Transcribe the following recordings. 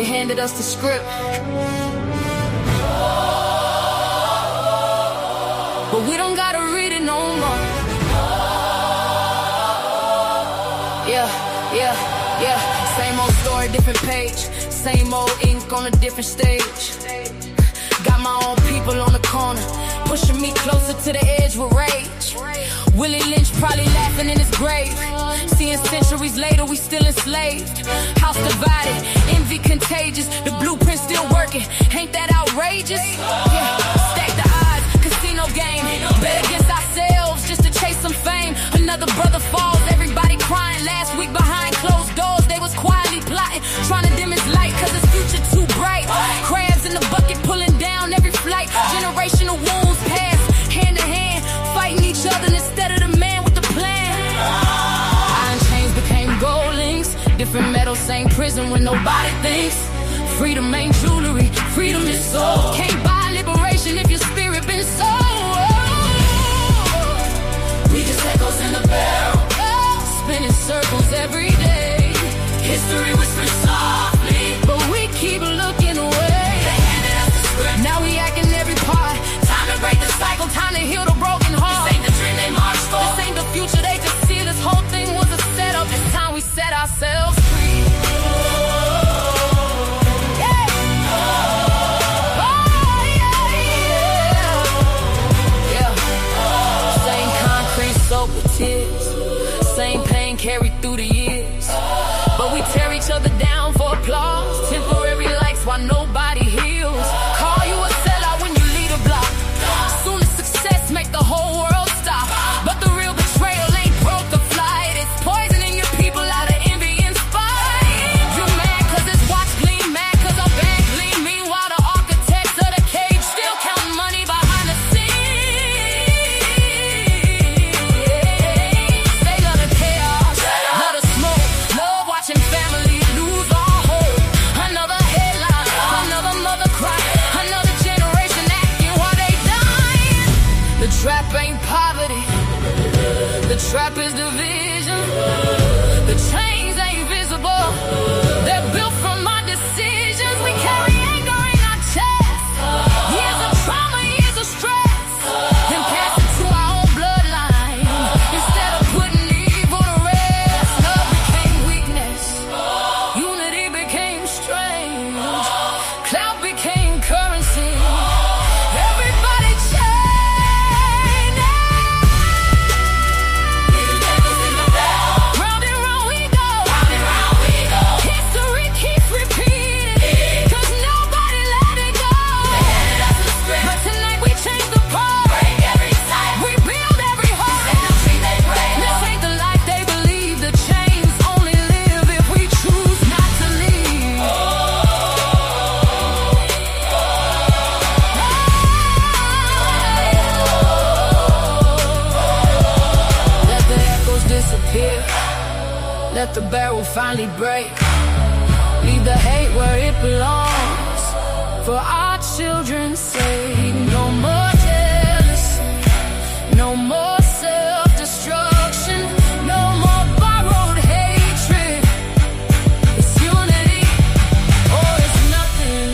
They handed us the script, but we don't gotta read it no more. Yeah. Same old story, different page. Same old ink on a different stage. Got my own people on the corner, pushing me closer to the edge with rage. Willie Lynch probably laughing in his grave, seeing centuries later we still enslaved. House divided, envy contagious, the blueprint still working. Ain't that outrageous? Yeah. Stack the odds, casino game. Bet against ourselves just to chase some fame. Another brother falls, everybody crying. Last week behind closed doors, they was quietly plotting, trying to dim his light cause his future too bright. Crabs in the bucket pulling down every flight. Generational wounds pass hand to hand, fighting each other instead of the man with the plan. Iron chains became gold links, different metal, same prison when nobody thinks. Freedom ain't jewelry, freedom is soul. Can't buy liberation if your spirit been sold. We just echoes in the barrel, spinning circles every day. History whispers softly, but we keep looking away. They handed us the script, now we acting every part. Time to break the cycle, time to heal the broken heart. This ain't the dream they marched for, this ain't the future they just see. This whole thing was a setup, it's time we set ourselves free. Same concrete soaked with tears, same pain carried through the years, but we tear each other down for applause. Temporary likes while nobody heals. Call you a sellout when you lead a block. Soon as success make the whole world stop. But the real betrayal ain't broke the flight, it's poisoning your people out of envy and spite. You mad cause his watch gleam, mad cause our band gleam. Meanwhile the architects of the cage still counting money behind the scenes. They love the chaos, love the smoke, love watching families lose all hope. Another headline, another mother cry, another generation acting while they dying. The trap ain't poverty, the trap is division. The chains ain't visible, they're built from our decisions. We carry anger in our chests, years of trauma, years of stress, and pass it to our own bloodline. Instead of putting evil to rest, love became weakness, unity became strange, clout became currency. Everybody chained. Round and round we go, history keeps repeating, cause nobody let it go. But tonight we change the pole, we build every hope. This ain't the life they believe, the chains only live if we choose not to leave. Let the echoes disappear, let the barrel finally break. Leave the hate where it belongs, for our children's sake. No more jealousy, no more self-destruction, no more borrowed hatred. It's unity or it's nothing.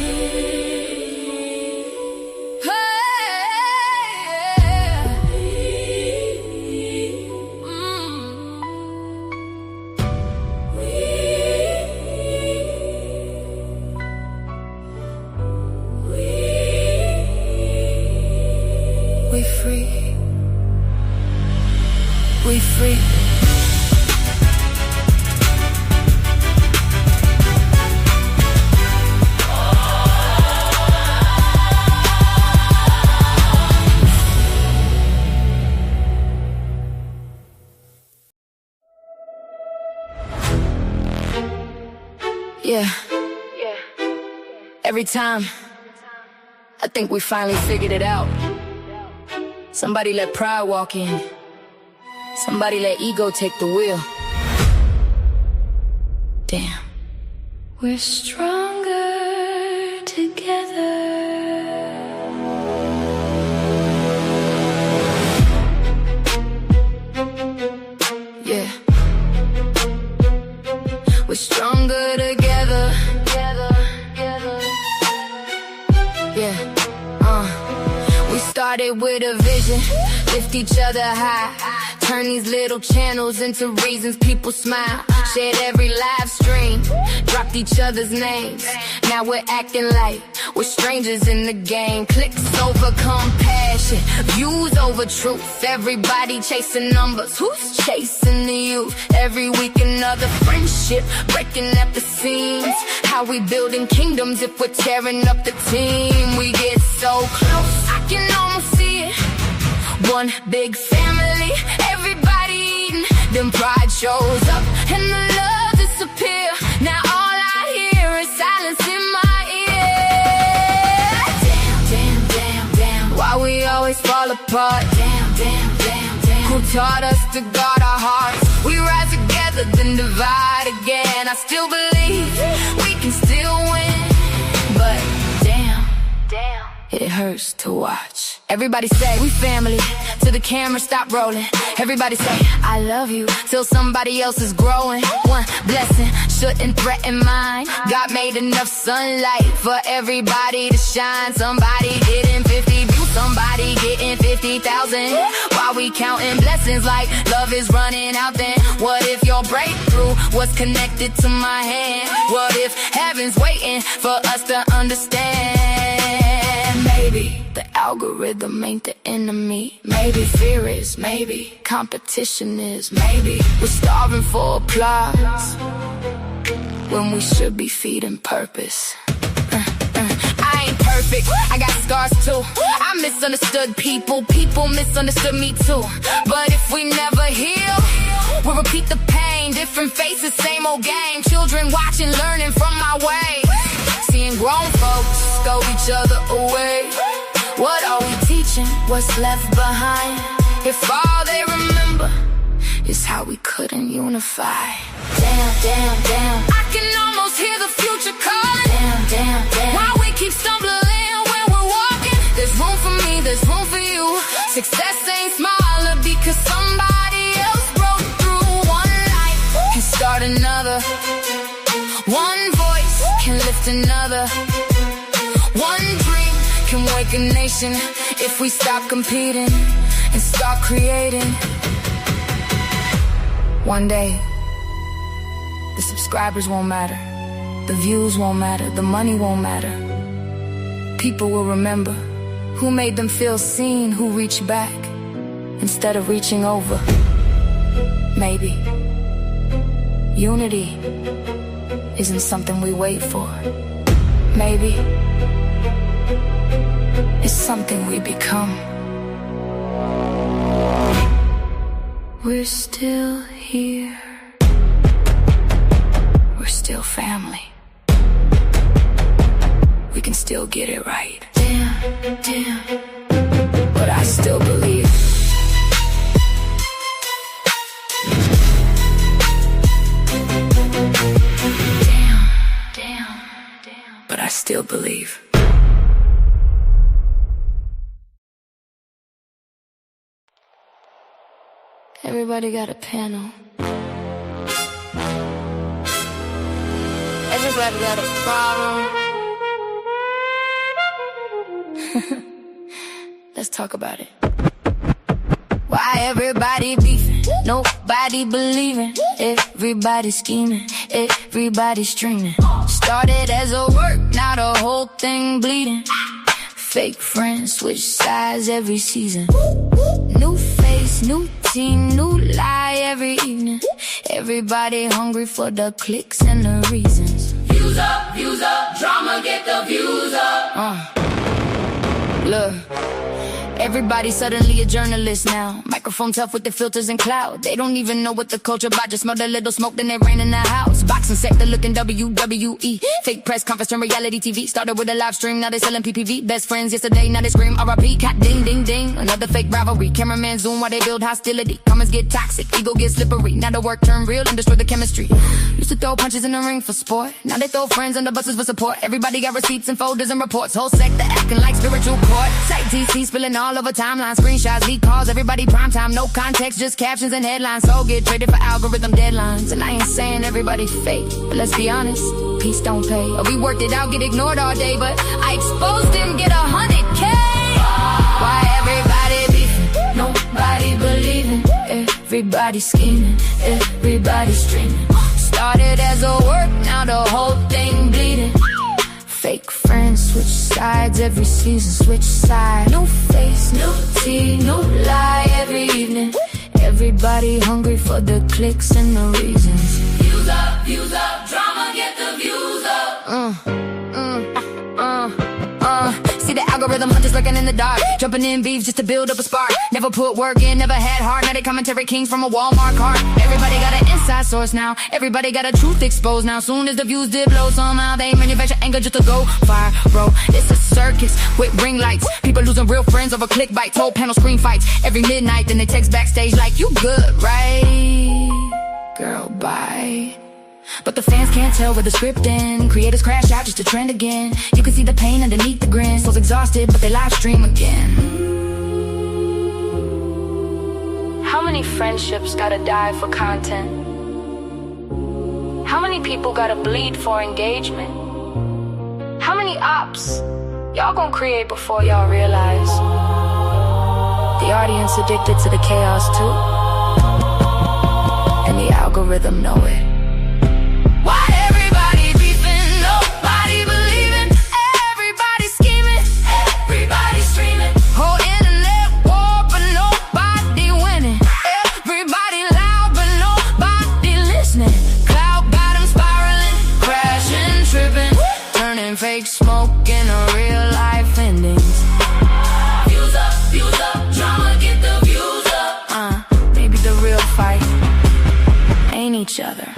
We free, we free. Yeah. Every time I think we finally figured it out. Somebody let pride walk in, somebody let ego take the wheel. Damn. We're stronger together. Yeah. We're stronger together. started with a vision, lift each other high, turn these little channels into reasons people smile. Shared every live stream, dropped each other's names. Now we're acting like we're strangers in the game. Clicks over compassion, views over truth. Everybody chasing numbers, who's chasing the youth? Every week another friendship breaking at the seams. How we building kingdoms if we're tearing up the team? We get so close, I can almost see it. One big family, everybody eating. Then pride shows up and the love disappear. Now all I hear is silence in my ear. Damn, why we always fall apart? Damn, who taught us to guard our hearts? We rise together, then divide again. I still believe we can still win, but damn, it hurts to watch. Everybody say we family, till the camera stop rolling. Everybody say I love you, till somebody else is growing. One blessing shouldn't threaten mine. God made enough sunlight for everybody to shine. Somebody getting 50 views, somebody getting 50,000. While we counting blessings like love is running out, then what if your breakthrough was connected to my hand? What if heaven's waiting for us to understand? Maybe the algorithm ain't the enemy. Maybe fear is, maybe competition is. Maybe we're starving for applause when we should be feeding purpose. I ain't perfect, I got scars too. I misunderstood people, people misunderstood me too. But if we never heal, we'll repeat the pain. Different faces, same old game. Children watching, learning from my way. Seeing grown folks go each other away. What are we teaching? What's left behind? If all they remember is how we couldn't unify. Damn, I can almost hear the future calling. Damn, why we keep stumbling when we're walking? There's room for me, there's room for you. Success ain't smaller because somebody else broke through. One light can start another. One voice can lift another. One dream can wake a nation if we stop competing and start creating. One day, the subscribers won't matter, the views won't matter, the money won't matter. People will remember who made them feel seen, who reached back instead of reaching over. Maybe unity isn't something we wait for. Maybe it's something we become. We're still here. We're still family. We can still get it right. Damn, but I still believe. Damn, but I still believe. Everybody got a panel. Everybody got a problem. Let's talk about it. Why everybody beefing? Nobody believing. Everybody scheming. Everybody streaming. Started as a work, now the whole thing bleeding. Fake friends switch sides every season. New face, new team, new lie every evening. Everybody hungry for the clicks and the reasons. Views up, drama get the views up. Look, everybody suddenly a journalist now. Microphone tough with the filters and cloud. They don't even know what the culture about. Just smell a little smoke, then it rain in the house. Boxing sector looking WWE. Fake press conference turn reality TV. Started with a live stream, now they selling PPV. Best friends yesterday, now they scream RIP. Cat ding, ding, ding. Another fake rivalry. Cameraman zoom while they build hostility. Comments get toxic, ego get slippery. Now the work turn real and destroy the chemistry. Used to throw punches in the ring for sport. Now they throw friends under buses for support. Everybody got receipts and folders and reports. Whole sector acting like spiritual court. Site TC spilling all over timelines. Screenshots, leak calls, everybody prime time. No context, just captions and headlines. So get traded for algorithm deadlines. And I ain't saying everybody fake, but let's be honest, peace don't pay. Or we worked it out, get ignored all day, but I exposed him, get 100K. Why every Everybody's scheming, everybody's dreaming. Started as a work, now the whole thing bleeding. Fake friends, switch sides, every season switch side. New face, new tea, new lie every evening. Everybody hungry for the clicks and the reasons. Views up, drama, get the views up. See the algorithm hunters lurking in the dark, jumping in beef just to build up a spark. Never put work in, never had heart. Now they commentary kings from a Walmart cart. Everybody got an inside source now, everybody got a truth exposed now. Soon as the views did blow, somehow they manufacture anger just to go fire, bro. It's a circus with ring lights, people losing real friends over click bites. Whole panel screen fights every midnight, then they text backstage like, you good, right? Girl, bye. But the fans can't tell where the script ends. Creators crash out just to trend again. You can see the pain underneath the grin. Souls exhausted, but they live stream again. How many friendships gotta die for content? How many people gotta bleed for engagement? How many ops y'all gonna create before y'all realize the audience addicted to the chaos too? And the algorithm know it. Why everybody beefing, nobody believing, everybody scheming, everybody streaming. Whole internet war, but nobody winning. Everybody loud, but nobody listening. Cloud bottom spiraling, crashing, tripping, turning fake smoke into real life endings. Views up, drama, get the views up. Maybe the real fight ain't each other.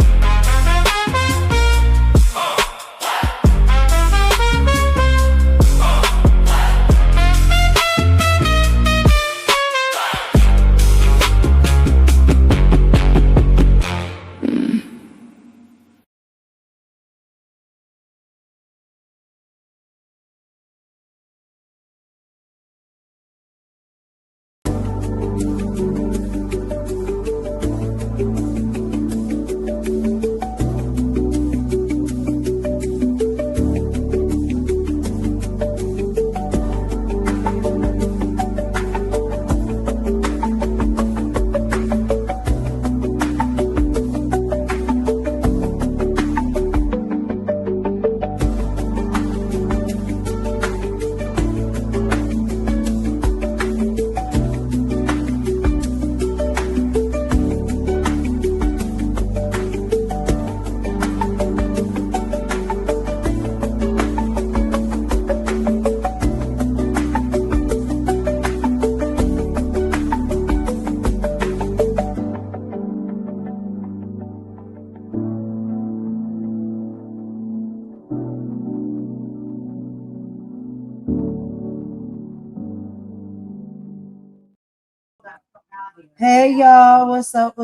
Hey y'all, what's up?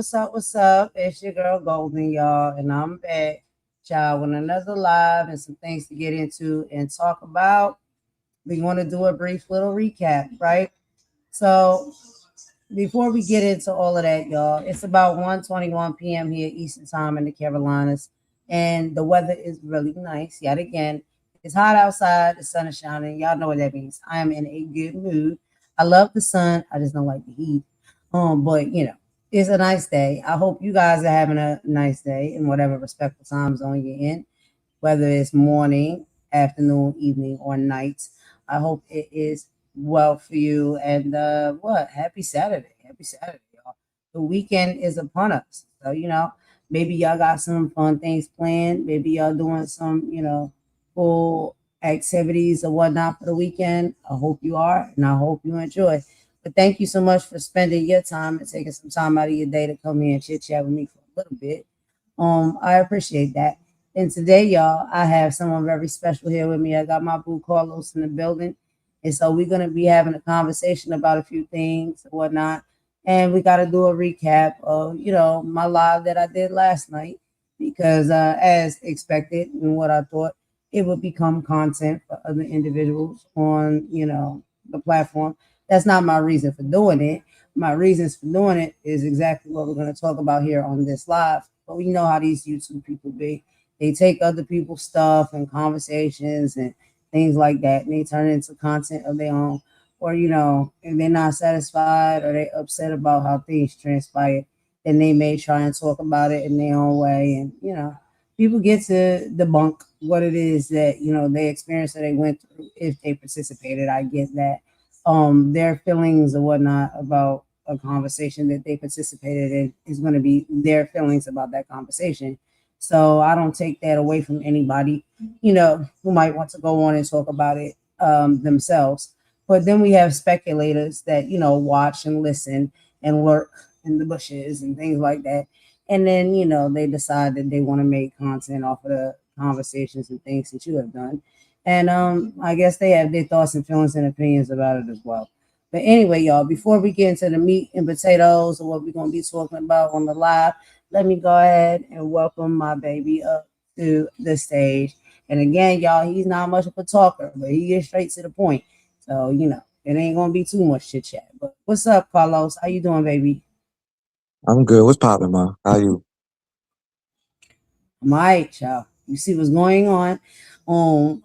It's your girl Golden, y'all, and I'm back, y'all, with another live and some things to get into and talk about. We want to do a brief little recap, right? So before we get into all of that, y'all, it's about 1:21 p.m. here Eastern Time in the Carolinas, and the weather is really nice yet again. It's hot outside, the sun is shining. Y'all know what that means. I am in a good mood. I love the sun. I just don't like the heat. But it's a nice day. I hope you guys are having a nice day in whatever respectful time zone you're in, whether it's morning, afternoon, evening, or night. I hope it is well for you. And happy Saturday. Happy Saturday, y'all. The weekend is upon us. So, maybe y'all got some fun things planned. Maybe y'all doing some, full activities or whatnot for the weekend. I hope you are, and I hope you enjoy. But thank you so much for spending your time and taking some time out of your day to come here and chit chat with me for a little bit. I appreciate that. And today, y'all, I have someone very special here with me. I got my boo Carlos in the building. And so we're going to be having a conversation about a few things and whatnot. And we got to do a recap of, my live that I did last night, because as expected and what I thought, it would become content for other individuals on, the platform. That's not my reason for doing it. My reasons for doing it is exactly what we're going to talk about here on this live. But we know how these YouTube people be. They take other people's stuff and conversations and things like that, and they turn it into content of their own. Or, if they're not satisfied or they're upset about how things transpired, and they may try and talk about it in their own way. And, people get to debunk what it is that, they experienced or they went through if they participated. I get that. Their feelings or whatnot about a conversation that they participated in is going to be their feelings about that conversation. So I don't take that away from anybody, who might want to go on and talk about it themselves. But then we have speculators that, watch and listen and lurk in the bushes and things like that. And then, they decide that they want to make content off of the conversations and things that you have done. And I guess they have their thoughts and feelings and opinions about it as well. But anyway, y'all, before we get into the meat and potatoes of what we're going to be talking about on the live, let me go ahead and welcome my baby up to the stage. And again, y'all, he's not much of a talker, but he gets straight to the point. So, it ain't going to be too much chit chat. But what's up, Carlos? How you doing, baby? I'm good. What's poppin', man? How you? I'm all right, y'all. You see what's going on.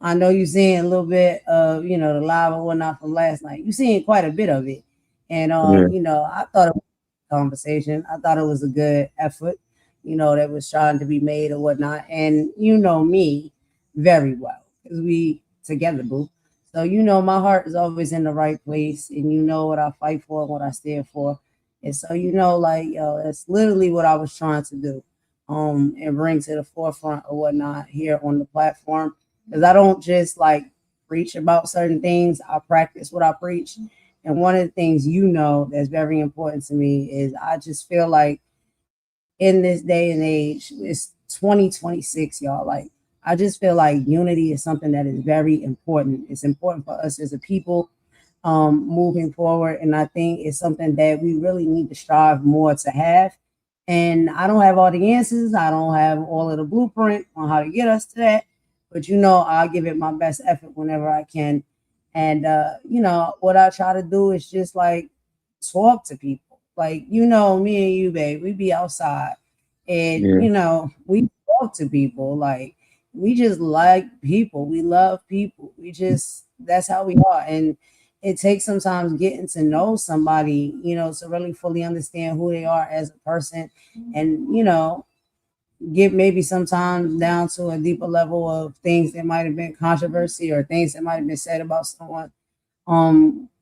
I know you seeing a little bit of, the live or whatnot from last night. You seeing quite a bit of it. And Yeah, I thought it was a conversation. I thought it was a good effort, that was trying to be made or whatnot. And you know me very well because we together, boo. So my heart is always in the right place, and you know what I fight for and what I stand for. And so like, that's literally what I was trying to do. And bring to the forefront or whatnot here on the platform. Because I don't just like preach about certain things, I practice what I preach. And one of the things that's very important to me is I just feel like in this day and age, it's 2026, y'all. Like, I just feel like unity is something that is very important. It's important for us as a people moving forward. And I think it's something that we really need to strive more to have. And I don't have all the answers. I don't have all of the blueprint on how to get us to that. But I'll give it my best effort whenever I can. And what I try to do is just like talk to people. Like, me and you, babe, we be outside and yeah, we talk to people. Like, we just like people. We love people. We just that's how we are. And it takes sometimes getting to know somebody, to really fully understand who they are as a person and, get maybe sometimes down to a deeper level of things that might have been controversy or things that might have been said about someone.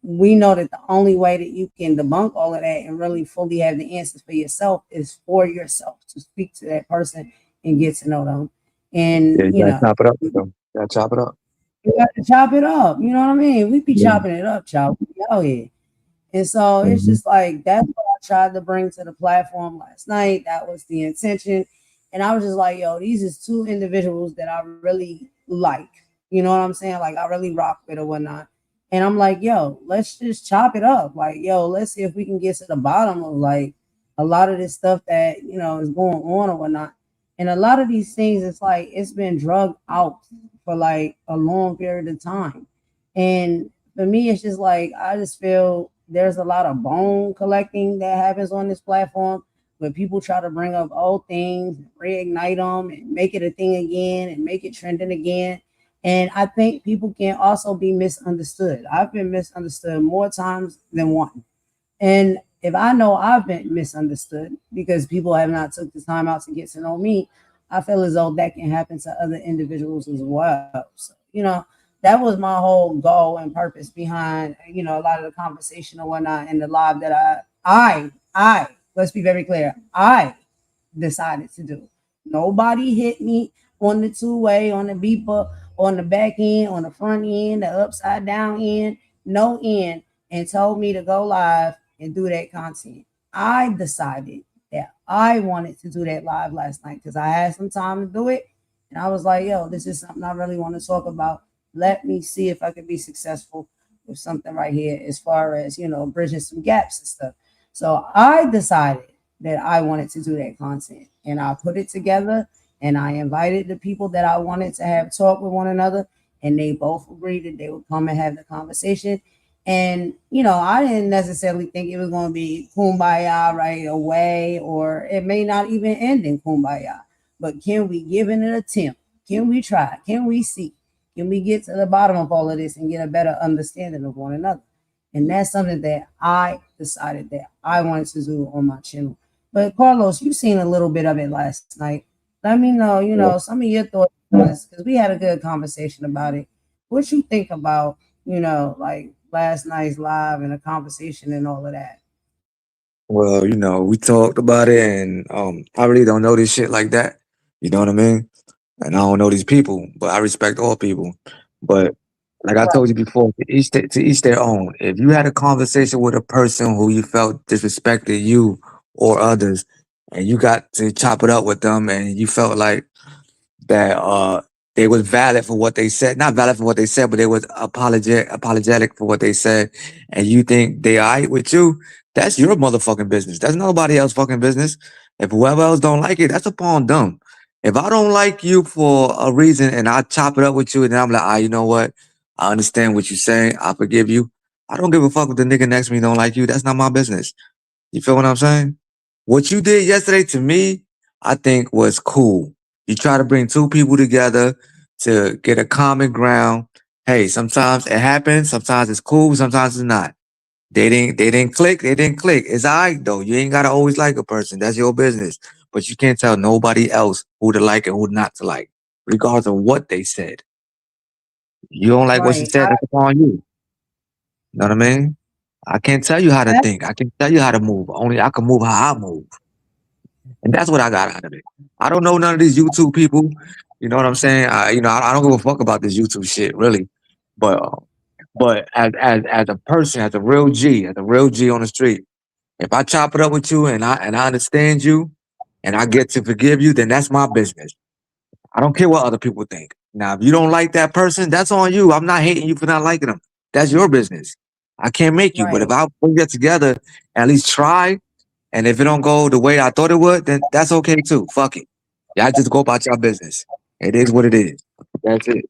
We know that the only way that you can debunk all of that and really fully have the answers for yourself is for yourself to speak to that person and get to know them. yeah. And, You gotta chop it up, though. You gotta chop it up. you got to chop it up. You know what I mean? We be Yeah. chopping it up, chop. We out here. And so it's Hmm. just like that's what I tried to bring to the platform last night. That was the intention. And I was just like, yo, these is two individuals that I really like. You know what I'm saying? Like, I really rock with or whatnot. And I'm like, yo, let's just chop it up. Like, yo, let's see if we can get to the bottom of like a lot of this stuff that, is going on or whatnot. And a lot of these things, it's like it's been drugged out for like a long period of time. And for me, it's just like I just feel there's a lot of bone collecting that happens on this platform where people try to bring up old things, reignite them, and make it a thing again and make it trending again. And I think people can also be misunderstood. I've been misunderstood more times than one. And if I know I've been misunderstood because people have not took the time out to get to know me, I feel as though that can happen to other individuals as well. So, that was my whole goal and purpose behind, a lot of the conversation and whatnot in the live that let's be very clear, I decided to do. Nobody hit me on the two-way, on the beeper, on the back end, on the front end, the upside down end, no end, and told me to go live and do that content. I decided that I wanted to do that live last night because I had some time to do it. And I was like, yo, this is something I really want to talk about. Let me see if I can be successful with something right here as far as, bridging some gaps and stuff. So I decided that I wanted to do that content and I put it together and I invited the people that I wanted to have talk with one another and they both agreed that they would come and have the conversation. And I didn't necessarily think it was going to be kumbaya right away, or it may not even end in kumbaya. But can we give it an attempt? Can we try? Can we see? Can we get to the bottom of all of this and get a better understanding of one another? And that's something that I decided that I wanted to do on my channel. But Carlos, you seen a little bit of it last night. Let me know, Yeah. some of your thoughts on this because we had a good conversation about it. What you think about, like last night's live and the conversation and all of that? Well, we talked about it, and I really don't know this shit like that. You know what I mean? And I don't know these people, but I respect all people. But like I told you before, to each their own. If you had a conversation with a person who you felt disrespected you or others, and you got to chop it up with them, and you felt like that they was valid for what they said, not valid for what they said, but they was apologetic for what they said, and you think they alright with you, that's your motherfucking business. That's nobody else fucking business. If whoever else don't like it, that's upon them. If I don't like you for a reason and I chop it up with you and then I'm like, you know what? I understand what you're saying. I forgive you. I don't give a fuck if the nigga next to me don't like you. That's not my business. You feel what I'm saying? What you did yesterday to me, I think was cool. You try to bring two people together to get a common ground. Hey, sometimes it happens, sometimes it's cool, sometimes it's not. They didn't click, they didn't click. It's alright though. You ain't gotta always like a person. That's your business. But you can't tell nobody else who to like and who not to like, regardless of what they said. You don't like what she Right. said, that's upon you. You know what I mean? I can't tell you how to think. I can tell you how to move. Only I can move how I move. And that's what I got out of it. I don't know none of these YouTube people. You know what I'm saying? I don't give a fuck about this YouTube shit, really. But as a person, as a real G on the street, if I chop it up with you and I understand you and I get to forgive you, then that's my business. I don't care what other people think. Now, if you don't like that person, that's on you. I'm not hating you for not liking them. That's your business. I can't make you. But if Right. I we get together, at least try, and if it don't go the way I thought it would, then that's okay too. Fuck it. Y'all just go about your business. It is what it is. That's it.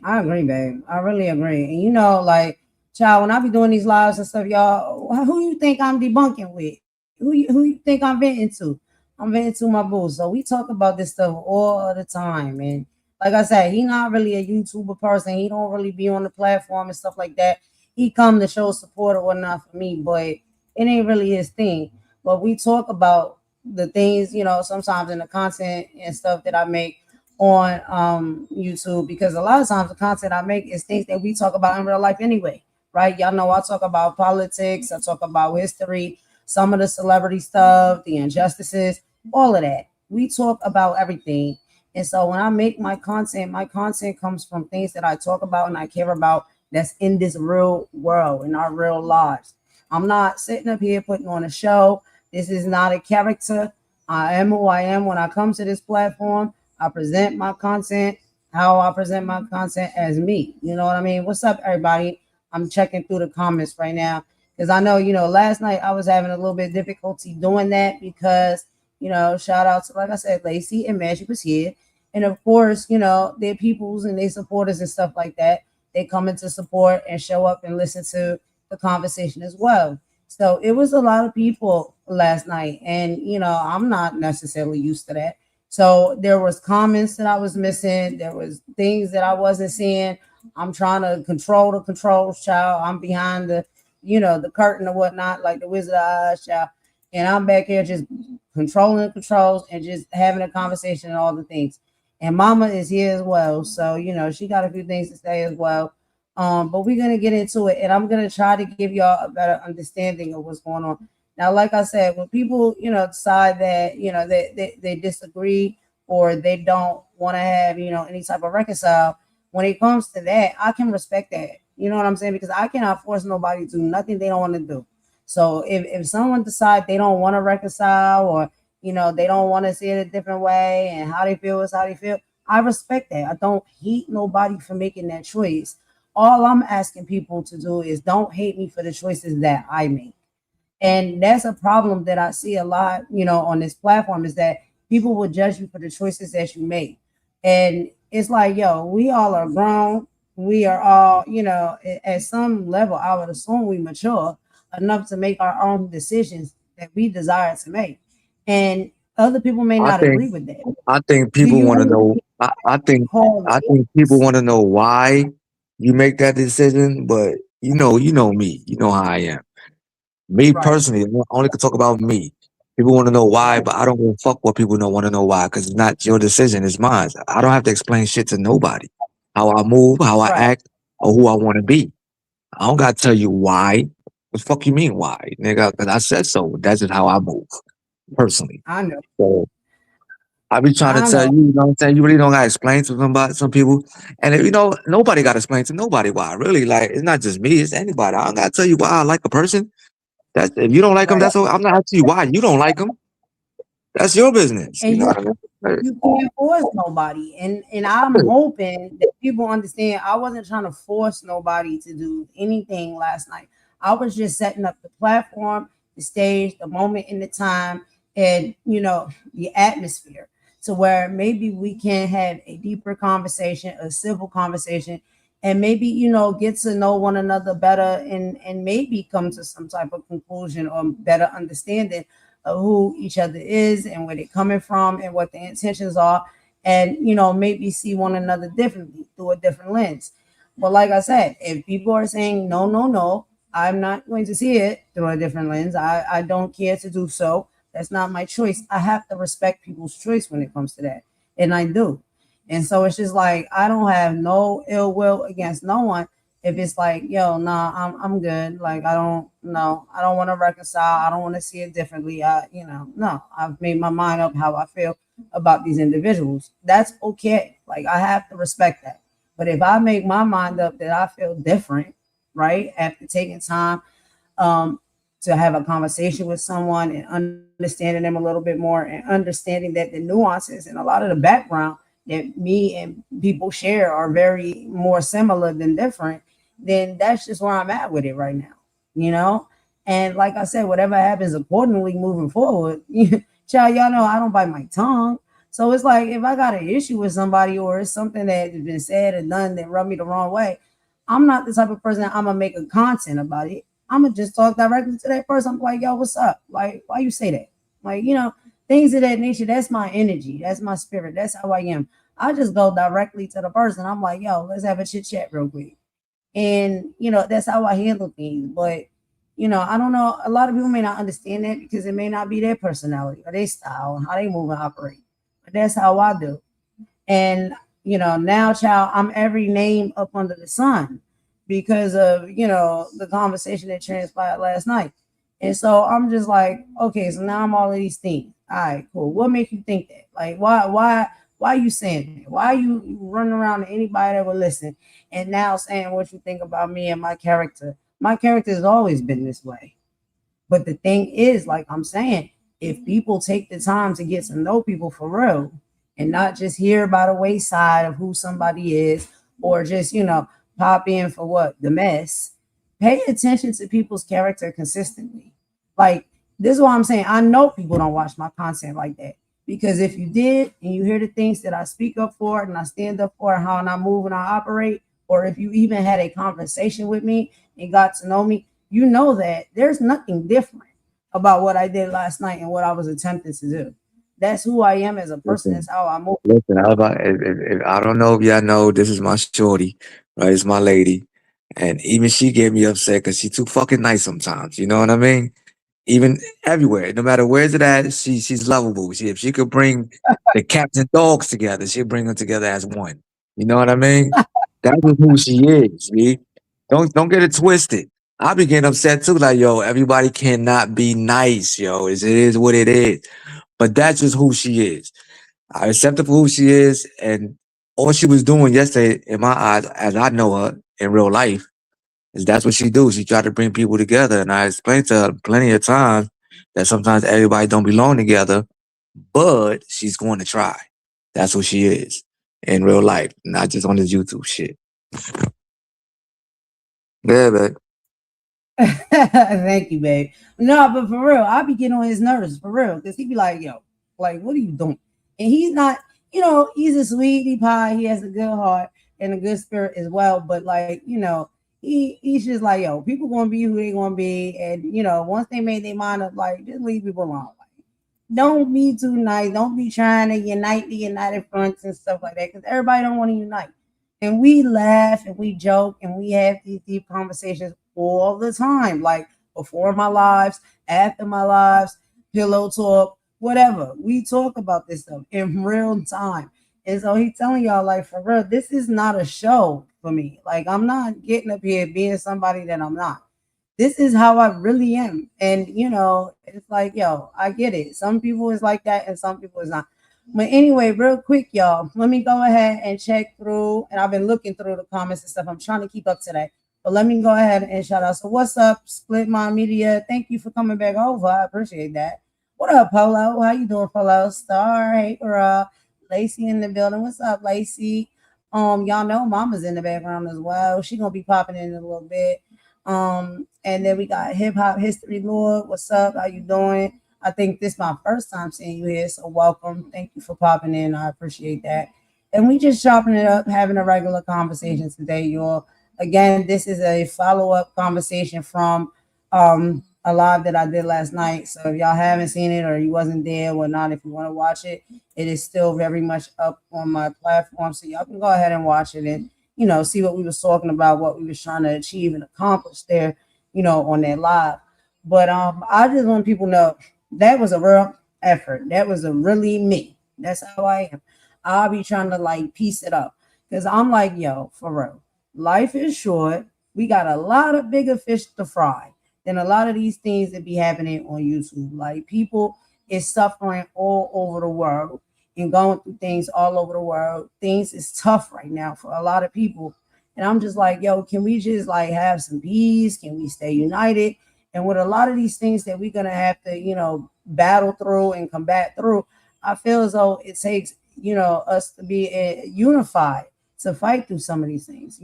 I agree, babe. I really agree. And like, child, when I be doing these lives and stuff, y'all, who you think I'm debunking with? Who you think I'm venting to? I'm venting to my boo. So we talk about this stuff all the time. And like I said, he not really a YouTuber person. He don't really be on the platform and stuff like that. He come to show support or whatnot for me, but it ain't really his thing. But we talk about the things, sometimes in the content and stuff that I make on YouTube because a lot of times the content I make is things that we talk about in real life anyway, right? Y'all know I talk about politics, I talk about history, some of the celebrity stuff, the injustices, all of that. We talk about everything. And so when I make my content comes from things that I talk about and I care about that's in this real world, in our real lives. I'm not sitting up here putting on a show. This is not a character. I am who I am when I come to this platform. I present my content, how I present my content as me. You know what I mean? What's up, everybody? I'm checking through the comments right now because I know, last night I was having a little bit of difficulty doing that because, shout out to, like I said, Lacey and Magic was here. And of course, their peoples and their supporters and stuff like that. They come in to support and show up and listen to the conversation as well. So it was a lot of people last night. And, I'm not necessarily used to that. So there was comments that I was missing. There was things that I wasn't seeing. I'm trying to control the controls, child. I'm behind the curtain or whatnot, like the Wizard of Oz, child. And I'm back here just controlling the controls and just having a conversation and all the things. And Mama is here as well, so she got a few things to say as well. But we're gonna get into it, and I'm gonna try to give y'all a better understanding of what's going on. Now, like I said, when people, decide that, they disagree or they don't want to have, any type of reconcile, when it comes to that, I can respect that. You know what I'm saying? Because I cannot force nobody to do nothing they don't want to do. So if someone decides they don't want to reconcile or, they don't want to see it a different way and how they feel is how they feel, I respect that. I don't hate nobody for making that choice. All I'm asking people to do is don't hate me for the choices that I make. And that's a problem that I see a lot, on this platform is that people will judge you for the choices that you make. And it's like, yo, we all are grown. We are all, at some level, I would assume we mature enough to make our own decisions that we desire to make. And other people may I not think agree with that. I think Do people you want to want know. to call I think people want to know why you make that decision. But you know me. You know how I am. Me Right. personally, I only can talk about me. People want to know why, Right. but I don't give a fuck what people don't want to know why, because it's not your decision, it's mine. I don't have to explain shit to nobody. How I move, how I Right. act, or who I want to be. I don't gotta tell you why. What the fuck you mean why, nigga? Because I said so. That's just how I move, personally. I know. So I be trying to I tell know. you, you know what I'm saying? You really don't gotta explain to somebody, some people. And if, you know, nobody gotta explain to nobody why. Really, like it's not just me, it's anybody. I don't gotta tell you why I like a person. That's if you don't like them, Right. that's all. I'm not asking you why you don't like them. That's your business. You And know what I mean? Like, you can't force nobody. And I'm hoping that people understand I wasn't trying to force nobody to do anything last night. I was just setting up the platform, the stage, the moment in the time, and the atmosphere to where maybe we can have a deeper conversation, a civil conversation, and maybe get to know one another better and maybe come to some type of conclusion or better understanding of who each other is and where they're coming from and what their intentions are, and maybe see one another differently through a different lens. But like I said, if people are saying no, no, no, I'm not going to see it through a different lens. I don't care to do so. That's not my choice. I have to respect people's choice when it comes to that, and I do. And so it's just like I don't have no ill will against no one. If it's like, yo, nah, I'm good. Like I don't know, I don't want to reconcile. I don't want to see it differently. No, I've made my mind up how I feel about these individuals. That's okay. Like I have to respect that. But if I make my mind up that I feel different, right, after taking time um, to have a conversation with someone and understanding them a little bit more and understanding that the nuances and a lot of the background that me and people share are very more similar than different, then that's just where I'm at with it right now, you know? And like I said, whatever happens accordingly moving forward, child, y'all know I don't bite my tongue. So it's like if I got an issue with somebody or it's something that has been said and done that rubbed me the wrong way, I'm not the type of person that I'm gonna make a content about it. I'm gonna just talk directly to that person. I'm like, yo, what's up? Like, why you say that? Like, things of that nature. That's my energy. That's my spirit. That's how I am. I just go directly to the person. I'm like, yo, let's have a chit chat real quick. And that's how I handle things. But I don't know. A lot of people may not understand that because it may not be their personality or their style and how they move and operate. But that's how I do. And now, child, I'm every name up under the sun because of the conversation that transpired last night. And so I'm just like, okay, so now I'm all of these things. All right, cool. What makes you think that? Like, why are you saying that? Why are you running around to anybody that will listen and now saying what you think about me and my character? My character has always been this way. But the thing is, like I'm saying, if people take the time to get to know people for real and not just hear by the wayside of who somebody is or just, pop in for what? The mess. Pay attention to people's character consistently. Like, this is what I'm saying. I know people don't watch my content like that. Because if you did and you hear the things that I speak up for and I stand up for and how I move and I operate, or if you even had a conversation with me and got to know me, you know that there's nothing different about what I did last night and what I was attempting to do. That's who I am as a person. listen, That's how I move. listen. If I don't know if y'all know, this is my shorty, right? It's my lady, and even she get me upset because she too fucking nice sometimes. You know what I mean? Even everywhere, no matter where's it at, she's lovable. If she could bring the cats and dogs together, she'll bring them together as one. You know what I mean? That's just who she is. See? Don't get it twisted. I be getting upset too. Like, yo, everybody cannot be nice, yo. It is what it is. But that's just who she is. I accept her for who she is, and all she was doing yesterday, in my eyes, as I know her in real life, is that's what she do. She try to bring people together, and I explained to her plenty of times that sometimes everybody don't belong together, but she's going to try. That's what she is in real life, not just on this YouTube shit. Yeah, but Thank you, babe. No, but for real, I be getting on his nerves for real because he be like, yo, like, what are you doing? And he's not, he's a sweetie pie. He has a good heart and a good spirit as well. But like, he's just like, yo, people gonna be who they gonna be, and once they made their mind up, like, just leave people alone. Like, don't be too nice. Don't be trying to unite the United Fronts and stuff like that because everybody don't want to unite. And we laugh and we joke and we have these deep conversations all the time. Like before my lives, after my lives, pillow talk, whatever. We talk about this stuff in real time. And so he telling y'all, like, for real, this is not a show for me. Like, I'm not getting up here being somebody that I'm not. This is how I really am. And it's like, yo, I get it. Some people is like that and some people is not. But anyway, real quick, y'all, let me go ahead and check through. And I've been looking through the comments and stuff. I'm trying to keep up today. But let me go ahead and shout out. So what's up, Split Mind Media? Thank you for coming back over. I appreciate that. What up, Polo? How you doing, Polo? Star, hey, girl. Lacey in the building. What's up, Lacey? Y'all know Mama's in the background as well. She gonna be popping in a little bit. And then we got Hip Hop History Lord. What's up? How you doing? I think this is my first time seeing you here, so welcome. Thank you for popping in. I appreciate that. And we just chopping it up, having a regular conversation today, y'all. Again, this is a follow-up conversation from a live that I did last night. So if y'all haven't seen it or you wasn't there or not, if you want to watch it, it is still very much up on my platform. So y'all can go ahead and watch it and see what we was talking about, what we was trying to achieve and accomplish there, on that live. But I just want people to know that was a real effort. That was a really me. That's how I am. I'll be trying to like piece it up because I'm like, yo, for real. Life is short. We got a lot of bigger fish to fry than a lot of these things that be happening on YouTube. Like people is suffering all over the world and going through things all over the world. Things is tough right now for a lot of people. And I'm just like, yo, can we just like have some peace? Can we stay united? And with a lot of these things that we're going to have to, battle through and combat through, I feel as though it takes, us to be unified to fight through some of these things,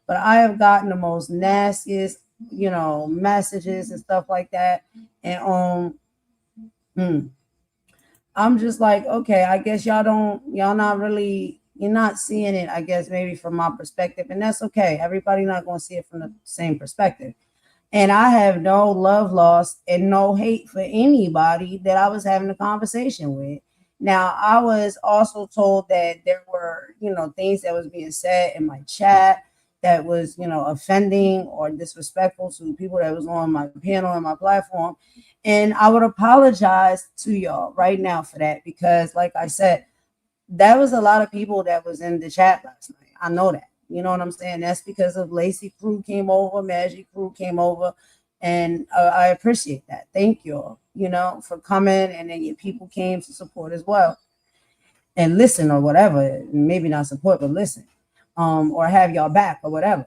But I have gotten the most nastiest, messages and stuff like that. And I'm just like, okay, I guess y'all not seeing it, I guess, maybe from my perspective. And that's okay. Everybody not going to see it from the same perspective. And I have no love lost and no hate for anybody that I was having a conversation with. Now, I was also told that there were, things that was being said in my chat that was, offending or disrespectful to people that was on my panel and my platform. And I would apologize to y'all right now for that because, like I said, there was a lot of people that was in the chat last night. I know that. You know what I'm saying? That's because of Lacey Crew came over, Magic Crew came over, and I appreciate that. Thank you, for coming, and then your people came to support as well and listen or whatever. Maybe not support, but listen, or have y'all back or whatever.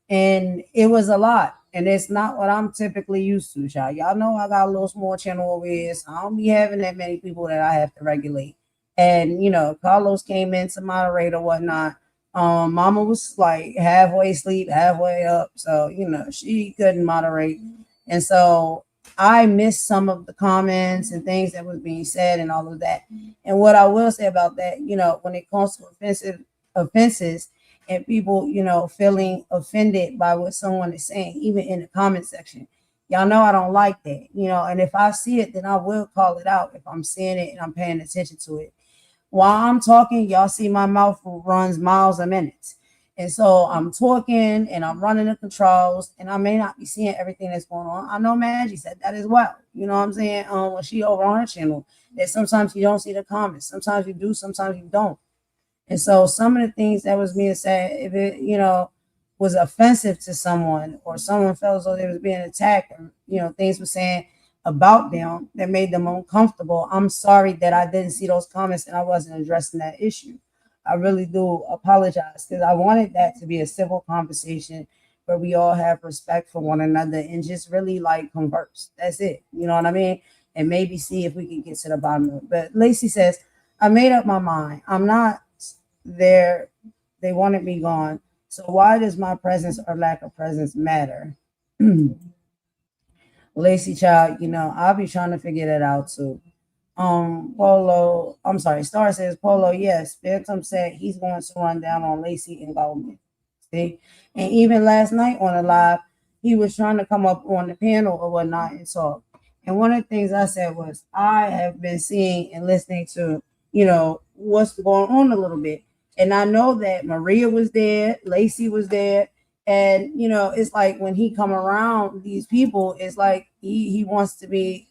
And it was a lot, and it's not what I'm typically used to, y'all. Y'all know I got a little small channel over here, so I don't be having that many people that I have to regulate. And Carlos came in to moderate or whatnot. Mama was like halfway asleep, halfway up, so she couldn't moderate, and so I missed some of the comments and things that was being said and all of that. And what I will say about that, when it comes to offenses and people, feeling offended by what someone is saying, even in the comment section, y'all know I don't like that, and if I see it, then I will call it out if I'm seeing it and I'm paying attention to it. While I'm talking, y'all see my mouth runs miles a minute. And so I'm talking and I'm running the controls and I may not be seeing everything that's going on. I know Maggie said that as well. You know what I'm saying? When she over on her channel, that sometimes you don't see the comments. Sometimes you do, sometimes you don't. And so some of the things that was being said, if it, was offensive to someone or someone felt as though they was being attacked or, things were saying about them that made them uncomfortable, I'm sorry that I didn't see those comments and I wasn't addressing that issue. I really do apologize because I wanted that to be a civil conversation where we all have respect for one another and just really like converse. That's it. You know what I mean? And maybe see if we can get to the bottom of it. But Lacey says, I made up my mind. I'm not there. They wanted me gone. So why does my presence or lack of presence matter? Lacey child, I'll be trying to figure that out too. Star says Polo, yes. Phantom said he's going to run down on Lacey and Goldman. See? And even last night on the live, he was trying to come up on the panel or whatnot and talk. And one of the things I said was, I have been seeing and listening to, what's going on a little bit. And I know that Maria was there, Lacey was there, And it's like when he come around these people, it's like he wants to be,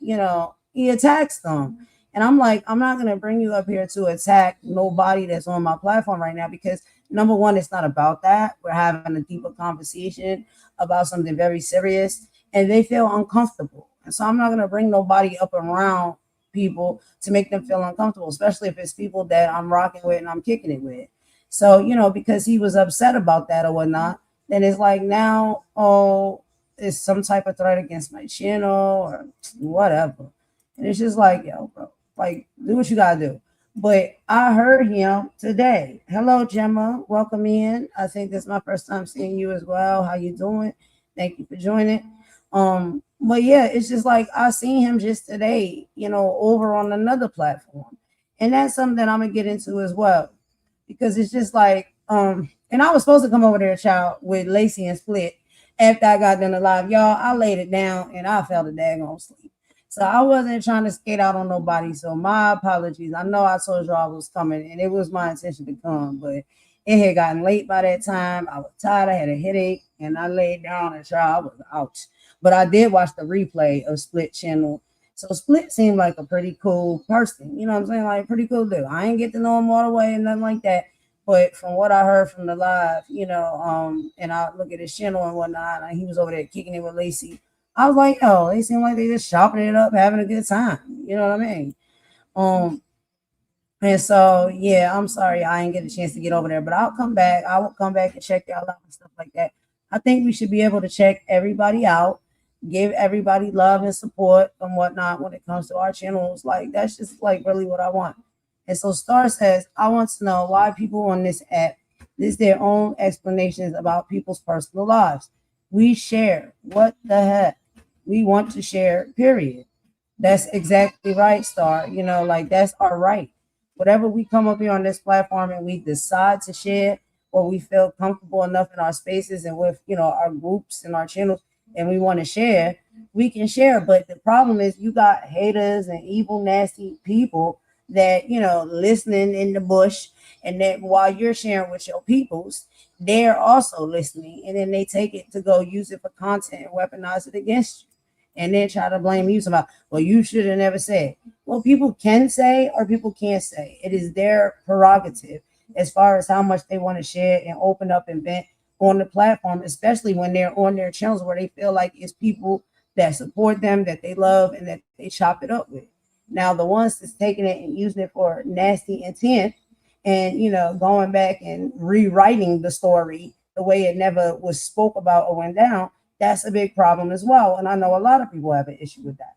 he attacks them. And I'm like, I'm not gonna bring you up here to attack nobody that's on my platform right now, because number one, it's not about that. We're having a deeper conversation about something very serious, and they feel uncomfortable. And so I'm not gonna bring nobody up around people to make them feel uncomfortable, especially if it's people that I'm rocking with and I'm kicking it with. So, because he was upset about that or whatnot, then it's like now, oh, it's some type of threat against my channel or whatever. And it's just like, yo, bro, like, do what you gotta do. But I heard him today. Hello, Gemma. Welcome in. I think this is my first time seeing you as well. How you doing? Thank you for joining. But yeah, it's just like I seen him just today, over on another platform. And that's something that I'm gonna get into as well. Because it's just like, and I was supposed to come over there, child, with Lacey and Split after I got done live. Y'all, I laid it down and I fell to daggone sleep. So I wasn't trying to skate out on nobody. So my apologies. I know I told y'all I was coming and it was my intention to come, but it had gotten late by that time. I was tired. I had a headache and I laid down and child, I was out. But I did watch the replay of Split channel. So Split seemed like a pretty cool person. You know what I'm saying? Like pretty cool dude. I ain't get to know him all the way and nothing like that. But from what I heard from the live, and I look at his channel and whatnot, and he was over there kicking it with Lacey. I was like, oh, they seem like they just shopping it up, having a good time. You know what I mean? And so yeah, I'm sorry I didn't get a chance to get over there, but I'll come back. I will come back and check y'all out and stuff like that. I think we should be able to check everybody out, give everybody love and support and whatnot when it comes to our channels. Like that's just like really what I want. And so Star says, I want to know why people on this app list their own explanations about people's personal lives. We share. What the heck? We want to share, period. That's exactly right, Star. Like that's our right. Whatever we come up here on this platform and we decide to share, or we feel comfortable enough in our spaces and with, our groups and our channels, and we want to share, we can share. But the problem is you got haters and evil, nasty people that, listening in the bush, and that while you're sharing with your peoples, they're also listening, and then they take it to go use it for content and weaponize it against you, and then try to blame you about, well, you should have never said. Well, people can say or people can't say. It is their prerogative as far as how much they want to share and open up and vent on the platform, especially when they're on their channels where they feel like it's people that support them, that they love, and that they chop it up with. Now, the ones that's taking it and using it for nasty intent and, going back and rewriting the story the way it never was spoke about or went down, that's a big problem as well. And I know a lot of people have an issue with that.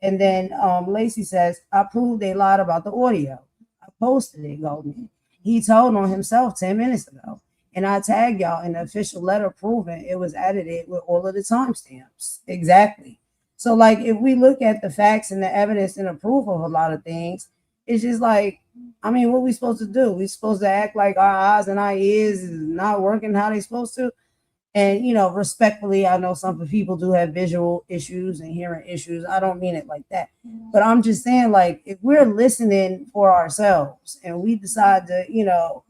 And then Lacey says, I proved they lied about the audio. I posted it, Golden. He told on himself 10 minutes ago. And I tagged y'all in the official letter proving it was edited with all of the timestamps. Exactly. So, like, if we look at the facts and the evidence and the proof of a lot of things, it's just like, I mean, what we supposed to do? We supposed to act like our eyes and our ears is not working how they supposed to? And, respectfully, I know some people do have visual issues and hearing issues. I don't mean it like that. But I'm just saying, like, if we're listening for ourselves and we decide to,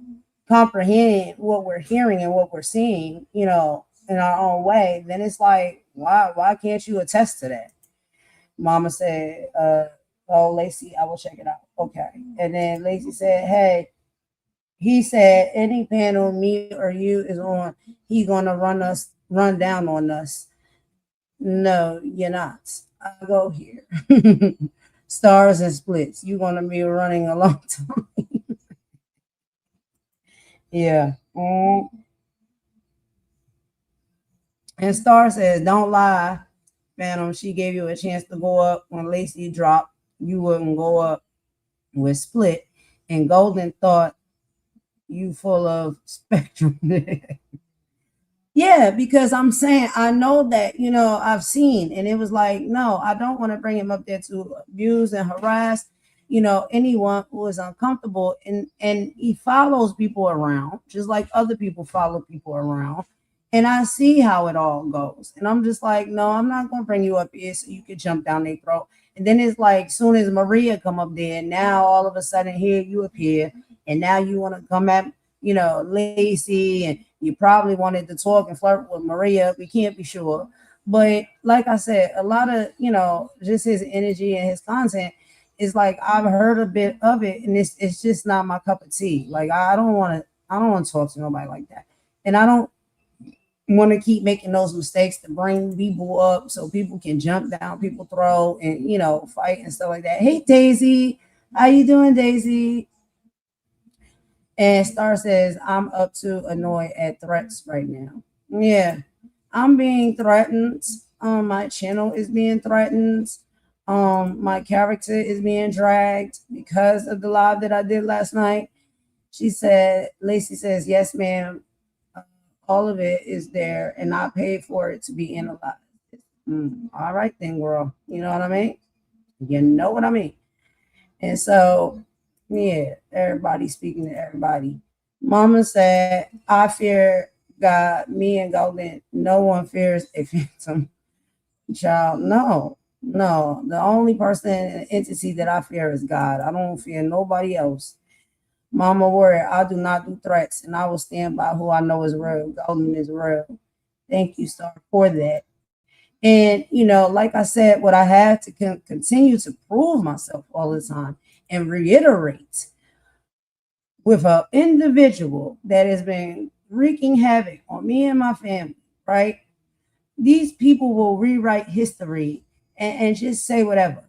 comprehend what we're hearing and what we're seeing, in our own way, then it's like, why can't you attest to that? Mama said, oh, Lacey, I will check it out. Okay. And then Lacey said, hey, he said, any panel me or you is on, he gonna run down on us. No, you're not. I'll go here. Stars and splits. You're gonna be running a long time. Yeah. And Star says, don't lie, Phantom. She gave you a chance to go up when Lacey dropped. You wouldn't go up with Split. And Golden thought you full of spectrum. Yeah, because I'm saying I know that, I've seen, and it was like, no, I don't want to bring him up there to abuse and harass, anyone who is uncomfortable. And he follows people around, just like other people follow people around. And I see how it all goes. And I'm just like, no, I'm not going to bring you up here so you can jump down their throat. And then it's like, soon as Maria come up there, now all of a sudden here you appear. And now you want to come at Lacey, and you probably wanted to talk and flirt with Maria. We can't be sure. But like I said, a lot of, just his energy and his content is like I've heard a bit of it, and it's just not my cup of tea. Like I don't want to talk to nobody like that. And I don't want to keep making those mistakes to bring people up so people can jump down people's throat and fight and stuff like that. Hey Daisy, how you doing, Daisy? And Star says I'm up to annoyed at threats right now. Yeah, I'm being threatened. My channel is being threatened. My character is being dragged because of the live that I did last night. Lacey says, yes, ma'am. All of it is there, and I paid for it to be analyzed. All right, then, girl. You know what I mean? You know what I mean? And so, yeah, everybody speaking to everybody. Mama said, I fear God. Me and Golden, no one fears a phantom child. No. The only person and entity that I fear is God. I don't fear nobody else. Mama warrior, I do not do threats, and I will stand by who I know is real. Golden is real. Thank you, Star, for that. And, like I said, what I have to continue to prove myself all the time and reiterate with an individual that has been wreaking havoc on me and my family, right? These people will rewrite history and just say whatever.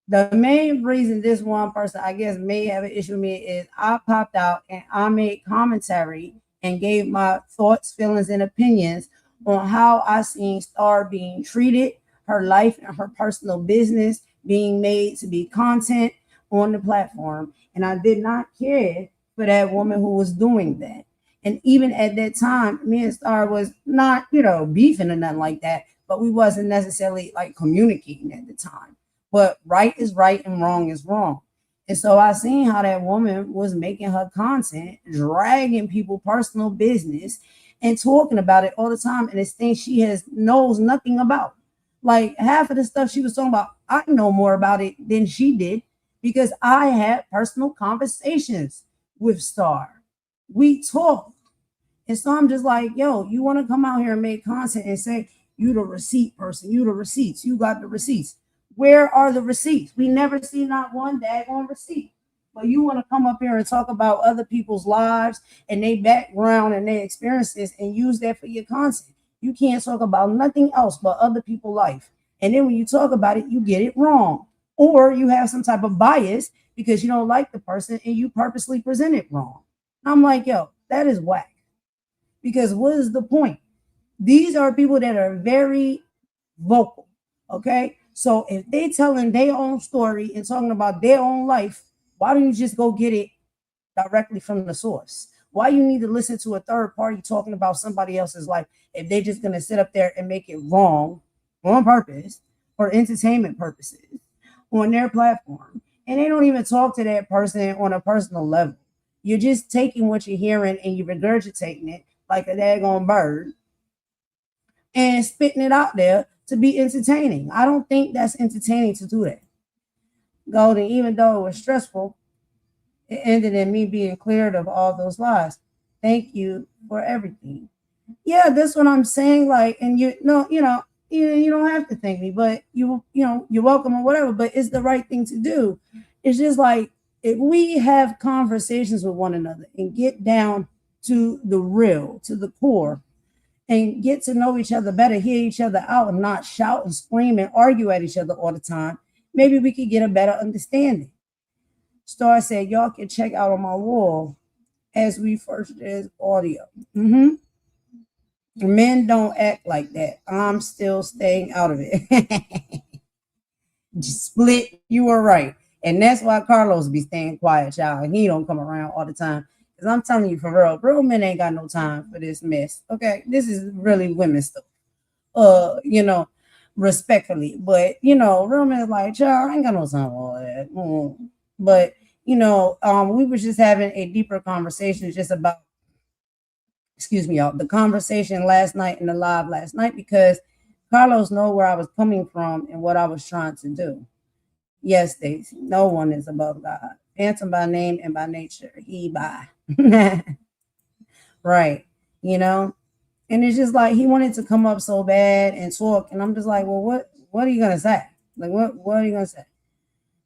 The main reason this one person, I guess, may have an issue with me is I popped out and I made commentary and gave my thoughts, feelings, and opinions on how I seen Star being treated, her life and her personal business being made to be content on the platform. And I did not care for that woman who was doing that. And even at that time, me and Star was not, beefing or nothing like that, but we wasn't necessarily like communicating at the time. But right is right and wrong is wrong. And so I seen how that woman was making her content, dragging people personal business and talking about it all the time. And it's things she knows nothing about. Like half of the stuff she was talking about, I know more about it than she did because I had personal conversations with Star. We talked. And so I'm just like, yo, you want to come out here and make content and say, you the receipt person, you the receipts, you got the receipts. Where are the receipts? We never see not one daggone receipt. But you want to come up here and talk about other people's lives and their background and their experiences and use that for your content. You can't talk about nothing else but other people's life. And then when you talk about it, you get it wrong. Or you have some type of bias because you don't like the person and you purposely present it wrong. I'm like, yo, that is whack. Because what is the point? These are people that are very vocal, okay? So if they telling their own story and talking about their own life, why don't you just go get it directly from the source? Why you need to listen to a third party talking about somebody else's life if they're just going to sit up there and make it wrong on purpose for entertainment purposes on their platform? And they don't even talk to that person on a personal level. You're just taking what you're hearing and you're regurgitating it like a daggone bird and spitting it out there to be entertaining. I don't think that's entertaining to do that. Golden, even though it was stressful, it ended in me being cleared of all those lies. Thank you for everything. Yeah, that's what I'm saying. Like, and you don't have to thank me, but you're welcome or whatever. But it's the right thing to do. It's just like if we have conversations with one another and get down to the real, to the core, and get to know each other better, hear each other out, and not shout and scream and argue at each other all the time, maybe we could get a better understanding. Star said, y'all can check out on my wall as we first did audio. Men don't act like that. I'm still staying out of it. Split, you were right. And that's why Carlos be staying quiet, y'all. He don't come around all the time. Because I'm telling you, for real men ain't got no time for this mess. Okay, this is really women's stuff. Respectfully. But, real men is like, child, I ain't got no time for all that. But, we were just having a deeper conversation just about, excuse me, y'all, the conversation last night in the live last night, because Carlos know where I was coming from and what I was trying to do. Yes, Daisy, no one is above God. Phantom by name and by nature, he by. right? You know, and it's just like he wanted to come up so bad and talk, and I'm just like, well, what are you gonna say? Like, what are you gonna say?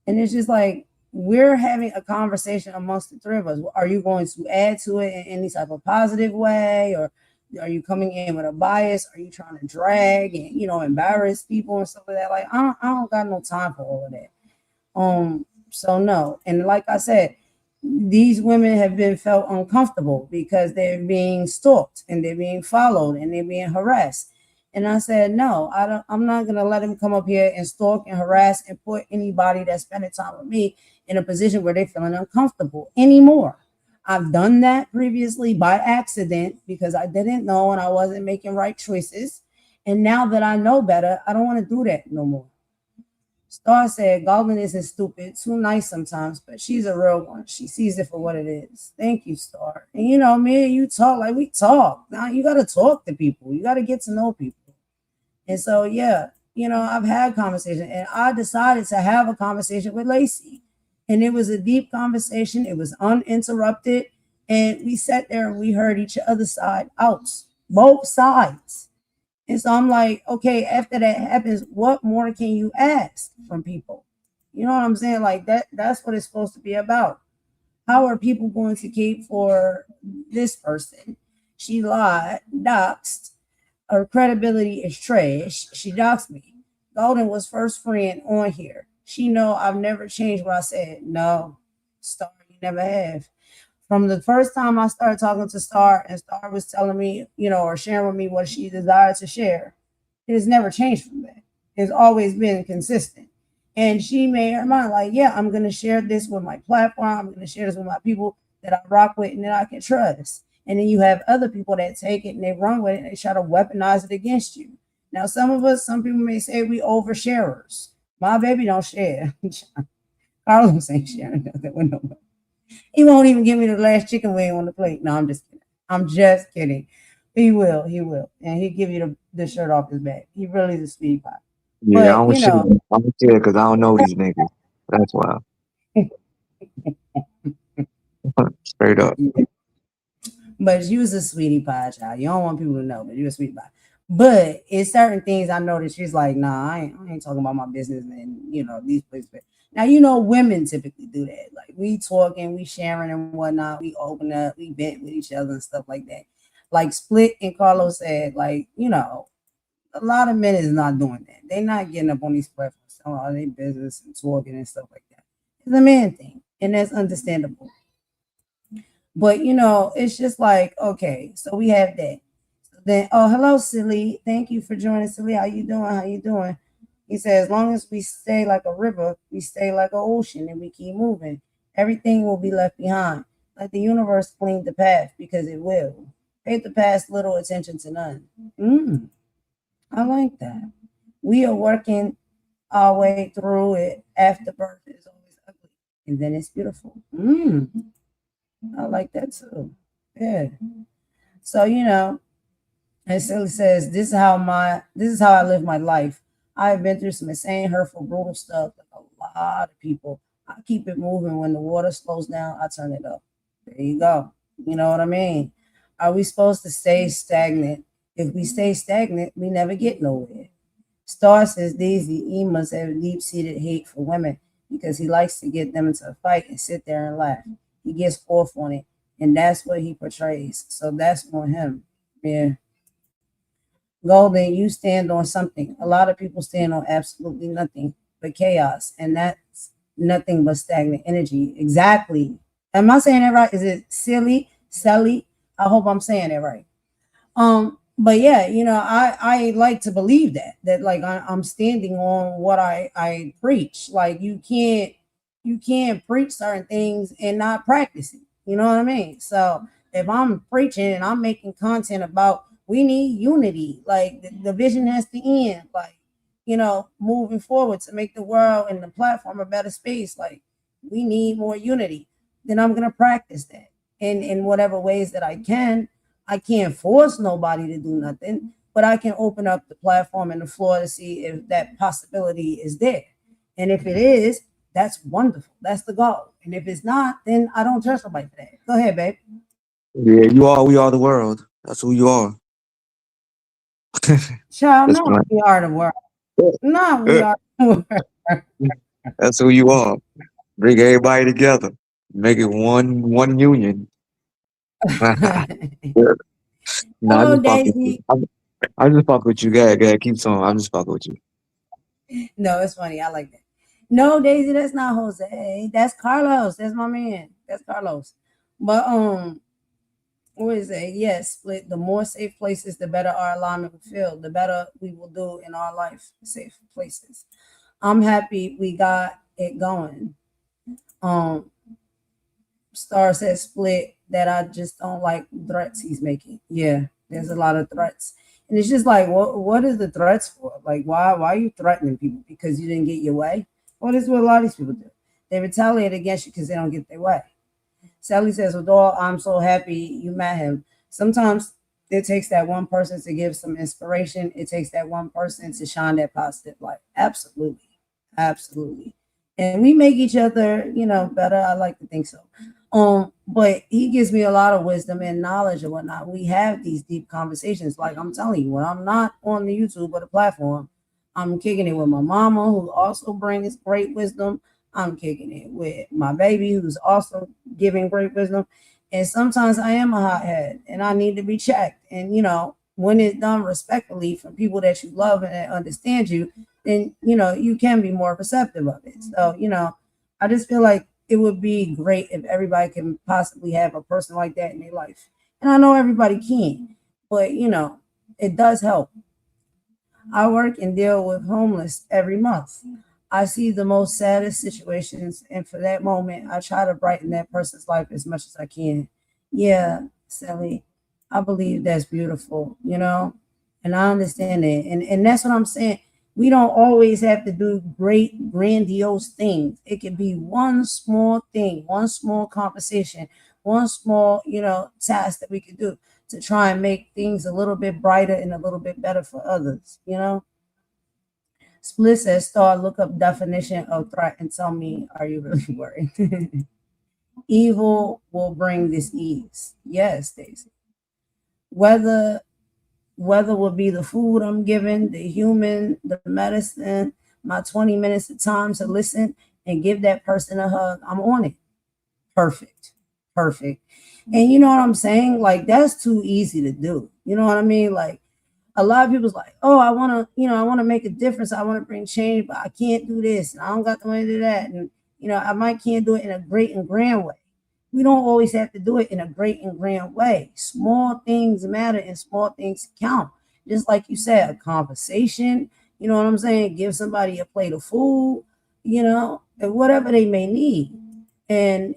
And it's just like we're having a conversation amongst the three of us. Are you going to add to it in any type of positive way, or are you coming in with a bias? Are you trying to drag and embarrass people and stuff like that? Like I don't got no time for all of that. So no, and like I said, these women have been felt uncomfortable because they're being stalked and they're being followed and they're being harassed. And I said, no, I'm not gonna let him come up here and stalk and harass and put anybody that's spending time with me in a position where they're feeling uncomfortable anymore. I've done that previously by accident because I didn't know and I wasn't making right choices. And now that I know better, I don't want to do that no more. Star said, Golden isn't stupid, too nice sometimes, but she's a real one. She sees it for what it is. Thank you, Star. And me and you talk like we talk. Now you got to talk to people. You got to get to know people. And so, yeah, I've had conversation and I decided to have a conversation with Lacey. And it was a deep conversation. It was uninterrupted. And we sat there and we heard each other's side out, both sides. And so I'm like, okay, after that happens, what more can you ask from people? You know what I'm saying? Like that's what it's supposed to be about. How are people going to keep for this person? She lied, doxed, her credibility is trash. She doxed me. Golden was first friend on here. She know I've never changed what I said. No, Star, you never have. From the first time I started talking to Star and Star was telling me, or sharing with me what she desired to share, it has never changed from that. It's always been consistent. And she made her mind like, yeah, I'm going to share this with my platform. I'm going to share this with my people that I rock with and that I can trust. And then you have other people that take it and they run with it and they try to weaponize it against you. Now, some people may say we oversharers. My baby don't share. Carlos ain't sharing nothing with nobody. He won't even give me the last chicken wing on the plate. No, I'm just kidding. I'm just kidding. He will. And he'll give you the shirt off his back. He really is a sweetie pie. Yeah, But, I don't share. I don't share because I don't know these niggas. That's why. Straight up. but you was a sweetie pie, child. You don't want people to know, but you're a sweetie pie. But it's certain things I know that she's like, nah, I ain't talking about my business and these places. Now, women typically do that. Like we talking, we sharing and whatnot. We open up, we vent with each other and stuff like that. Like Split and Carlos said, like, a lot of men is not doing that. They're not getting up on these platforms telling all their business and talking and stuff like that. It's a man thing, and that's understandable. But it's just like, okay, so we have that. Then, oh, hello, Silly. Thank you for joining, Silly. How you doing? How you doing? He said, as long as we stay like a river, we stay like an ocean, and we keep moving, everything will be left behind. Let the universe clean the path because it will. Pay the past little attention to none. I like that. We are working our way through it. After birth is always ugly, and then it's beautiful. I like that too. Yeah. So and Silly says, this is how I live my life. I've been through some insane, hurtful, brutal stuff. Like a lot of people. I keep it moving. When the water slows down, I turn it up. There you go. You know what I mean? Are we supposed to stay stagnant? If we stay stagnant, we never get nowhere. Star says Daisy, he must have deep-seated hate for women because he likes to get them into a fight and sit there and laugh. He gets off on it, and that's what he portrays. So that's on him. Yeah. Golden, you stand on something. A lot of people stand on absolutely nothing but chaos, and that's nothing but stagnant energy. Exactly. Am I saying that right? Is it silly? Sally? I hope I'm saying it right. But yeah, I like to believe that like I'm standing on what I preach. Like you can't preach certain things and not practice it. You know what I mean? So if I'm preaching and I'm making content about we need unity, like the vision has to end, like moving forward to make the world and the platform a better space, like we need more unity, then I'm gonna practice that in whatever ways that I can. I can't force nobody to do nothing, but I can open up the platform and the floor to see if that possibility is there. And if it is, that's wonderful. That's the goal. And if it's not, then I don't trust nobody for that. Go ahead, babe. Yeah, you are. We are the world. That's who you are. Child, That's no, fine. we are the world. No, we Uh, are the world. That's who you are. Bring everybody together. Make it one union. Yeah. Nah, I Oh, just fuck with you. Daisy. I just fuck with you. Go ahead, keep on. I'm just fucking with you. No, it's funny. I like that. No, Daisy, that's not Jose. That's Carlos. That's my man. That's Carlos. But what is it? Yes, split. The more safe places, the better our alignment will feel. The better we will do in our life. Safe places. I'm happy we got it going. Um, Star says split that I just don't like threats he's making. Yeah, there's a lot of threats. And it's just like what is the threats for? Like why are you threatening people? Because you didn't get your way? Well, this is what a lot of these people do. They retaliate against you because they don't get their way. Sally says, well, I'm so happy you met him. Sometimes it takes that one person to give some inspiration. It takes that one person to shine that positive light. Absolutely. Absolutely. And we make each other, better. I like to think so. But he gives me a lot of wisdom and knowledge and whatnot. We have these deep conversations. Like I'm telling you, when I'm not on the YouTube or the platform, I'm kicking it with my mama, who also brings great wisdom. I'm kicking it with my baby, who's also giving great wisdom. And sometimes I am a hothead and I need to be checked. And, when it's done respectfully from people that you love and that understand you, then, you can be more receptive of it. So, I just feel like it would be great if everybody can possibly have a person like that in their life. And I know everybody can, but, it does help. I work and deal with homeless every month. I see the most saddest situations, and for that moment, I try to brighten that person's life as much as I can. Yeah, Sally, I believe that's beautiful, and I understand that. And that's what I'm saying. We don't always have to do great, grandiose things. It could be one small thing, one small conversation, one small, task that we could do to try and make things a little bit brighter and a little bit better for others. Split says, Star, look up definition of threat and tell me, are you really worried? Evil will bring this ease. Yes, Daisy. Whether whether will be the food I'm given, the human, the medicine, my 20 minutes of time to listen and give that person a hug, I'm on it. Perfect. Perfect. And you know what I'm saying? Like that's too easy to do. You know what I mean? Like a lot of people's like, oh, I want to make a difference. I want to bring change, but I can't do this. And I don't got the money to do that. And, I might can't do it in a great and grand way. We don't always have to do it in a great and grand way. Small things matter and small things count. Just like you said, a conversation, you know what I'm saying? Give somebody a plate of food, and whatever they may need. And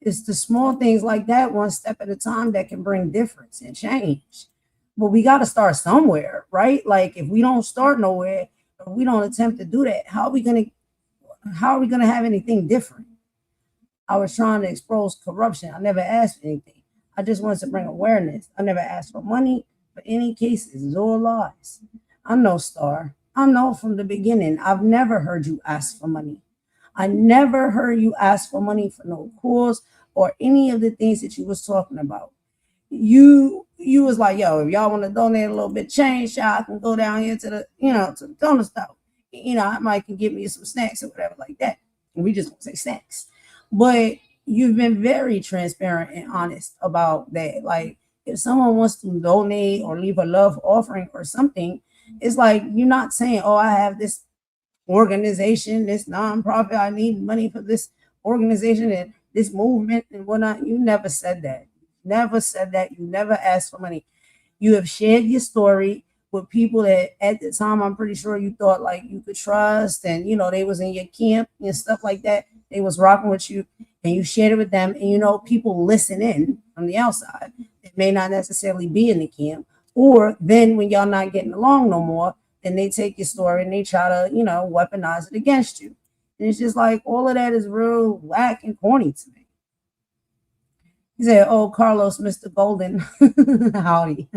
it's the small things like that, one step at a time, that can bring difference and change. But we got to start somewhere, right? Like if we don't start nowhere, or we don't attempt to do that, how are we gonna have anything different? I was trying to expose corruption. I never asked for anything. I just wanted to bring awareness. I never asked for money for any cases. It's all lies. I know, Star. I know from the beginning. I've never heard you ask for money. I never heard you ask for money for no cause or any of the things that you was talking about. You was like, yo, if y'all want to donate a little bit of change, y'all can go down here to the donor store. I might can give me some snacks or whatever like that. And we just gonna say snacks. But you've been very transparent and honest about that. Like if someone wants to donate or leave a love offering or something, it's like you're not saying, oh, I have this organization, this nonprofit, I need money for this organization and this movement and whatnot. You never said that. Never said that. You never asked for money. You have shared your story with people that at the time I'm pretty sure you thought like you could trust, and they was in your camp and stuff like that. They was rocking with you, and you shared it with them. And people listen in from the outside. It may not necessarily be in the camp, or then when y'all not getting along no more, then they take your story and they try to weaponize it against you. And it's just like all of that is real whack and corny to me. He said, "Oh, Carlos, Mr. Golden, howdy."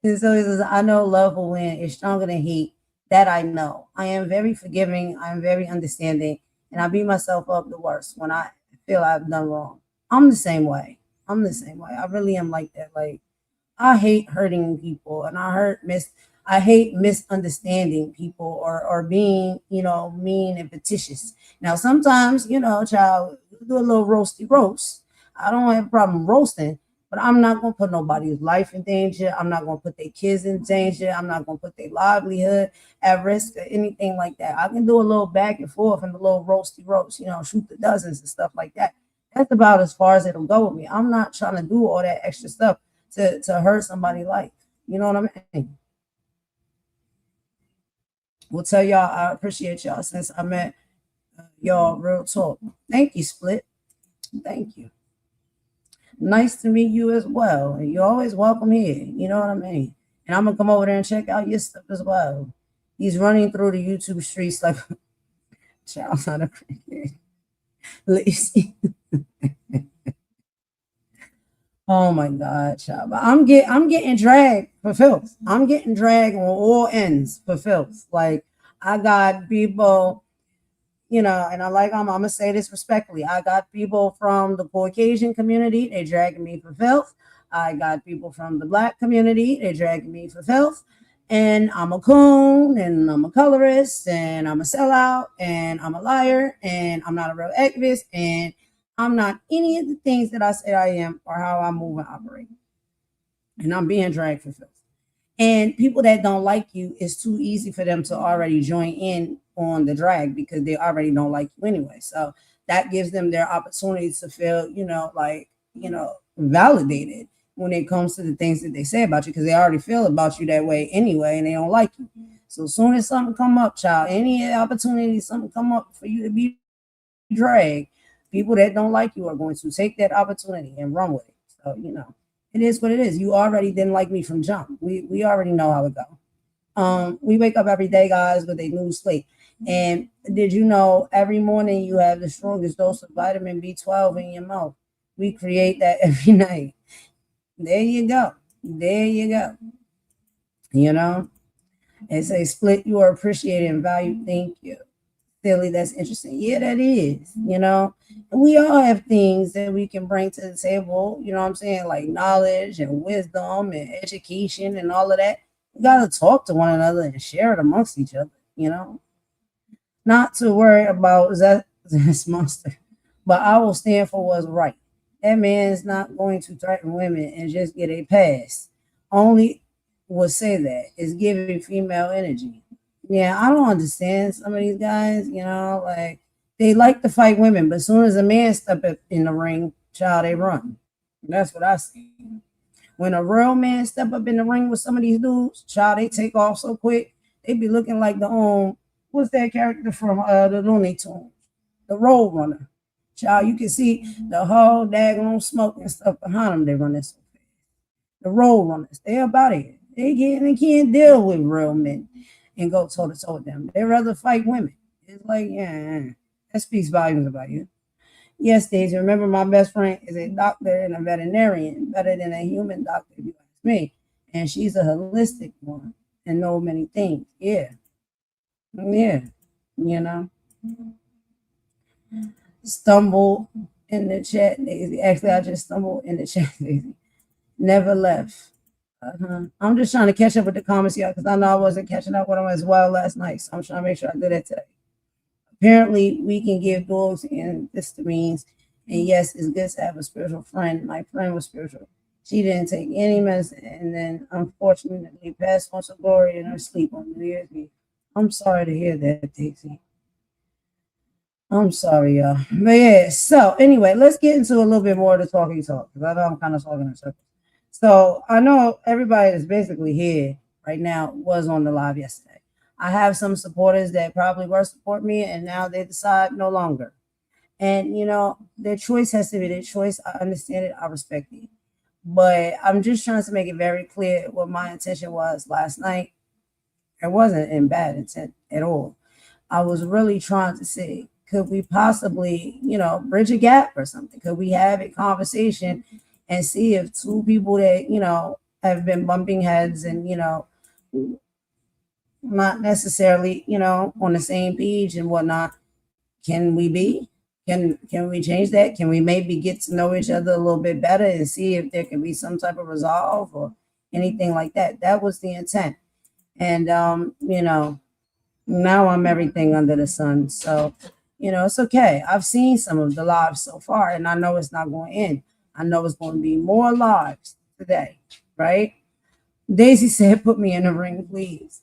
And so he says, I know love will win. It's stronger than hate. That I know. I am very forgiving. I am very understanding. And I beat myself up the worst when I feel I've done wrong. I'm the same way. I'm the same way. I really am like that. Like I hate hurting people, and I hate misunderstanding people or being, mean and fictitious. Now, sometimes, child, do a little roasty roast. I don't have a problem roasting, but I'm not gonna put nobody's life in danger. I'm not gonna put their kids in danger. I'm not gonna put their livelihood at risk or anything like that. I can do a little back and forth and a little roasty roast, shoot the dozens and stuff like that. That's about as far as it'll go with me. I'm not trying to do all that extra stuff to hurt somebody's life. You know what I mean? We'll tell y'all I appreciate y'all since I met y'all real talk. Thank you, Split. Thank you. Nice to meet you as well. And you're always welcome here. You know what I mean? And I'm gonna come over there and check out your stuff as well. He's running through the YouTube streets like child not a cricket. Lazy. Oh my God, child. But I'm getting dragged for filth. I'm getting dragged on all ends for filth. Like I got people, and I'm gonna say this respectfully. I got people from the Caucasian community, they dragging me for filth. I got people from the Black community, they dragging me for filth. And I'm a coon, and I'm a colorist, and I'm a sellout, and I'm a liar, and I'm not a real activist, and I'm not any of the things that I say I am or how I move and operate. And I'm being dragged for filth. And people that don't like you, it's too easy for them to already join in on the drag because they already don't like you anyway. So that gives them their opportunity to feel, validated when it comes to the things that they say about you because they already feel about you that way anyway and they don't like you. So as soon as something come up, child, any opportunity, something come up for you to be dragged, people that don't like you are going to take that opportunity and run with it. So, it is what it is. You already didn't like me from jump. We already know how it go. We wake up every day, guys, with a new slate. And did you know every morning you have the strongest dose of vitamin B12 in your mouth? We create that every night. There you go. There you go. And say, Split, you are appreciated and valued. Thank you. Silly, that's interesting. Yeah, that is, And we all have things that we can bring to the table, you know what I'm saying? Like knowledge and wisdom and education and all of that. We got to talk to one another and share it amongst each other, Not to worry about this monster, but I will stand for what's right. That man is not going to threaten women and just get a pass. Only will say that is giving female energy. Yeah, I don't understand some of these guys, like they like to fight women, but as soon as a man step up in the ring, child, they run. And that's what I see. When a real man step up in the ring with some of these dudes, child, they take off so quick. They be looking like what's that character from the Looney Tunes? The Road Runner. Child, you can see the whole daggone smoke and stuff behind them. They running so fast. The Road Runners, they about it. They can't deal with real men and go toe to toe with them. They rather fight women. It's like, yeah, that speaks volumes about you. Yes, Daisy. Remember, my best friend is a doctor and a veterinarian, better than a human doctor, if you ask me. And she's a holistic one and know many things. Yeah. Stumble in the chat, Daisy. Actually, I just stumbled in the chat, Daisy. Never left. I'm just trying to catch up with the comments, y'all, because I know I wasn't catching up with them as well last night. So I'm trying to make sure I do that today. Apparently, we can give dogs and histamines. And yes, it's good to have a spiritual friend. My friend was spiritual. She didn't take any medicine and then unfortunately passed on to glory in her sleep on New Year's Eve. I'm sorry to hear that, Daisy. I'm sorry, y'all. But yeah, so anyway, let's get into a little bit more of the talking talk because I know I'm kind of talking in circles. So I know everybody that's basically here right now was on the live yesterday. I have some supporters that probably were support me and now they decide no longer. And their choice has to be their choice. I understand it. I respect it. But I'm just trying to make it very clear what my intention was last night. It wasn't in bad intent at all. I was really trying to say, could we possibly, bridge a gap or something? Could we have a conversation and see if two people that, have been bumping heads and, not necessarily, on the same page and whatnot, can we be? Can we change that? Can we maybe get to know each other a little bit better and see if there can be some type of resolve or anything like that? That was the intent. And now I'm everything under the sun. So, it's okay. I've seen some of the lives so far, and I know it's not going to end. I know it's going to be more lives today, right? Daisy said, "Put me in the ring, please."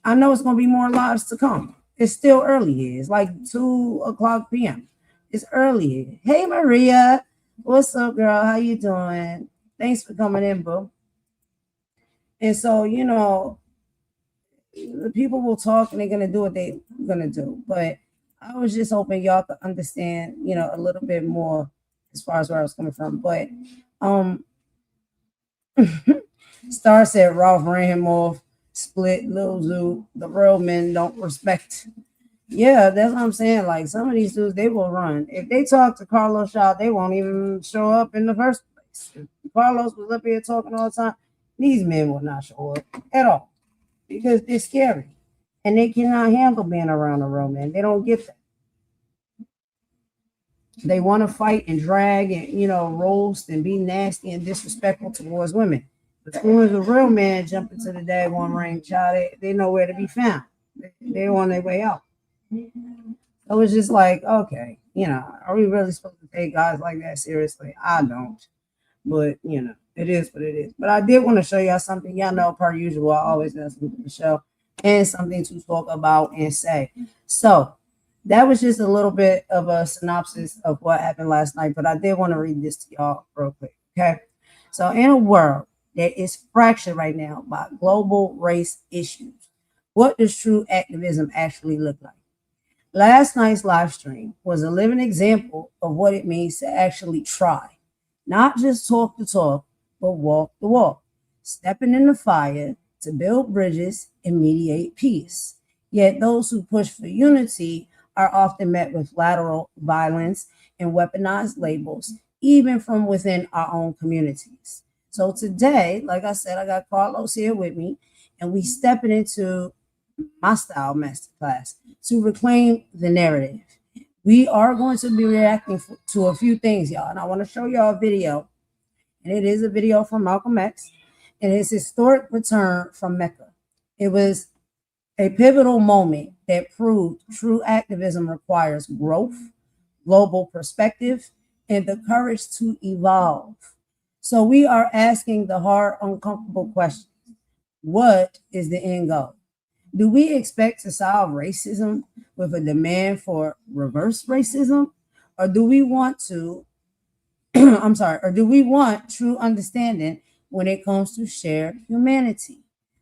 I know it's gonna be more lives to come. It's still early here. It's like 2 o'clock p.m. It's early here. Hey Maria, what's up, girl? How you doing? Thanks for coming in, boo. And so, the people will talk and they're gonna do what they're gonna do. But I was just hoping y'all could understand, a little bit more as far as where I was coming from. But Star said Ralph ran him off, split Lil Zoo. The real men don't respect. Yeah, that's what I'm saying. Like some of these dudes, they will run. If they talk to Carlos Shaw, they won't even show up in the first place. If Carlos was up here talking all the time, these men will not show up at all because they're scary and they cannot handle being around a real man. They don't get that. They want to fight and drag and roast and be nasty and disrespectful towards women. But as soon as a real man jump into the daggone ring, child, they know where to be found. They're on their way out. So it's just like, okay, are we really supposed to take guys like that seriously? I don't. But it is what it is. But I did want to show y'all something. Y'all know, per usual, I always have something to show and something to talk about and say. So that was just a little bit of a synopsis of what happened last night. But I did want to read this to y'all real quick. Okay. So in a world that is fractured right now by global race issues, what does true activism actually look like? Last night's live stream was a living example of what it means to actually try, not just talk the talk, but walk the walk, stepping in the fire to build bridges and mediate peace. Yet those who push for unity are often met with lateral violence and weaponized labels, even from within our own communities. So today, like I said, I got Carlos here with me, and we stepping into my style masterclass to reclaim the narrative. We are going to be reacting to a few things, y'all, and I want to show y'all a video, and it is a video from Malcolm X, and his historic return from Mecca. It was a pivotal moment that proved true activism requires growth, global perspective, and the courage to evolve. So we are asking the hard, uncomfortable question: what is the end goal? Do we expect to solve racism with a demand for reverse racism? Or do we want to, or do we want true understanding when it comes to shared humanity?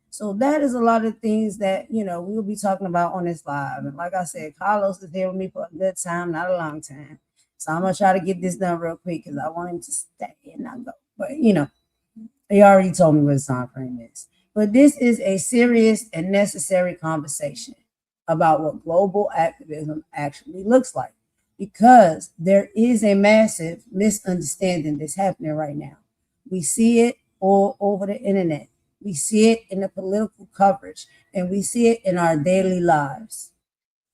So that is a lot of things that, we'll be talking about on this live. And like I said, Carlos is here with me for a good time, not a long time. So I'm going to try to get this done real quick because I want him to stay and not go. But, he already told me what his time frame is. But this is a serious and necessary conversation about what global activism actually looks like, because there is a massive misunderstanding that's happening right now. We see it all over the internet. We see it in the political coverage, and we see it in our daily lives.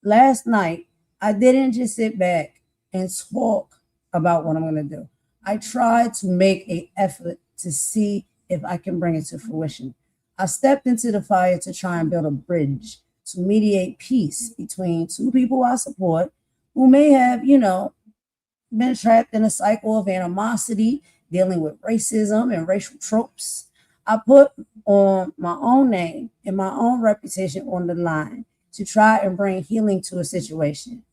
Last night, I didn't just sit back and talk about what I'm going to do. I tried to make an effort to see if I can bring it to fruition. I stepped into the fire to try and build a bridge to mediate peace between two people I support who may have, been trapped in a cycle of animosity, dealing with racism and racial tropes. I put on my own name and my own reputation on the line to try and bring healing to a situation.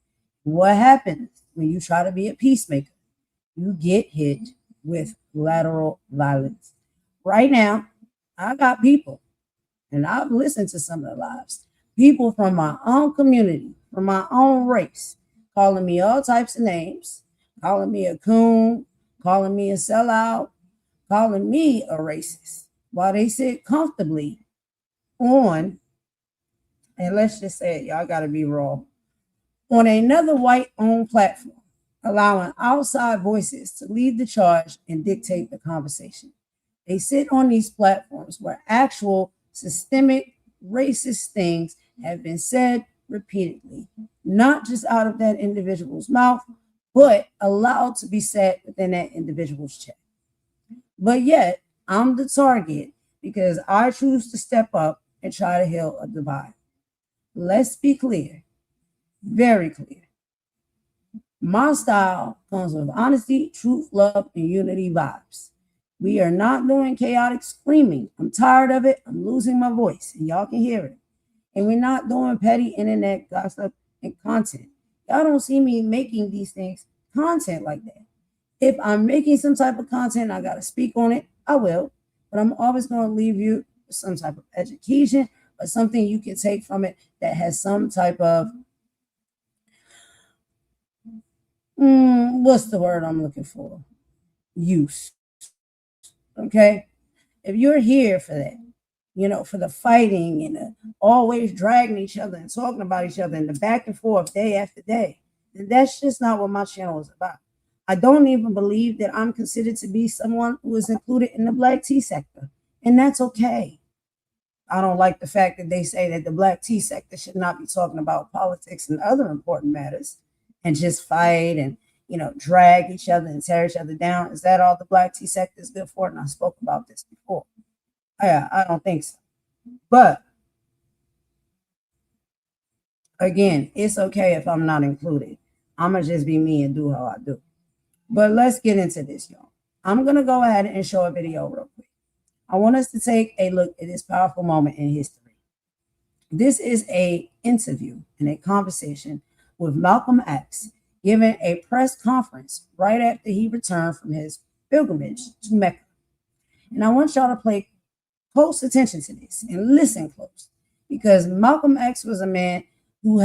What happens when you try to be a peacemaker? You get hit with lateral violence. Right now, I got people, and I've listened to some of the lives, people from my own community, from my own race, calling me all types of names, calling me a coon, calling me a sellout, calling me a racist, while they sit comfortably on, and let's just say it, y'all got to be raw, on another white-owned platform, allowing outside voices to lead the charge and dictate the conversation. They sit on these platforms where actual systemic racist things have been said, repeatedly, not just out of that individual's mouth, but allowed to be said within that individual's chat. But yet, I'm the target because I choose to step up and try to heal a divide. Let's be clear, very clear. My style comes with honesty, truth, love, and unity vibes. We are not doing chaotic screaming. I'm tired of it. I'm losing my voice, and y'all can hear it. And we're not doing petty internet gossip and content. Y'all don't see me making these things content like that. If I'm making some type of content, I got to speak on it, I will. But I'm always going to leave you with some type of education or something you can take from it that has some type of, what's the word I'm looking for? Use. Okay? If you're here for that, for the fighting and the always dragging each other and talking about each other and the back and forth day after day, then that's just not what my channel is about. I don't even believe that I'm considered to be someone who is included in the Black tea sector, and that's okay. I don't like the fact that they say that the Black tea sector should not be talking about politics and other important matters and just fight and, drag each other and tear each other down. Is that all the Black tea sector is good for? And I spoke about this before. I don't think so. But again, it's okay if I'm not included. I'm going to just be me and do how I do. But let's get into this, y'all. I'm going to go ahead and show a video real quick. I want us to take a look at this powerful moment in history. This is an interview and a conversation with Malcolm X giving a press conference right after he returned from his pilgrimage to Mecca. And I want y'all to pay close attention to this and listen close, because Malcolm X was a man who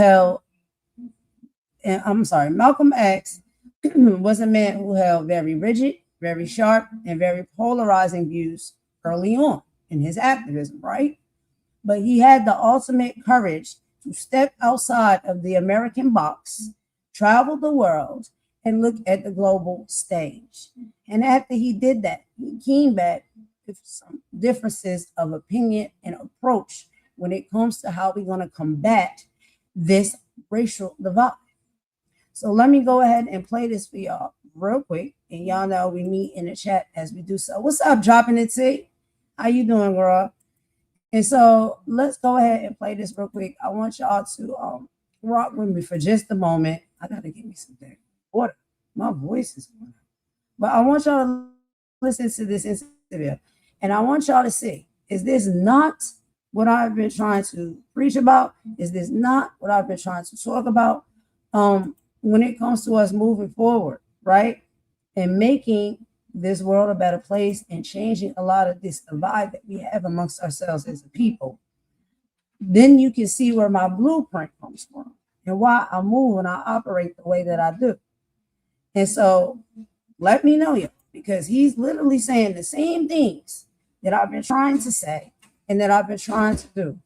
Malcolm X was a man who held very rigid, very sharp, and very polarizing views early on in his activism, right? But he had the ultimate courage to step outside of the American box, travel the world, and look at the global stage. And after he did that, he came back with some differences of opinion and approach when it comes to how we're going to combat this racial divide. So let me go ahead and play this for y'all real quick. And y'all know we meet in the chat as we do so. What's up, Dropping It T? How you doing, girl? And so let's go ahead and play this real quick. I want y'all to rock with me for just a moment. I got to get me some water. My voice is going out. But I want y'all to listen to this interview. And I want y'all to see, is this not what I've been trying to preach about? Is this not what I've been trying to talk about when it comes to us moving forward, right? And making this world a better place and changing a lot of this divide that we have amongst ourselves as a people. Then you can see where my blueprint comes from and why I move and I operate the way that I do. And so let me know, you, because he's literally saying the same things that I've been trying to say and that I've been trying to do.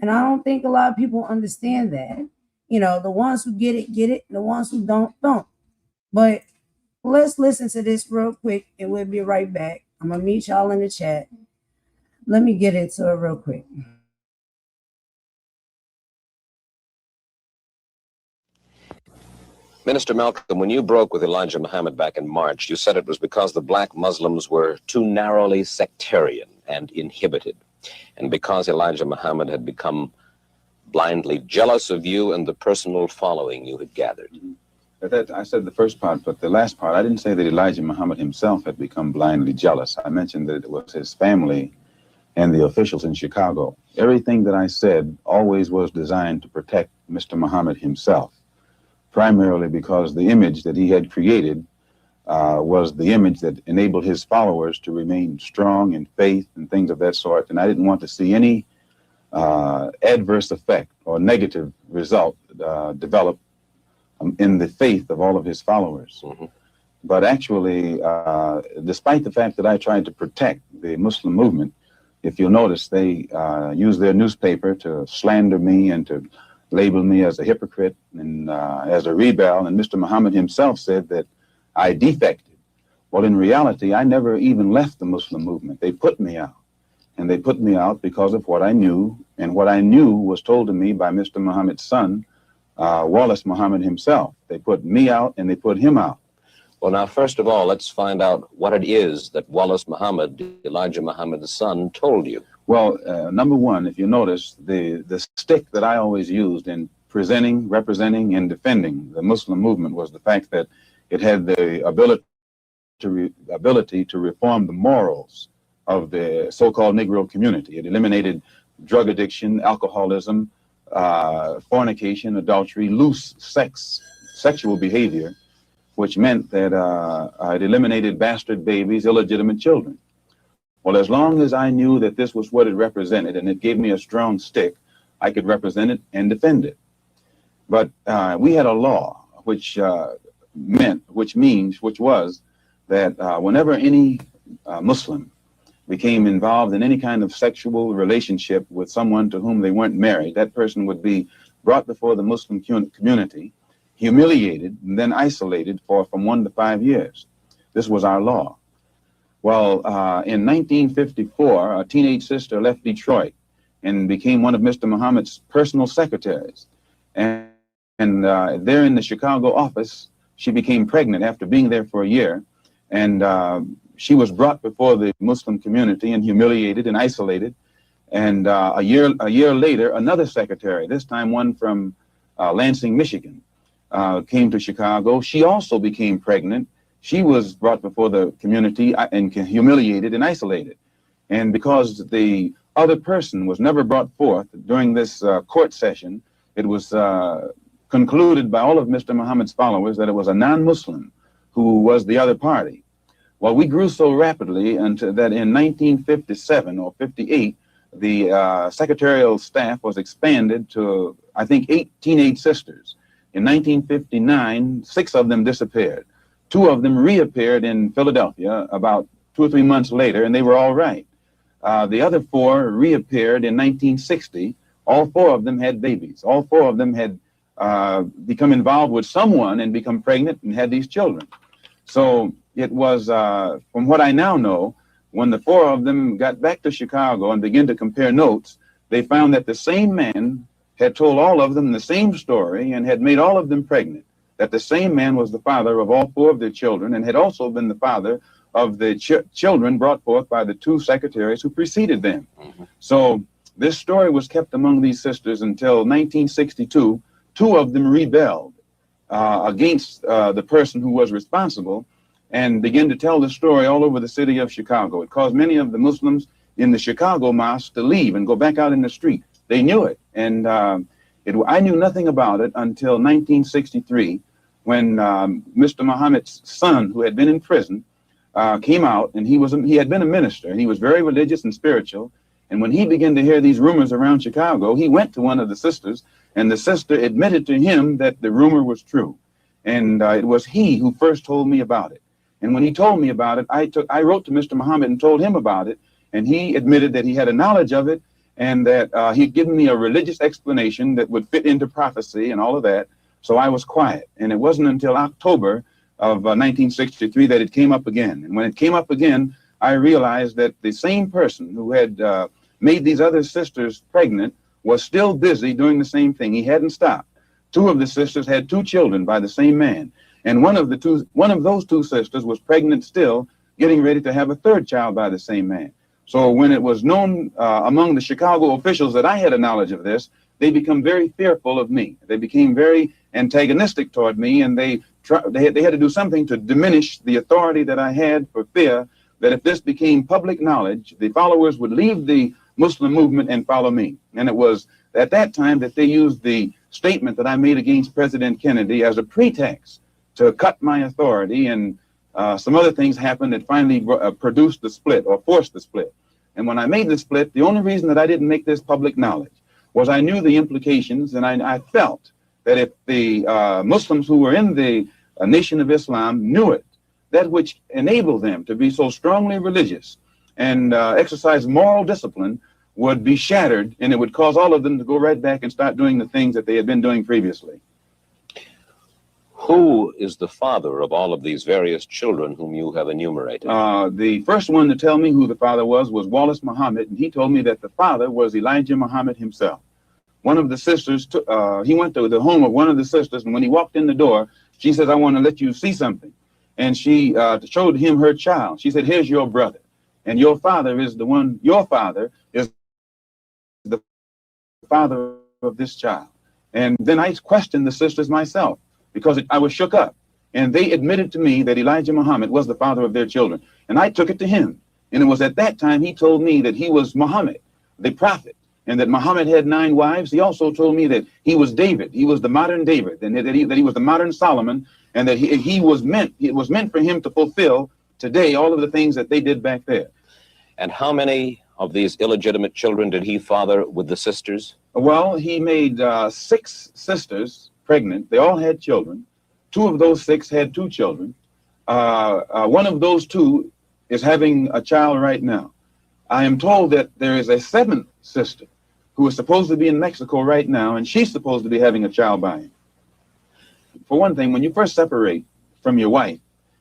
And I don't think a lot of people understand that. The ones who get it, and the ones who don't. But let's listen to this real quick and we'll be right back. I'm going to meet y'all in the chat. Let me get into it real quick. Minister Malcolm, when you broke with Elijah Muhammad back in March, you said it was because the black Muslims were too narrowly sectarian and inhibited, and because Elijah Muhammad had become blindly jealous of you and the personal following you had gathered. I said the first part, but the last part, I didn't say that Elijah Muhammad himself had become blindly jealous. I mentioned that it was his family and the officials in Chicago. Everything that I said always was designed to protect Mr. Muhammad himself, primarily because the image that he had created was the image that enabled his followers to remain strong in faith and things of that sort. And I didn't want to see any adverse effect or negative result develop in the faith of all of his followers. Mm-hmm. But actually, despite the fact that I tried to protect the Muslim movement, if you'll notice, they used their newspaper to slander me and to label me as a hypocrite and as a rebel. And Mr. Muhammad himself said that I defected. Well, in reality, I never even left the Muslim movement. They put me out. and they put me out because of what I knew, and what I knew was told to me by Mr. Muhammad's son, Wallace Muhammad himself. They put me out and they put him out. Well, now, first of all, let's find out what it is that Wallace Muhammad, Elijah Muhammad's son, told you. Well, number one, if you notice, the stick that I always used in presenting, representing, and defending the Muslim movement was the fact that it had the ability to reform the morals of the so-called Negro community. It eliminated drug addiction, alcoholism, fornication, adultery, loose sexual behavior, which meant that it eliminated bastard babies, illegitimate children. Well, as long as I knew that this was what it represented and it gave me a strong stick, I could represent it and defend it. But we had a law which was that whenever any Muslim became involved in any kind of sexual relationship with someone to whom they weren't married, that person would be brought before the Muslim community, humiliated, and then isolated from 1 to 5 years. This was our law. Well, in 1954, a teenage sister left Detroit and became one of Mr. Muhammad's personal secretaries. And there in the Chicago office, she became pregnant after being there for a year. And she was brought before the Muslim community and humiliated and isolated. And a year later, another secretary, this time one from Lansing, Michigan, came to Chicago. She also became pregnant. She was brought before the community and humiliated and isolated. And because the other person was never brought forth during this court session, it was concluded by all of Mr. Muhammad's followers that it was a non-Muslim who was the other party. Well, we grew so rapidly until that in 1957 or 58, the secretarial staff was expanded to, I think, 8 teenage sisters. In 1959, 6 of them disappeared. 2 of them reappeared in Philadelphia about 2 or 3 months later, and they were all right. The other 4 reappeared in 1960. All 4 of them had babies. All 4 of them had become involved with someone and become pregnant and had these children. So it was, from what I now know, when the 4 of them got back to Chicago and began to compare notes, they found that the same man had told all of them the same story and had made all of them pregnant, that the same man was the father of all 4 of their children and had also been the father of the children brought forth by the 2 secretaries who preceded them. Mm-hmm. So this story was kept among these sisters until 1962. 2 of them rebelled against the person who was responsible and began to tell the story all over the city of Chicago. It caused many of the Muslims in the Chicago mosque to leave and go back out in the street. They knew it, and I knew nothing about it until 1963, when Mr. Muhammad's son, who had been in prison, came out, and he had been a minister, and he was very religious and spiritual. And when he began to hear these rumors around Chicago, he went to one of the sisters, and the sister admitted to him that the rumor was true. And it was he who first told me about it. And when he told me about it, I wrote to Mr. Muhammad and told him about it, and he admitted that he had a knowledge of it, and that he'd given me a religious explanation that would fit into prophecy and all of that. So I was quiet. And it wasn't until October of 1963 that it came up again. And when it came up again, I realized that the same person who had made these other sisters pregnant was still busy doing the same thing. He hadn't stopped. 2 of the sisters had 2 children by the same man. And one of those 2 sisters was pregnant still, getting ready to have a 3rd child by the same man. So when it was known among the Chicago officials that I had a knowledge of this, they became very fearful of me. They became very antagonistic toward me, and they had to do something to diminish the authority that I had, for fear that if this became public knowledge, the followers would leave the Muslim movement and follow me. And it was at that time that they used the statement that I made against President Kennedy as a pretext to cut my authority, and some other things happened that finally produced the split, or forced the split. And when I made the split, the only reason that I didn't make this public knowledge was I knew the implications, and I felt that if the Muslims who were in the Nation of Islam knew it, that which enabled them to be so strongly religious and exercise moral discipline would be shattered, and it would cause all of them to go right back and start doing the things that they had been doing previously. Who is the father of all of these various children whom you have enumerated? The first one to tell me who the father was Wallace Muhammad, and he told me that the father was Elijah Muhammad himself. One of the sisters, he went to the home of one of the sisters, and when he walked in the door, she says, "I want to let you see something." And she showed him her child. She said, "Here's your brother, and your father is the one, your father is the father of this child." And then I questioned the sisters myself, because I was shook up. And they admitted to me that Elijah Muhammad was the father of their children. And I took it to him. And it was at that time he told me that he was Muhammad, the prophet, and that Muhammad had 9 wives. He also told me that he was David. He was the modern David, and that he was the modern Solomon, and that it was meant for him to fulfill today all of the things that they did back there. And how many of these illegitimate children did he father with the sisters? Well, he made 6 sisters pregnant. They all had children. 2 of those 6 had 2 children. One of those 2 is having a child right now. I am told that there is a 7th sister who is supposed to be in Mexico right now, and she's supposed to be having a child by him. For one thing, when you first separate from your wife,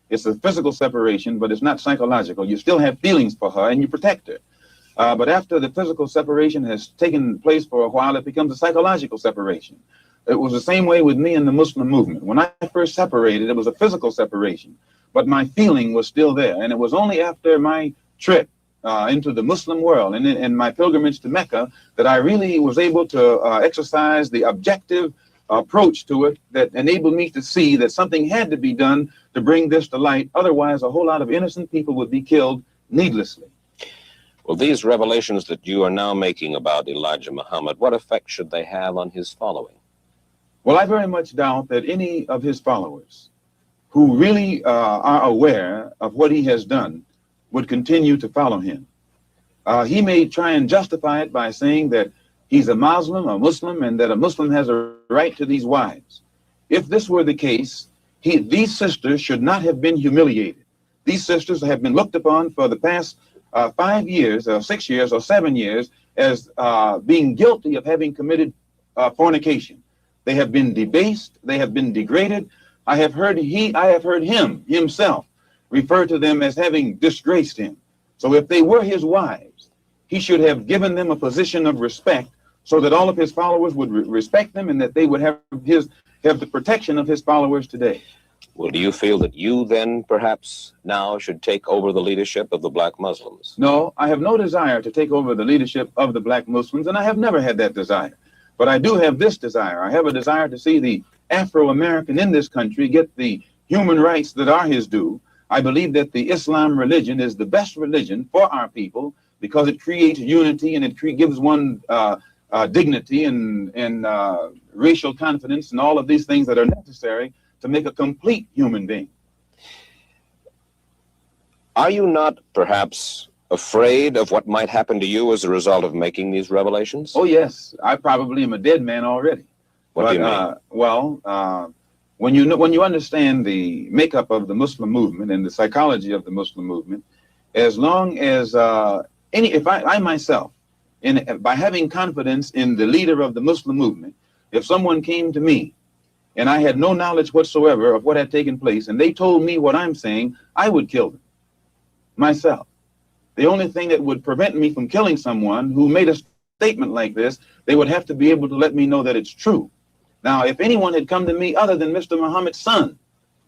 it's a physical separation, but it's not psychological. You still have feelings for her, and you protect her. But after the physical separation has taken place for a while, it becomes a psychological separation. It was the same way with me in the Muslim movement. When I first separated, it was a physical separation, but my feeling was still there. And it was only after my trip into the Muslim world and my pilgrimage to Mecca that I really was able to exercise the objective approach to it that enabled me to see that something had to be done to bring this to light. Otherwise, a whole lot of innocent people would be killed needlessly. Well, these revelations that you are now making about Elijah Muhammad, what effect should they have on his following? Well, I very much doubt that any of his followers who really are aware of what he has done would continue to follow him. He may try and justify it by saying that he's a Muslim, and that a Muslim has a right to these wives. If this were the case, these sisters should not have been humiliated. These sisters have been looked upon for the past 5 years, or 6 years, or 7 years as being guilty of having committed fornication. They have been debased. They have been degraded. I have heard him himself refer to them as having disgraced him. So if they were his wives, he should have given them a position of respect so that all of his followers would respect them, and that they would have the protection of his followers today. Well, do you feel that you then perhaps now should take over the leadership of the black Muslims? No, I have no desire to take over the leadership of the black Muslims, and I have never had that desire. But I do have this desire. I have a desire to see the Afro-American in this country get the human rights that are his due. I believe that the Islam religion is the best religion for our people because it creates unity, and it gives one dignity and racial confidence and all of these things that are necessary to make a complete human being. Are you not perhaps afraid of what might happen to you as a result of making these revelations? Oh, yes. I probably am a dead man already. What do you mean? Well, when you understand the makeup of the Muslim movement and the psychology of the Muslim movement, as long as if I myself, by having confidence in the leader of the Muslim movement, if someone came to me and I had no knowledge whatsoever of what had taken place, and they told me what I'm saying, I would kill them myself. The only thing that would prevent me from killing someone who made a statement like this, they would have to be able to let me know that it's true. Now, if anyone had come to me other than Mr. Muhammad's son,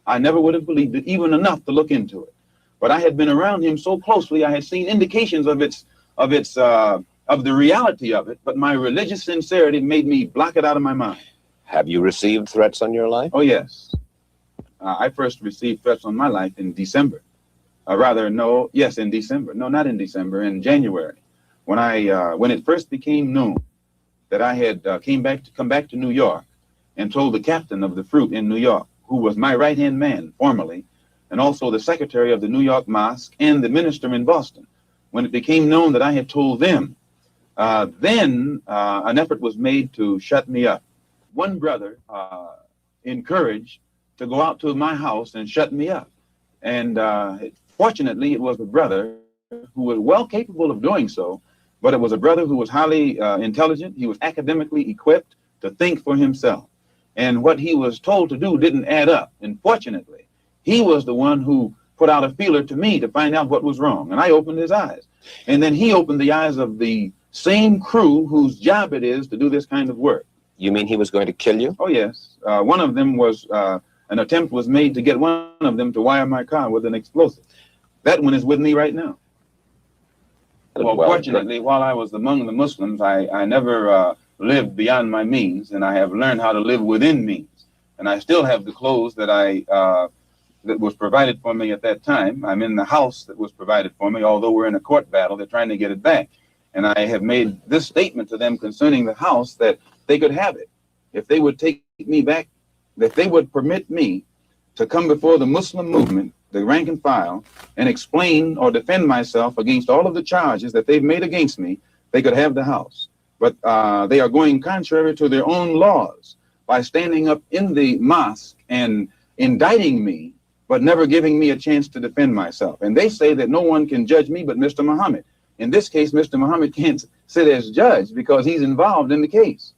I never would have believed it, even enough to look into it. But I had been around him so closely, I had seen indications of the reality of it, but my religious sincerity made me block it out of my mind. Have you received threats on your life? Oh, yes. I first received threats on my life in December. In December. No, not in December, in January. When it first became known that I had come back to New York and told the captain of the fruit in New York, who was my right-hand man formerly, and also the secretary of the New York Mosque and the minister in Boston. When it became known that I had told them, then an effort was made to shut me up. One brother encouraged to go out to my house and shut me up. And fortunately, it was a brother who was well capable of doing so, but it was a brother who was highly intelligent. He was academically equipped to think for himself. and what he was told to do didn't add up. And fortunately, he was the one who put out a feeler to me to find out what was wrong, and I opened his eyes. And then he opened the eyes of the same crew whose job it is to do this kind of work. You mean he was going to kill you? Oh, yes. One of them was, an attempt was made to get one of them to wire my car with an explosive. That one is with me right now. Well, fortunately, while I was among the Muslims, I never lived beyond my means, and I have learned how to live within means. And I still have the clothes that that was provided for me at that time. I'm in the house that was provided for me, although we're in a court battle, they're trying to get it back. And I have made this statement to them concerning the house that they could have it. If they would take me back, that they would permit me to come before the Muslim movement, the rank and file, and explain or defend myself against all of the charges that they've made against me, they could have the house. But they are going contrary to their own laws by standing up in the mosque and indicting me, but never giving me a chance to defend myself. And they say that no one can judge me but Mr. Muhammad. In this case, Mr. Muhammad can't sit as judge because he's involved in the case.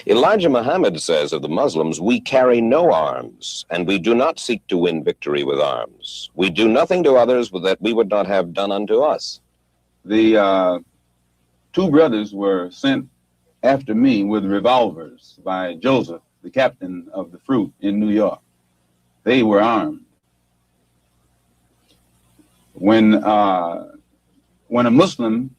Elijah Muhammad says of the Muslims, we carry no arms, and we do not seek to win victory with arms. We do nothing to others that we would not have done unto us. The two brothers were sent after me with revolvers by Joseph, the captain of the Fruit in New York. They were armed. When a Muslim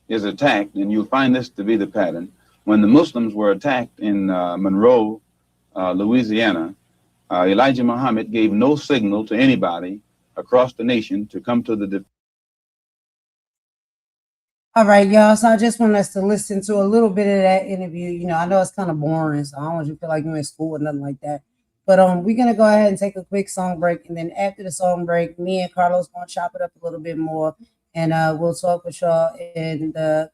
is attacked, and you'll find this to be the pattern, when the Muslims were attacked in Monroe, Louisiana, Elijah Muhammad gave no signal to anybody across the nation to come to the defense. All right, y'all. So I just want us to listen to a little bit of that interview. You know, I know it's kind of boring, so I don't want you to feel like you're in school or nothing like that. But we're gonna go ahead and take a quick song break, and then after the song break, me and Carlos gonna chop it up a little bit more, and we'll talk with y'all in the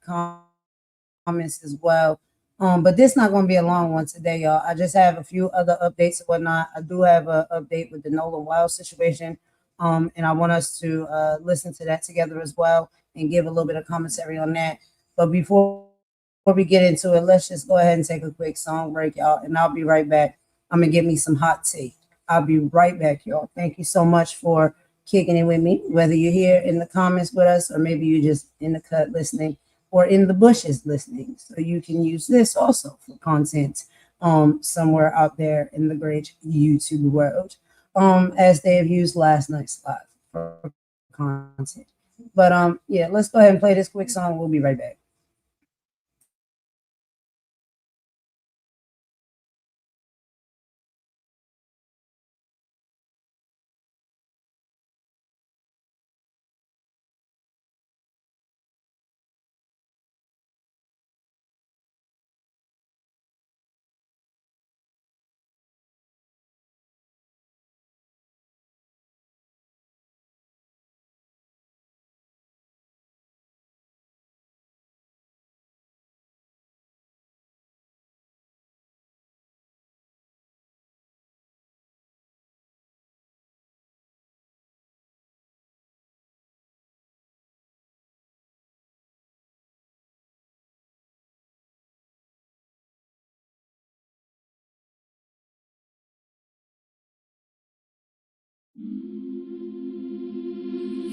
comments as well. But this not gonna be a long one today, y'all. I just have a few other updates and whatnot. I do have an update with the Nolan Wild situation, and I want us to listen to that together as well and give a little bit of commentary on that. But before we get into it, let's just go ahead and take a quick song break, y'all, and I'll be right back. I'm gonna get me some hot tea. I'll be right back, y'all. Thank you so much for kicking it with me, whether you're here in the comments with us or maybe you're just in the cut listening or in the bushes listening. So you can use this also for content somewhere out there in the great YouTube world, as they have used last night's live for content. But yeah, let's go ahead and play this quick song. We'll be right back.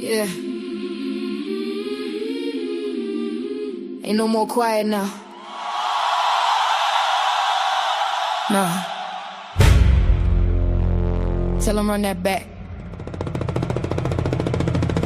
Yeah. Ain't no more quiet now. Nah. Tell them run that back.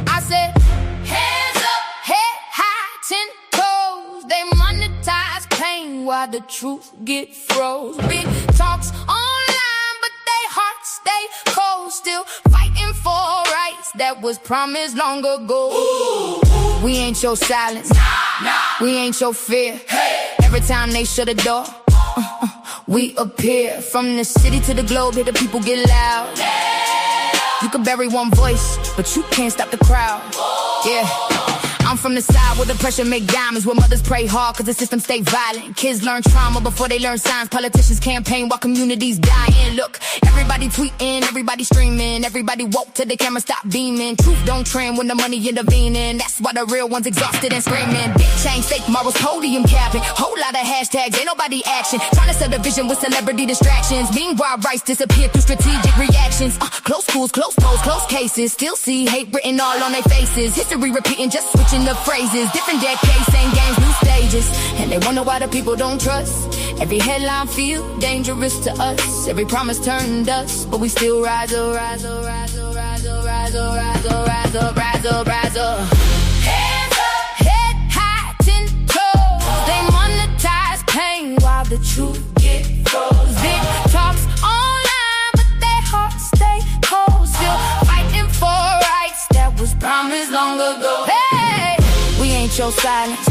I said, hands up, head high, 10 toes. They monetize pain while the truth get froze. Big talks online, but they hearts stay cold. Still fighting for rights that was promised long ago. Ooh. We ain't your silence, nah. We ain't your fear. Hey. Every time they shut a door, we appear. From the city to the globe, here the people get loud. You can bury one voice, but you can't stop the crowd. Yeah, I'm I'm from the side where the pressure make diamonds, where mothers pray hard cause the system stay violent. Kids learn trauma before they learn signs. Politicians campaign while communities dying. Look, everybody tweeting, everybody streaming, everybody woke till the camera stop beaming. Truth don't trend when the money intervening. That's why the real ones exhausted and screaming. Big change, fake morals, podium capping. Whole lot of hashtags, ain't nobody action. Trying to sell the vision with celebrity distractions. Meanwhile, rights disappear through strategic reactions. Close schools, close polls, close cases. Still see hate written all on their faces. History repeating, just switching the phrases. Different decades, same games, new stages. And they wonder why the people don't trust. Every headline feel dangerous to us. Every promise turned dust, but we still rise up, rise up, rise up, rise up, rise up, rise up, rise up, rise up, rise up. Hands up, head high, 10 toes. They monetize pain while the truth get froze. Big talks online, but their hearts stay cold. Still fighting for rights that was promised long ago. Hey, we ain't your silence,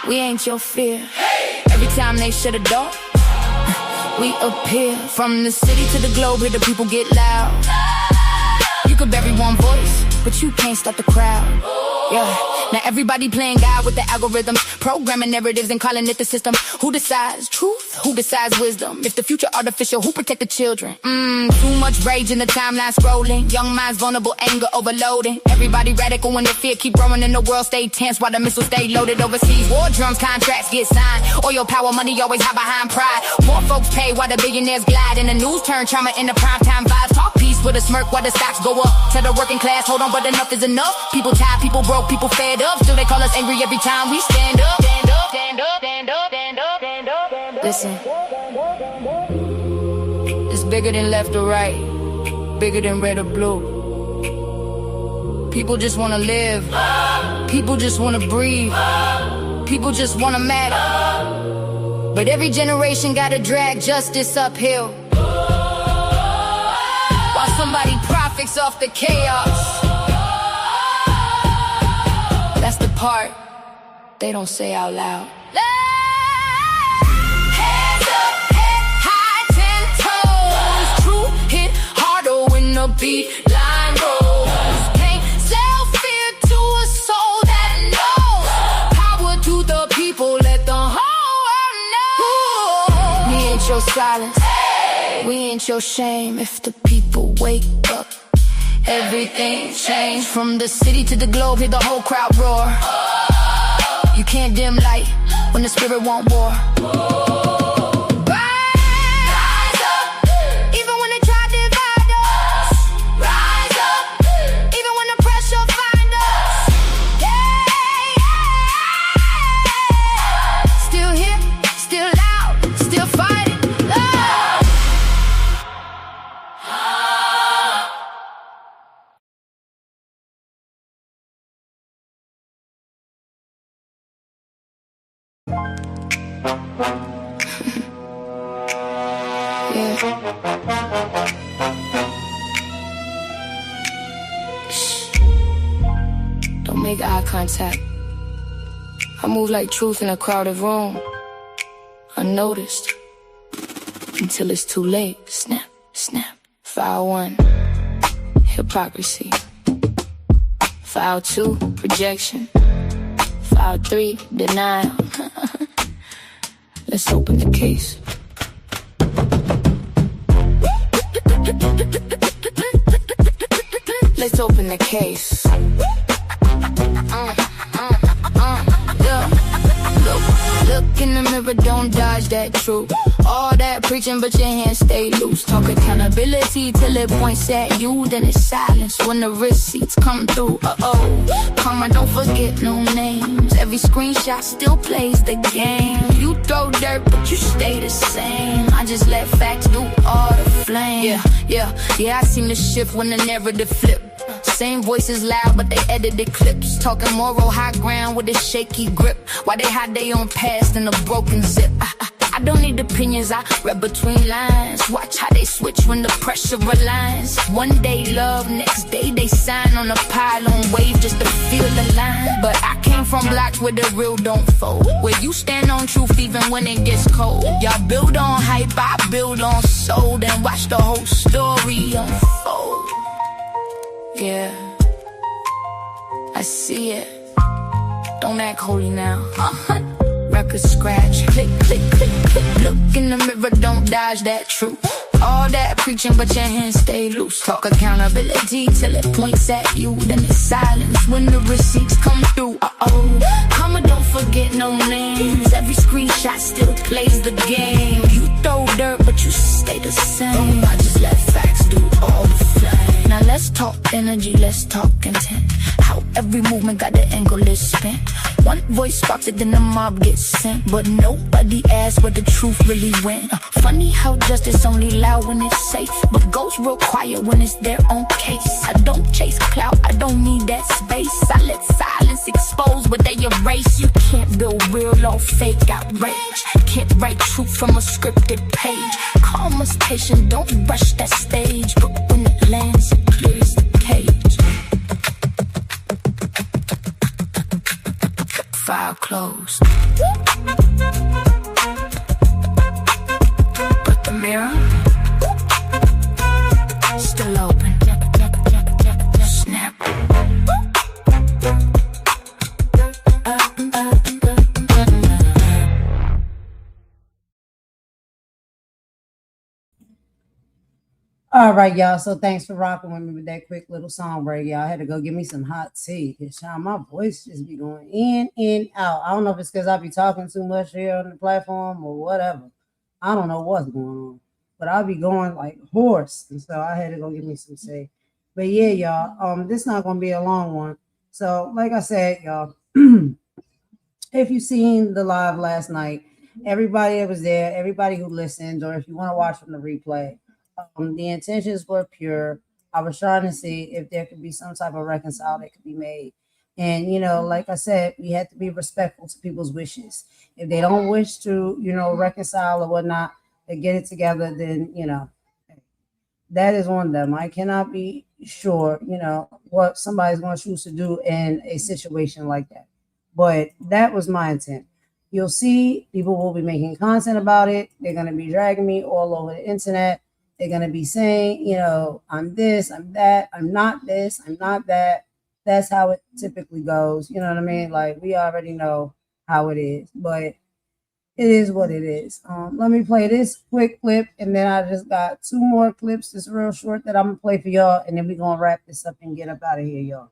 we ain't your fear. Every time they shut a door, we appear. From the city to the globe, here the people get loud. You could bury one voice, but you can't stop the crowd. Yeah, now everybody playing God with the algorithms, programming narratives and calling it the system. Who decides truth? Who decides wisdom? If the future artificial, who protect the children? Too much rage in the timeline scrolling. Young minds vulnerable, anger overloading. Everybody radical when the fear keep growing and the world stay tense while the missiles stay loaded overseas. War drums, contracts get signed. Oil, power, money always hide behind pride. More folks pay while the billionaires glide. And the news turn trauma into primetime vibes. Talk peace with a smirk while the stocks go up. Tell the working class, hold on, but enough is enough. People tired, people broke, people fed up. Still they call us angry every time we stand up. Stand up, stand up, stand up, stand up, stand up, stand up. Listen, it's bigger than left or right, bigger than red or blue. People just wanna live, people just wanna breathe, people just wanna matter. But every generation gotta drag justice uphill, while somebody profits off the chaos. That's the part they don't say out loud. Hands up, head high, 10 toes. True hit harder when the beat line goes. Can't sell fear to a soul that knows. Power to the people, let the whole world know. We ain't your silence, we ain't your shame. If the people wake up, everything changed. From the city to the globe, hear the whole crowd roar. You can't dim light when the spirit won't war. Rise up, even when they try to divide us. Rise up, even when the pressure find us. Yeah, yeah. Still here, still loud, still fighting. Love. Yeah. Shh. Don't make eye contact. I move like truth in a crowded room, unnoticed, until it's too late. Snap, snap. File 1, hypocrisy. File 2, rejection. File 3, denial. Let's open the case. Let's open the case. Yeah. Look in the mirror, don't dodge that truth. All that preaching, but your hands stay loose. Talk accountability till it points at you. Then it's silence when the receipts come through. Karma, don't forget no names. Every screenshot still plays the game. You throw dirt, but you stay the same. I just let facts do all the flame. Yeah, I seen the shift when the narrative flip. Same voices loud, but they edited clips. Talking moral high ground with a shaky grip. Why they hide their own past in a broken zip. I don't need opinions, I read between lines. Watch how they switch when the pressure aligns. One day love, next day they sign on a pylon wave just to feel the line. But I came from blocks where the real don't fold, where you stand on truth even when it gets cold. Y'all build on hype, I build on soul. Then watch the whole story unfold. Yeah, I see it. don't act holy now. Record scratch, click, click, click, click. Look in the mirror, don't dodge that truth. All that preaching, but your hands stay loose. Talk accountability till it points at you. Then it's silence when the receipts come through. Karma don't forget no names. Every screenshot still plays the game. You throw dirt, but you stay the same. I just let facts do all the flame. Now let's talk energy, let's talk intent. How every movement got the angle is spent. One voice sparks it, then the mob gets sent. But nobody asked where the truth really went. Funny how justice only loud when it's safe, but goes real quiet when it's their own case. I don't chase clout, I don't need that space. I let silence expose what they erase. You can't build real off fake outrage. Can't write truth from a scripted page. Karma's patient, don't rush that stage. But when it lands, it clears the cage. File closed. But the mirror still open. Snap. All right, y'all. So thanks for rocking with me with that quick little song break, y'all. I had to go get me some hot tea. Cause my voice just be going in, out. I don't know if it's because I be talking too much here on the platform or whatever. I don't know what's going on, but I'll be going like hoarse, and so I had to go get me some tea. But yeah, y'all. This not gonna be a long one. So, like I said, y'all, if you seen the live last night, everybody that was there, everybody who listened, or if you want to watch from the replay. The intentions were pure. I was trying to see if there could be some type of reconcile that could be made. And, like I said, we had to be respectful to people's wishes. If they don't wish to, reconcile or whatnot, they get it together, then, that is on them. I cannot be sure, what somebody's going to choose to do in a situation like that. But that was my intent. You'll see people will be making content about it. They're going to be dragging me all over the internet. They're going to be saying, I'm this, I'm that, I'm not this, I'm not that. That's how it typically goes. You know what I mean? Like, we already know how it is, but it is what it is. Let me play this quick clip, and then I just got 2 more clips that's real short that I'm going to play for y'all, and then we're going to wrap this up and get up out of here, y'all.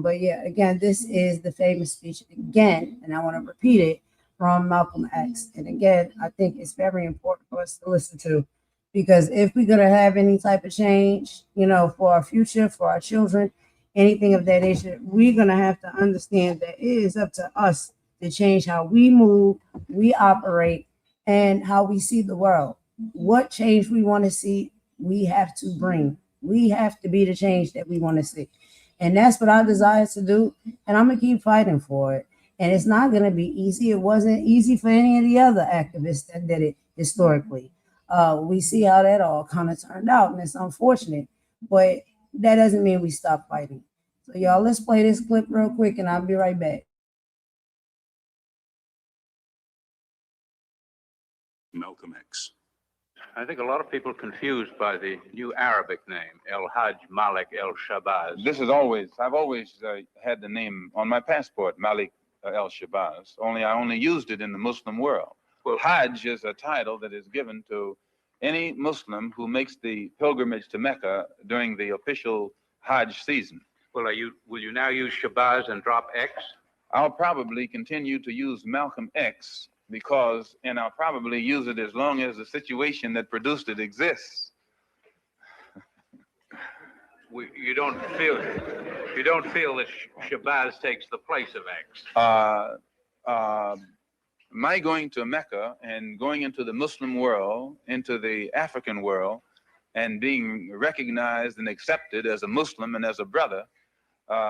But yeah, again, this is the famous speech again, and I want to repeat it from Malcolm X. And again, I think it's very important for us to listen to. Because if we're going to have any type of change, for our future, for our children, anything of that nature, we're going to have to understand that it is up to us to change how we move, we operate, and how we see the world. What change we want to see, we have to bring. We have to be the change that we want to see. And that's what I desire to do. And I'm going to keep fighting for it. And it's not going to be easy. It wasn't easy for any of the other activists that did it historically. We see how that all kind of turned out, and it's unfortunate, but that doesn't mean we stop fighting. So y'all, let's play this clip real quick, and I'll be right back. Malcolm X. I think a lot of people are confused by the new Arabic name, El Hajj Malik El Shabazz. I've always had the name on my passport, Malik El Shabazz, only I only used it in the Muslim world. Well, Hajj is a title that is given to any Muslim who makes the pilgrimage to Mecca during the official Hajj season. Well, will you now use Shabazz and drop X? I'll probably continue to use Malcolm X and I'll probably use it as long as the situation that produced it exists. You don't feel that Shabazz takes the place of X? My going to Mecca and going into the Muslim world, into the African world, and being recognized and accepted as a Muslim and as a brother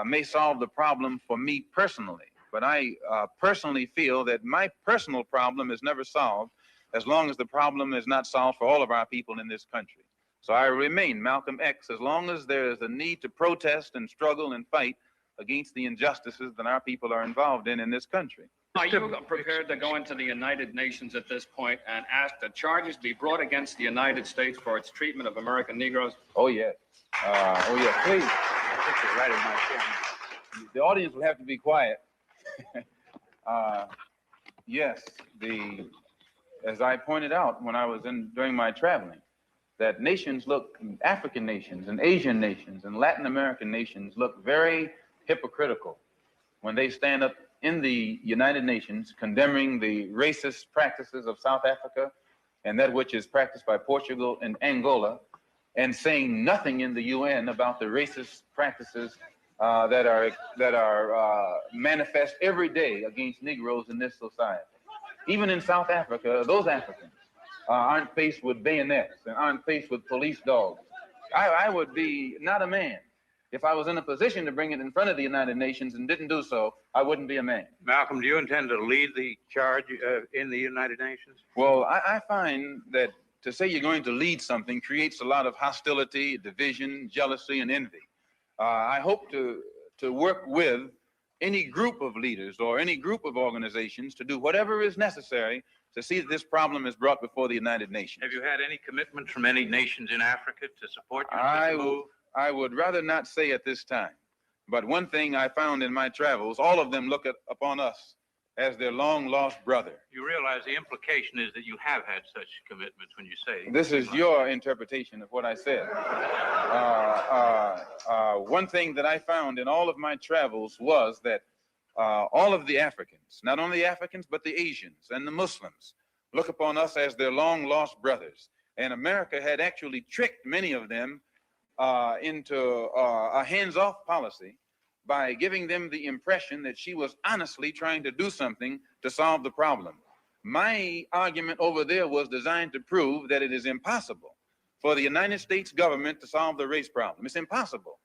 may solve the problem for me personally. But I personally feel that my personal problem is never solved as long as the problem is not solved for all of our people in this country. So I remain Malcolm X as long as there is a need to protest and struggle and fight against the injustices that our people are involved in this country. Are you prepared to go into the United Nations at this point and ask that charges be brought against the United States for its treatment of American Negroes? Oh, yes. Please. I think you're right in my chair. The audience will have to be quiet. Yes, as I pointed out when I was during my traveling, that African nations and Asian nations and Latin American nations look very hypocritical when they stand up in the United Nations condemning the racist practices of South Africa and that which is practiced by Portugal and Angola, and saying nothing in the UN about the racist practices that are manifest every day against Negroes in this society. Even in South Africa, those Africans aren't faced with bayonets and aren't faced with police dogs. I would be not a man. If I was in a position to bring it in front of the United Nations and didn't do so, I wouldn't be a man. Malcolm, do you intend to lead the charge in the United Nations? Well, I find that to say you're going to lead something creates a lot of hostility, division, jealousy, and envy. I hope to work with any group of leaders or any group of organizations to do whatever is necessary to see that this problem is brought before the United Nations. Have you had any commitment from any nations in Africa to support you in such a move? I would rather not say at this time. But one thing I found in my travels, all of them look upon us as their long-lost brother. You realize the implication is that you have had such commitments when you say... This is your interpretation of what I said. One thing that I found in all of my travels was that all of the Africans, not only the Africans, but the Asians and the Muslims, look upon us as their long-lost brothers. And America had actually tricked many of them into a hands-off policy by giving them the impression that she was honestly trying to do something to solve the problem. My argument over there was designed to prove that it is impossible for the United States government to solve the race problem. It's impossible.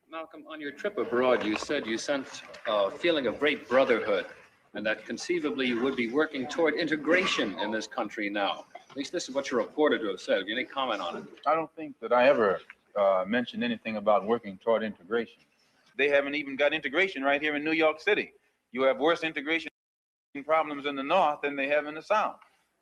Malcolm, on your trip abroad, you said you sensed a feeling of great brotherhood and that conceivably you would be working toward integration in this country now. At least this is what you're reported to have said. Have you any comment on it? I don't think that I ever mentioned anything about working toward integration. They haven't even got integration right here in New York City. You have worse integration problems in the North than they have in the South.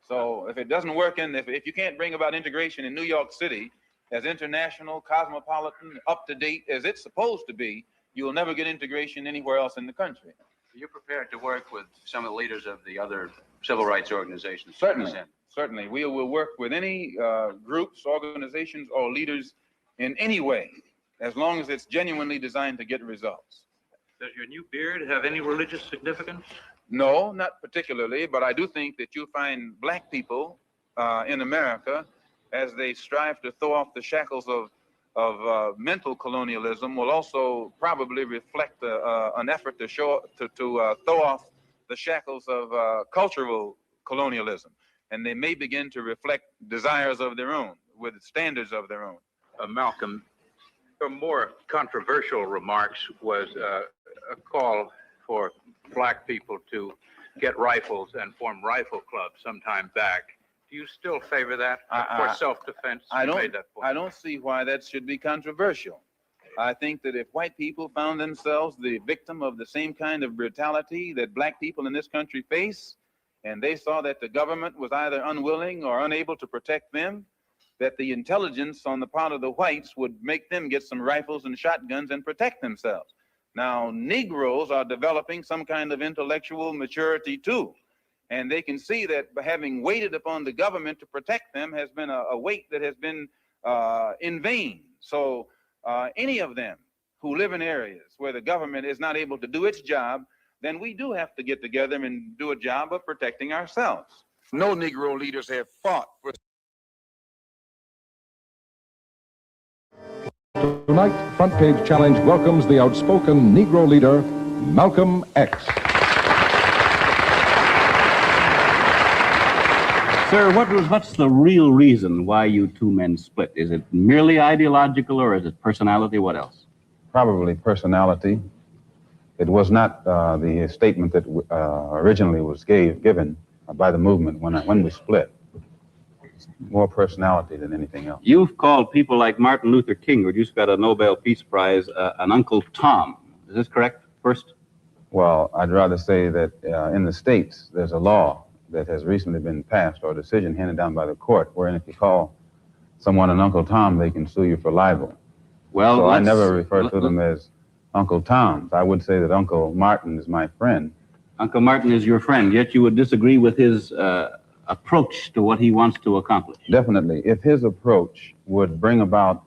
So if it doesn't work, if you can't bring about integration in New York City as international, cosmopolitan, up-to-date as it's supposed to be, you will never get integration anywhere else in the country. Are you prepared to work with some of the leaders of the other civil rights organizations? Certainly. We will work with any groups, organizations, or leaders in any way, as long as it's genuinely designed to get results. Does your new beard have any religious significance? No, not particularly, but I do think that you'll find black people in America, as they strive to throw off the shackles of mental colonialism, will also probably reflect an effort to throw off the shackles of cultural colonialism. And they may begin to reflect desires of their own, with standards of their own. Malcolm, your more controversial remarks was a call for black people to get rifles and form rifle clubs some time back. Do you still favor that for self-defense? I don't see why that should be controversial. I think that if white people found themselves the victim of the same kind of brutality that black people in this country face, and they saw that the government was either unwilling or unable to protect them, that the intelligence on the part of the whites would make them get some rifles and shotguns and protect themselves. Now, Negroes are developing some kind of intellectual maturity too, and they can see that by having waited upon the government to protect them has been a weight that has been in vain. So any of them who live in areas where the government is not able to do its job, then we do have to get together and do a job of protecting ourselves. No Negro leaders have fought for... Tonight, Front Page Challenge welcomes the outspoken Negro leader, Malcolm X. Sir, what's the real reason why you two men split? Is it merely ideological or is it personality? What else? Probably personality. It was not the statement that originally was given by the movement when we split. More personality than anything else. You've called people like Martin Luther King, who just got a Nobel Peace Prize, an Uncle Tom. Is this correct, first? Well, I'd rather say that in the States, there's a law that has recently been passed, or a decision handed down by the court, wherein if you call someone an Uncle Tom, they can sue you for libel. Well, so I never refer to them as Uncle Toms. I would say that Uncle Martin is my friend, Uncle Martin is your friend, yet you would disagree with his approach to what he wants to accomplish. Definitely. If his approach would bring about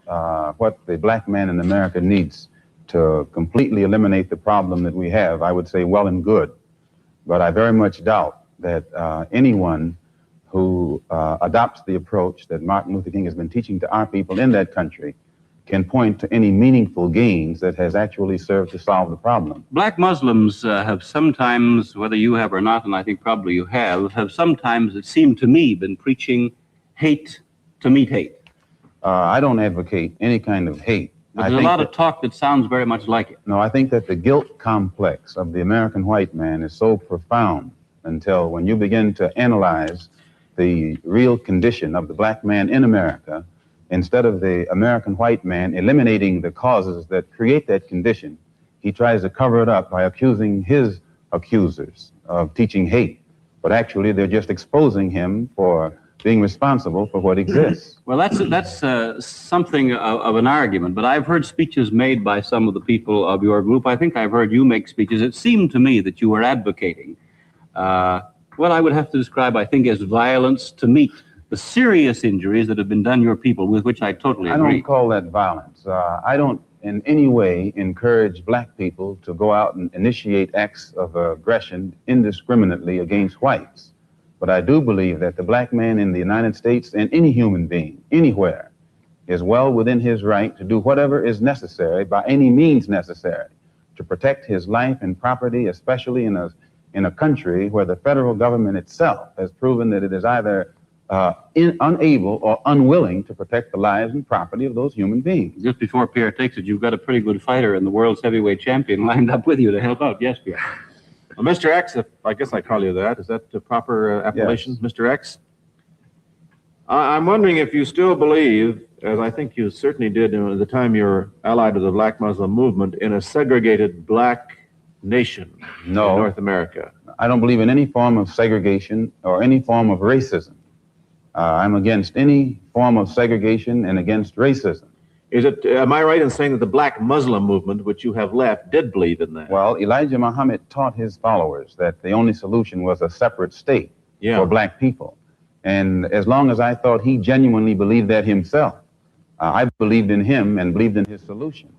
what the black man in America needs to completely eliminate the problem that we have, I would say well and good. But I very much doubt that anyone who adopts the approach that Martin Luther King has been teaching to our people in that country can point to any meaningful gains that has actually served to solve the problem. Black Muslims have sometimes, whether you have or not, and I think probably you have sometimes, it seemed to me, been preaching hate to meet hate. I don't advocate any kind of hate. But there's a lot of talk that sounds very much like it. No, I think that the guilt complex of the American white man is so profound until when you begin to analyze the real condition of the black man in America, instead of the American white man eliminating the causes that create that condition, he tries to cover it up by accusing his accusers of teaching hate. But actually, they're just exposing him for being responsible for what exists. Well, that's something of an argument, but I've heard speeches made by some of the people of your group. I think I've heard you make speeches. It seemed to me that you were advocating what I would have to describe, I think, as violence to meet the serious injuries that have been done your people, with which I totally agree. I don't call that violence. I don't in any way encourage black people to go out and initiate acts of aggression indiscriminately against whites. But I do believe that the black man in the United States and any human being, anywhere, is well within his right to do whatever is necessary, by any means necessary, to protect his life and property, especially in a country where the federal government itself has proven that it is either unable or unwilling to protect the lives and property of those human beings. Just before Pierre takes it, you've got a pretty good fighter and the world's heavyweight champion lined up with you to help out. Yes, Pierre. Well, Mr. X, if I guess I call you that, is that the proper appellation, yes. Mr. X? I'm wondering if you still believe, as I think you certainly did at the time you were allied to the Black Muslim movement, in a segregated black nation in North America. I don't believe in any form of segregation or any form of racism. I'm against any form of segregation and against racism. Am I right in saying that the Black Muslim movement, which you have left, did believe in that? Well, Elijah Muhammad taught his followers that the only solution was a separate state for black people. And as long as I thought he genuinely believed that himself, I believed in him and believed in his solution.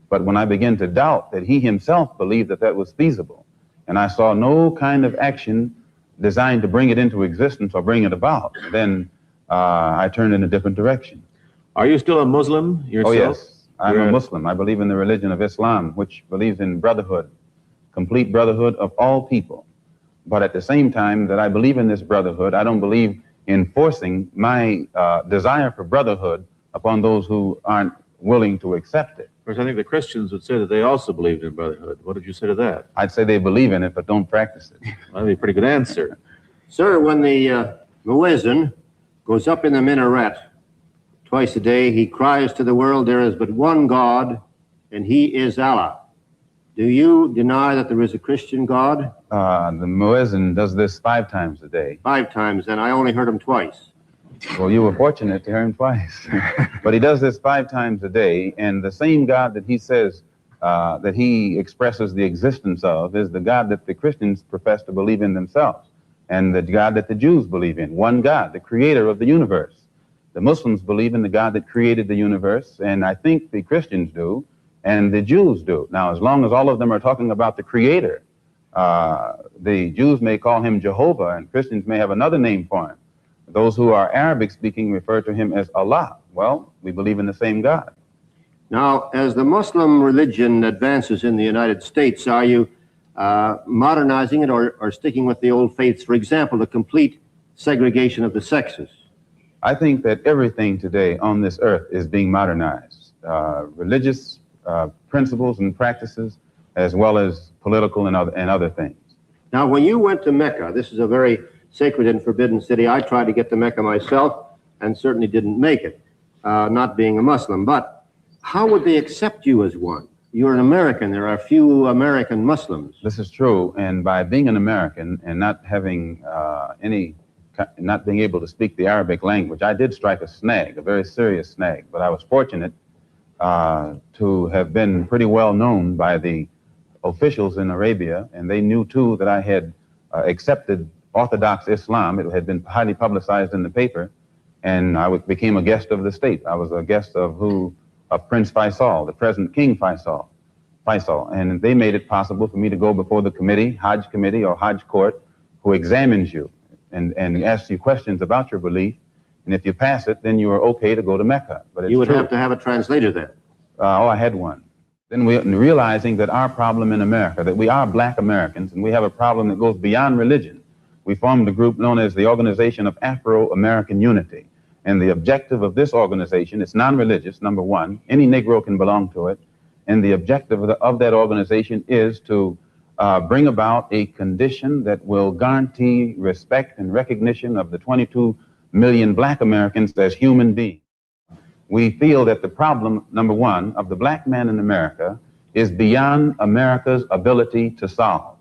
But when I began to doubt that he himself believed that that was feasible, and I saw no kind of action designed to bring it into existence or bring it about, then I turned in a different direction. Are you still a Muslim yourself? Oh, yes. I'm a Muslim. I believe in the religion of Islam, which believes in brotherhood, complete brotherhood of all people. But at the same time that I believe in this brotherhood, I don't believe in forcing my desire for brotherhood upon those who aren't willing to accept it. Of course, I think the Christians would say that they also believed in brotherhood. What did you say to that? I'd say they believe in it, but don't practice it. That'd be a pretty good answer. Sir, when the muezzin goes up in the minaret twice a day, he cries to the world, there is but one God, and he is Allah. Do you deny that there is a Christian God? The muezzin does this 5 times a day. 5 times, and I only heard him twice. Well, you were fortunate to hear him twice. But he does this 5 times a day, and the same God that he says that he expresses the existence of is the God that the Christians profess to believe in themselves, and the God that the Jews believe in. One God, the creator of the universe. The Muslims believe in the God that created the universe, and I think the Christians do, and the Jews do. Now, as long as all of them are talking about the creator, the Jews may call him Jehovah, and Christians may have another name for him. Those who are Arabic-speaking refer to him as Allah. Well, we believe in the same God. Now, as the Muslim religion advances in the United States, are you modernizing it or sticking with the old faiths? For example, the complete segregation of the sexes. I think that everything today on this earth is being modernized. Religious principles and practices, as well as political and other things. Now, when you went to Mecca, this is a very sacred and forbidden city. I tried to get to Mecca myself and certainly didn't make it, not being a Muslim. But how would they accept you as one? You're an American. There are few American Muslims. This is true. And by being an American and not having not being able to speak the Arabic language, I did strike a snag, a very serious snag. But I was fortunate to have been pretty well known by the officials in Arabia, and they knew too that I had accepted Orthodox Islam. It had been highly publicized in the paper, and I became a guest of the state. I was a guest of Prince Faisal, the present King Faisal, and they made it possible for me to go before the committee, Hajj committee or Hajj court, who examines you and asks you questions about your belief, and if you pass it, then you are okay to go to Mecca. But it's you would true. have to have a translator there. I had one. Then realizing that our problem in America, that we are black Americans, and we have a problem that goes beyond religion, we formed a group known as the Organization of Afro-American Unity. And the objective of this organization, it's non-religious, number one. Any Negro can belong to it. And the objective of that organization is to bring about a condition that will guarantee respect and recognition of the 22 million black Americans as human beings. We feel that the problem, number one, of the black man in America is beyond America's ability to solve.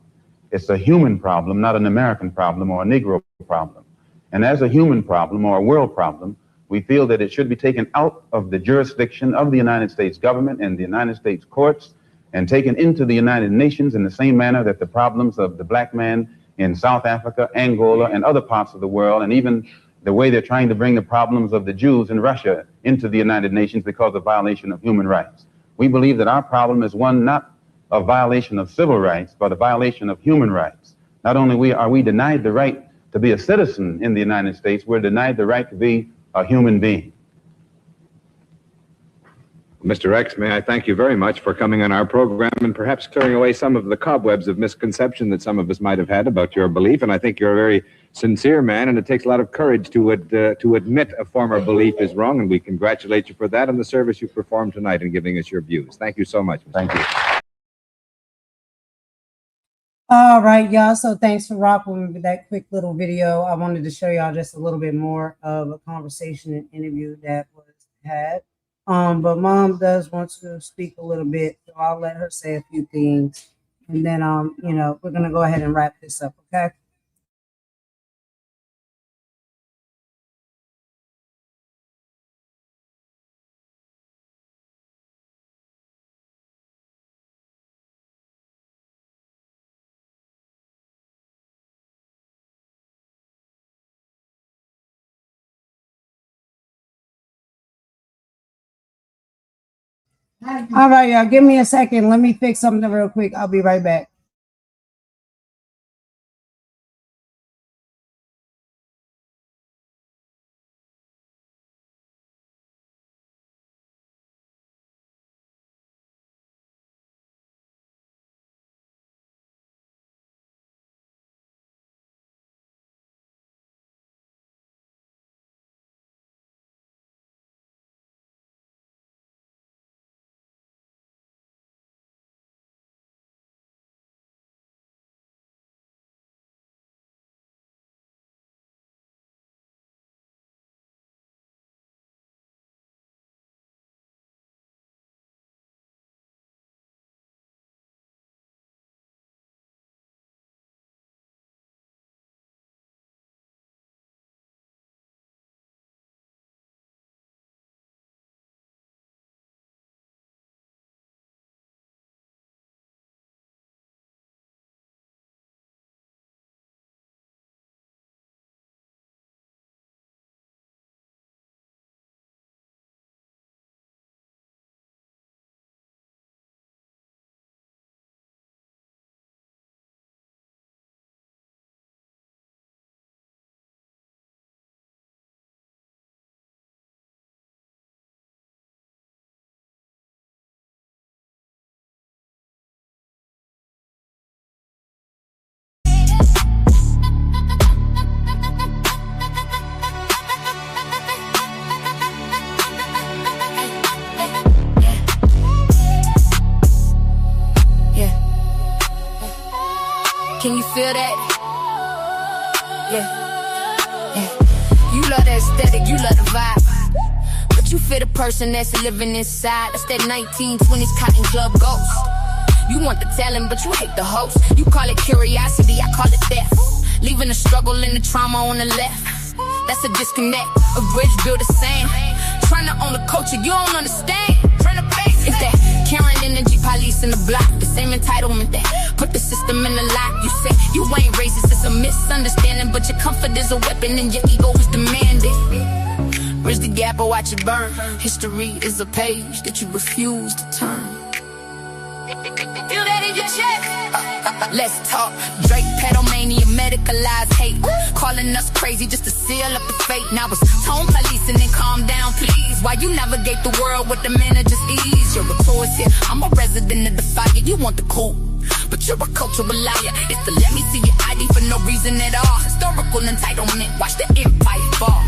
It's a human problem, not an American problem or a Negro problem. And as a human problem or a world problem, we feel that it should be taken out of the jurisdiction of the United States government and the United States courts and taken into the United Nations in the same manner that the problems of the black man in South Africa, Angola, and other parts of the world, and even the way they're trying to bring the problems of the Jews in Russia into the United Nations because of violation of human rights. We believe that our problem is one not of violation of civil rights, but a violation of human rights. Not only are we denied the right to be a citizen in the United States, we're denied the right to be a human being. Mr. X, may I thank you very much for coming on our program and perhaps clearing away some of the cobwebs of misconception that some of us might have had about your belief. And I think you're a very sincere man, and it takes a lot of courage to admit a former belief is wrong, and we congratulate you for that and the service you performed tonight in giving us your views. Thank you so much. Thank you. All right, y'all. So thanks for rocking with that quick little video. I wanted to show y'all just a little bit more of a conversation and interview that was had. But Mom does want to speak a little bit, so I'll let her say a few things, and then you know, we're gonna go ahead and wrap this up, okay? All right, y'all, give me a second. Let me fix something real quick. I'll be right back. Can you feel that? Yeah. You love the aesthetic, you love the vibe. But you feel the person that's living inside. That's that 1920s cotton club ghost. You want the talent, but you hate the host. You call it curiosity, I call it theft. Leaving the struggle and the trauma on the left. That's a disconnect, a bridge built of sand. Trying to own the culture, you don't understand. Trying to face it's that Karen energy police in the block, the same entitlement that put the system in the lock. You say you ain't racist, it's a misunderstanding, but your comfort is a weapon and your ego is demanding. Bridge the gap or watch it burn. History is a page that you refuse to turn. Feel that in your chest? Let's talk. Drake, pedomania, medicalized hate. Calling us crazy just to seal up the fate. Now it's tone police and then calm down, please. While you navigate the world with the manager's ease. You're a tourist here, I'm a resident of the fire. You want the cool, but you're a cultural liar. It's the let me see your ID for no reason at all. Historical entitlement, watch the empire fall.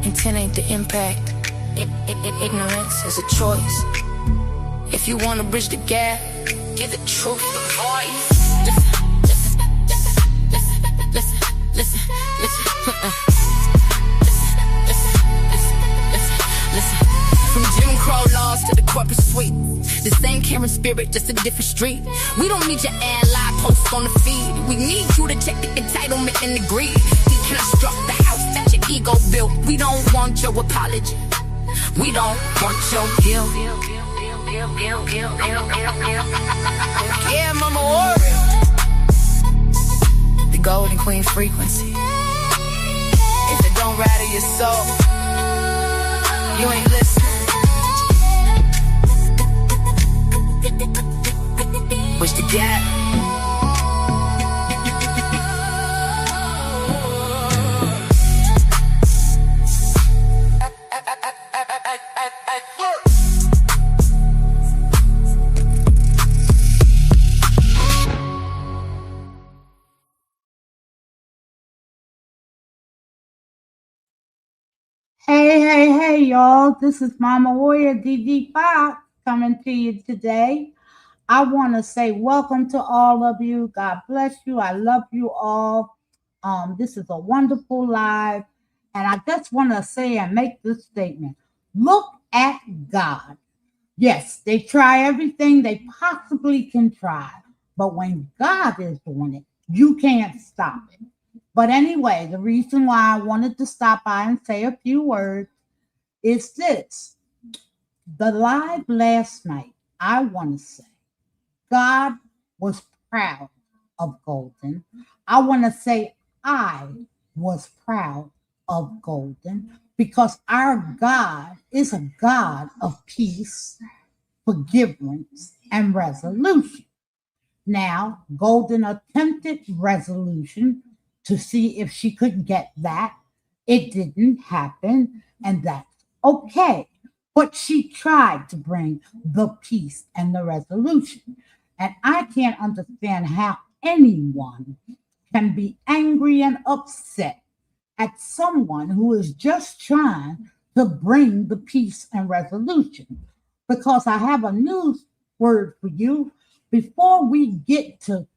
Intent ain't the impact. Ignorance is a choice. If you wanna bridge the gap, give the truth a voice. Listen, listen. From Jim Crow laws to the corporate suite, the same Karen spirit, just a different street. We don't need your ally posts on the feed. We need you to check the entitlement and the greed. Deconstruct the house that your ego built. We don't want your apology. We don't want your guilt. Yeah, Mama Warrior. The golden queen frequency. If it don't rattle your soul, you ain't listening. Push the gap. Hey, y'all. This is Mama Warrior DD Fox coming to you today. I want to say welcome to all of you. God bless you. I love you all. This is a wonderful live. And I just want to say and make this statement. Look at God. Yes, they try everything they possibly can try. But when God is doing it, you can't stop it. But anyway, the reason why I wanted to stop by and say a few words is this. The live last night, I want to say, God was proud of Golden. I want to say I was proud of Golden because our God is a God of peace, forgiveness, and resolution. Now, Golden attempted resolution to see if she could get that. It didn't happen, and that's okay. But she tried to bring the peace and the resolution. And I can't understand how anyone can be angry and upset at someone who is just trying to bring the peace and resolution. Because I have a news word for you. Before we get to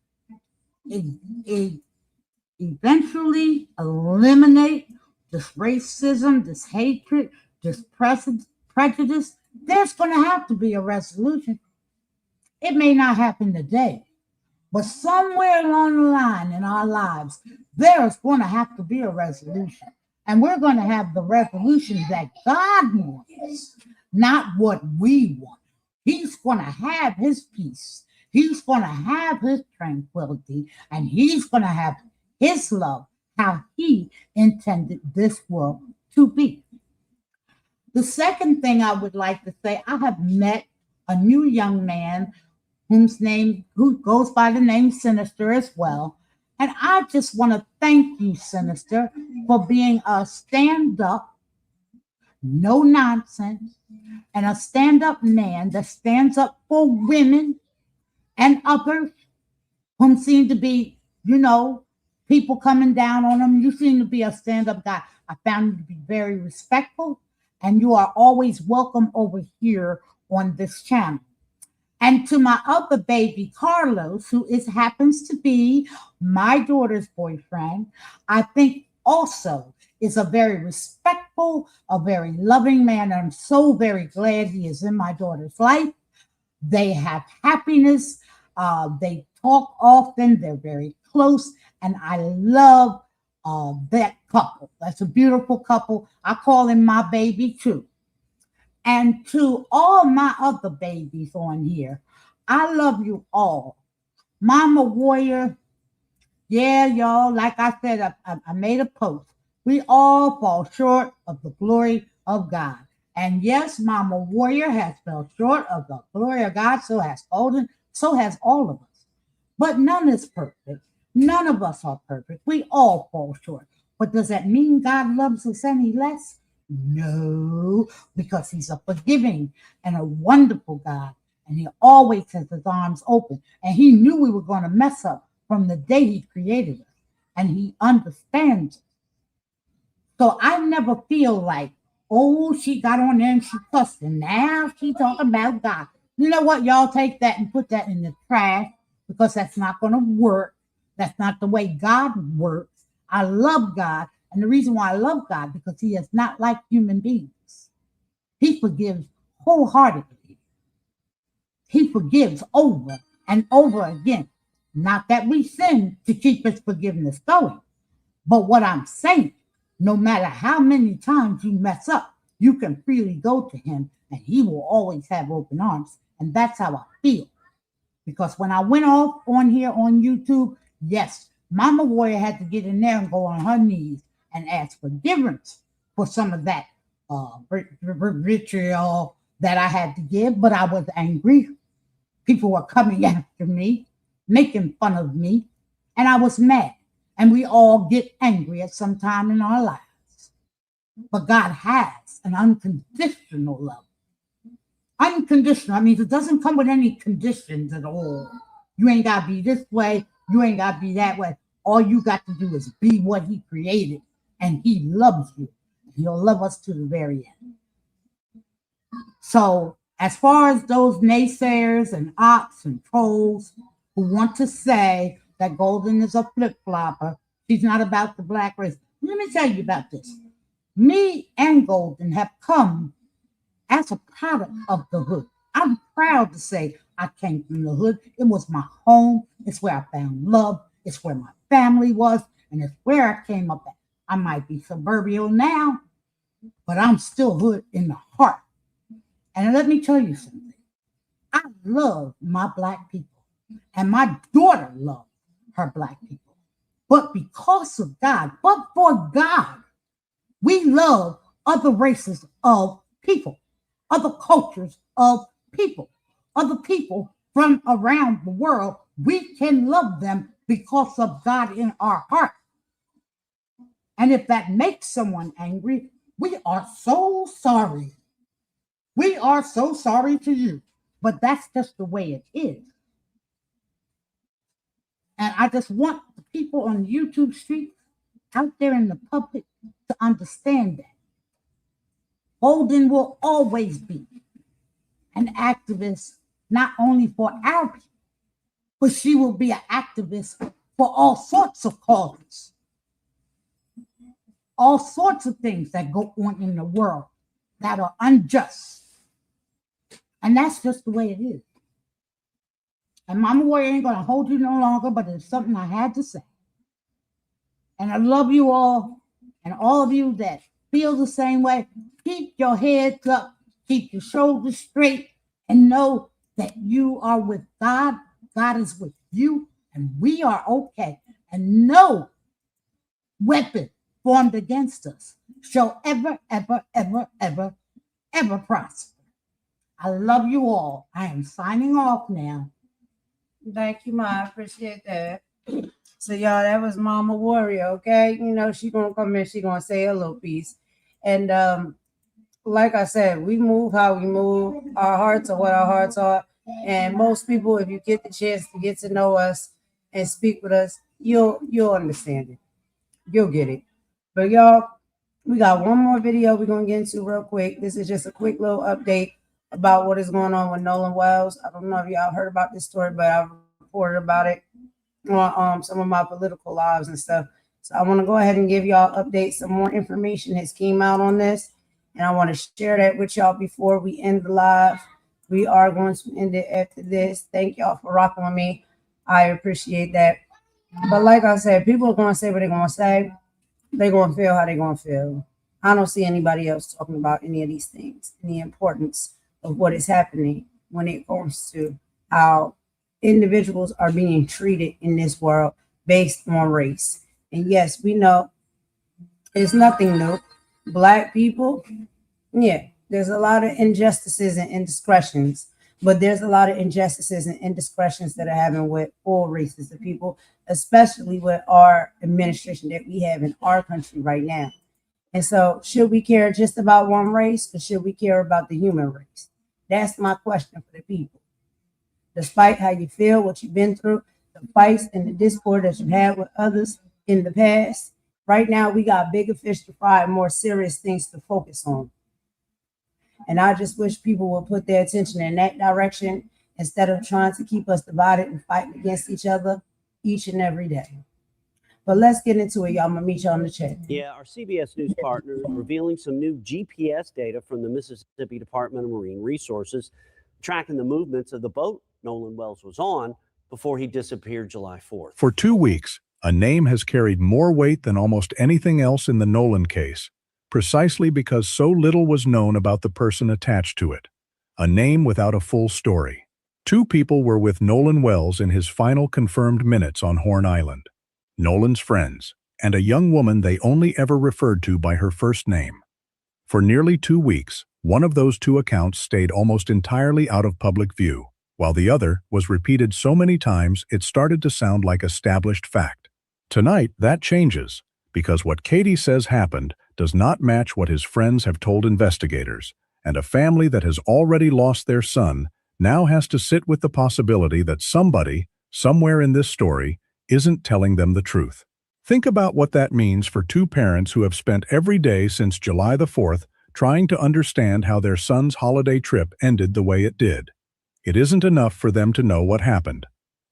eventually eliminate this racism, this hatred, this prejudice, there's going to have to be a resolution. It may not happen today, but somewhere along the line in our lives, there's going to have to be a resolution. And we're going to have the resolution that God wants, not what we want. He's going to have his peace. He's going to have his tranquility, and he's going to have his love, how he intended this world to be. The second thing I would like to say, I have met a new young man who goes by the name Sinister as well. And I just want to thank you, Sinister, for being a stand-up, no nonsense, and a stand-up man that stands up for women and others whom seem to be, people coming down on them. You seem to be a stand-up guy. I found you to be very respectful, and you are always welcome over here on this channel. And to my other baby, Carlos, who happens to be my daughter's boyfriend, I think also is a very respectful, a very loving man. And I'm so very glad he is in my daughter's life. They have happiness. They talk often. They're very close. And I love that couple. That's a beautiful couple. I call him my baby too. And to all my other babies on here, I love you all. Mama Warrior, yeah, y'all, like I said, I made a post. We all fall short of the glory of God. And yes, Mama Warrior has fell short of the glory of God. So has Golden. So has all of us. But none is perfect. None of us are perfect. We all fall short. But does that mean God loves us any less? No, because he's a forgiving and a wonderful God. And he always has his arms open. And he knew we were going to mess up from the day he created us. And he understands it. So I never feel like, oh, she got on there and she cussed, and now she talking about God. You know what? Y'all take that and put that in the trash, because that's not going to work. That's not the way God works. I love God. And the reason why I love God, because he is not like human beings. He forgives wholeheartedly. He forgives over and over again. Not that we sin to keep his forgiveness going. But what I'm saying, no matter how many times you mess up, you can freely go to him and he will always have open arms. And that's how I feel. Because when I went off on here on YouTube, yes, Mama Warrior had to get in there and go on her knees and ask forgiveness for some of that vitriol that I had to give. But I was angry. People were coming after me, making fun of me, and I was mad. And we all get angry at some time in our lives. But God has an unconditional love. Unconditional. I mean, it doesn't come with any conditions at all. You ain't got to be this way. You ain't got to be that way. All you got to do is be what he created. And he loves you. He'll love us to the very end. So as far as those naysayers and ops and trolls who want to say that Golden is a flip-flopper, she's not about the black race. Let me tell you about this. Me and Golden have come as a product of the hood. I'm proud to say I came from the hood. It was my home. It's where I found love. It's where my family was. And it's where I came up at. I might be suburban now, but I'm still hood in the heart. And let me tell you something. I love my black people. And my daughter loves her black people. But because of God, but for God, we love other races of people, other cultures of people, other people from around the world. We can love them because of God in our heart. And if that makes someone angry, we are so sorry. We are so sorry to you. But that's just the way it is. And I just want the people on the YouTube streets out there in the public to understand that. Golden will always be an activist, not only for our people, but she will be an activist for all sorts of causes. All sorts of things that go on in the world that are unjust. And that's just the way it is. And Mama Warrior ain't going to hold you no longer, but it's something I had to say. And I love you all, and all of you that feel the same way. Keep your heads up, keep your shoulders straight, and know that you are with God. God is with you, and we are okay. And no weapon formed against us shall ever, ever, ever, ever, ever prosper. I love you all. I am signing off now. Thank you, Ma. I appreciate that. So, y'all, that was Mama Warrior, okay? You know, she gonna come in, she gonna say a little piece. And like I said, we move how we move. Our hearts are what our hearts are. And most people, if you get the chance to get to know us and speak with us, you'll understand it. You'll get it. But y'all, we got one more video we're gonna get into real quick. This is just a quick little update about what is going on with Nolan Wells. I don't know if y'all heard about this story, but I've reported about it on some of my political lives and stuff. So I want to go ahead and give y'all updates. Some more information has came out on this, and I want to share that with y'all before we end the live. We are going to end it after this. Thank y'all for rocking with me. I appreciate that. But like I said, people are going to say what they're going to say. They're going to feel how they're going to feel. I don't see anybody else talking about any of these things and the importance of what is happening when it comes to how individuals are being treated in this world based on race. And yes, we know it's nothing new. Black people, yeah, there's a lot of injustices and indiscretions, but there's a lot of injustices and indiscretions that are happening with all races of people, especially with our administration that we have in our country right now. And so, should we care just about one race, or should we care about the human race? That's my question for the people. Despite how you feel, what you've been through, the fights and the discord that you had with others in the past, right now we got bigger fish to fry and more serious things to focus on. And I just wish people would put their attention in that direction instead of trying to keep us divided and fighting against each other each and every day. But let's get into it, y'all. I'm going to meet y'all in the chat. Yeah, our CBS News partner is revealing some new GPS data from the Mississippi Department of Marine Resources, tracking the movements of the boat Nolan Wells was on before he disappeared July 4th. For 2 weeks, a name has carried more weight than almost anything else in the Nolan case, precisely because so little was known about the person attached to it. A name without a full story. 2 people were with Nolan Wells in his final confirmed minutes on Horn Island. Nolan's friends, and a young woman they only ever referred to by her first name. For nearly 2 weeks, one of those 2 accounts stayed almost entirely out of public view, while the other was repeated so many times it started to sound like established fact. Tonight, that changes, because what Katie says happened does not match what his friends have told investigators, and a family that has already lost their son now has to sit with the possibility that somebody, somewhere in this story, isn't telling them the truth. Think about what that means for 2 parents who have spent every day since July the 4th trying to understand how their son's holiday trip ended the way it did. It isn't enough for them to know what happened.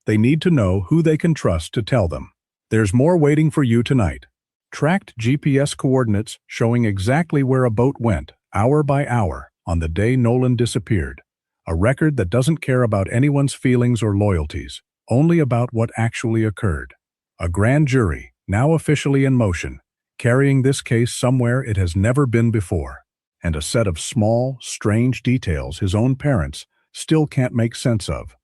They need to know who they can trust to tell them. There's more waiting for you tonight. Tracked GPS coordinates showing exactly where a boat went, hour by hour, on the day Nolan disappeared. A record that doesn't care about anyone's feelings or loyalties, only about what actually occurred. A grand jury, now officially in motion, carrying this case somewhere it has never been before, and a set of small, strange details his own parents still can't make sense of.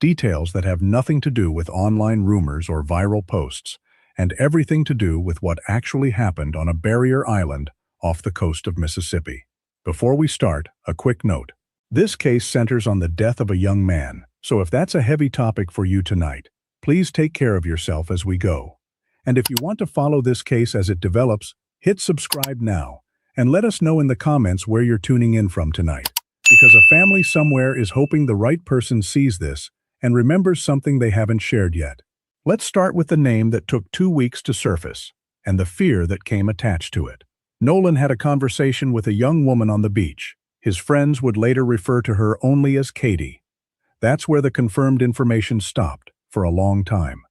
Details that have nothing to do with online rumors or viral posts, and everything to do with what actually happened on a barrier island off the coast of Mississippi. Before we start, a quick note. This case centers on the death of a young man, so if that's a heavy topic for you tonight, please take care of yourself as we go. And if you want to follow this case as it develops, hit subscribe now, and let us know in the comments where you're tuning in from tonight. Because a family somewhere is hoping the right person sees this and remembers something they haven't shared yet. Let's start with the name that took 2 weeks to surface, and the fear that came attached to it. Nolan had a conversation with a young woman on the beach. His friends would later refer to her only as Katie. That's where the confirmed information stopped, for a long time.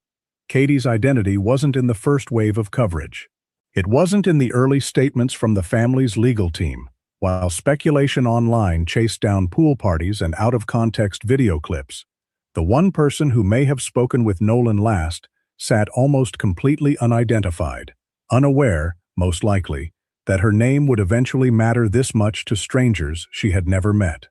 Katie's identity wasn't in the first wave of coverage. It wasn't in the early statements from the family's legal team, while speculation online chased down pool parties and out-of-context video clips. The one person who may have spoken with Nolan last sat almost completely unidentified, unaware, most likely, that her name would eventually matter this much to strangers she had never met.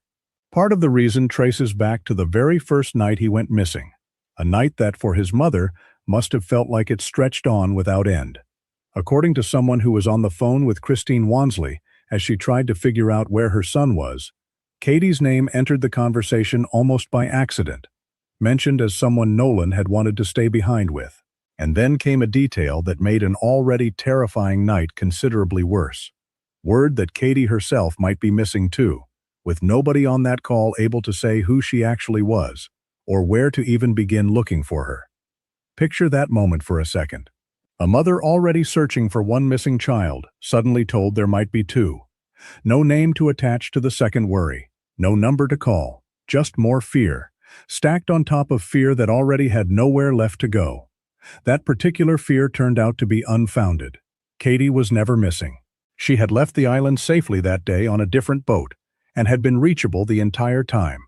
Part of the reason traces back to the very first night he went missing, a night that for his mother must have felt like it stretched on without end. According to someone who was on the phone with Christine Wansley as she tried to figure out where her son was, Katie's name entered the conversation almost by accident, mentioned as someone Nolan had wanted to stay behind with. And then came a detail that made an already terrifying night considerably worse. Word that Katie herself might be missing too, with nobody on that call able to say who she actually was, or where to even begin looking for her. Picture that moment for a second. A mother already searching for one missing child, suddenly told there might be 2. No name to attach to the second worry, no number to call, just more fear, stacked on top of fear that already had nowhere left to go. That particular fear turned out to be unfounded. Katie was never missing. She had left the island safely that day on a different boat, and had been reachable the entire time.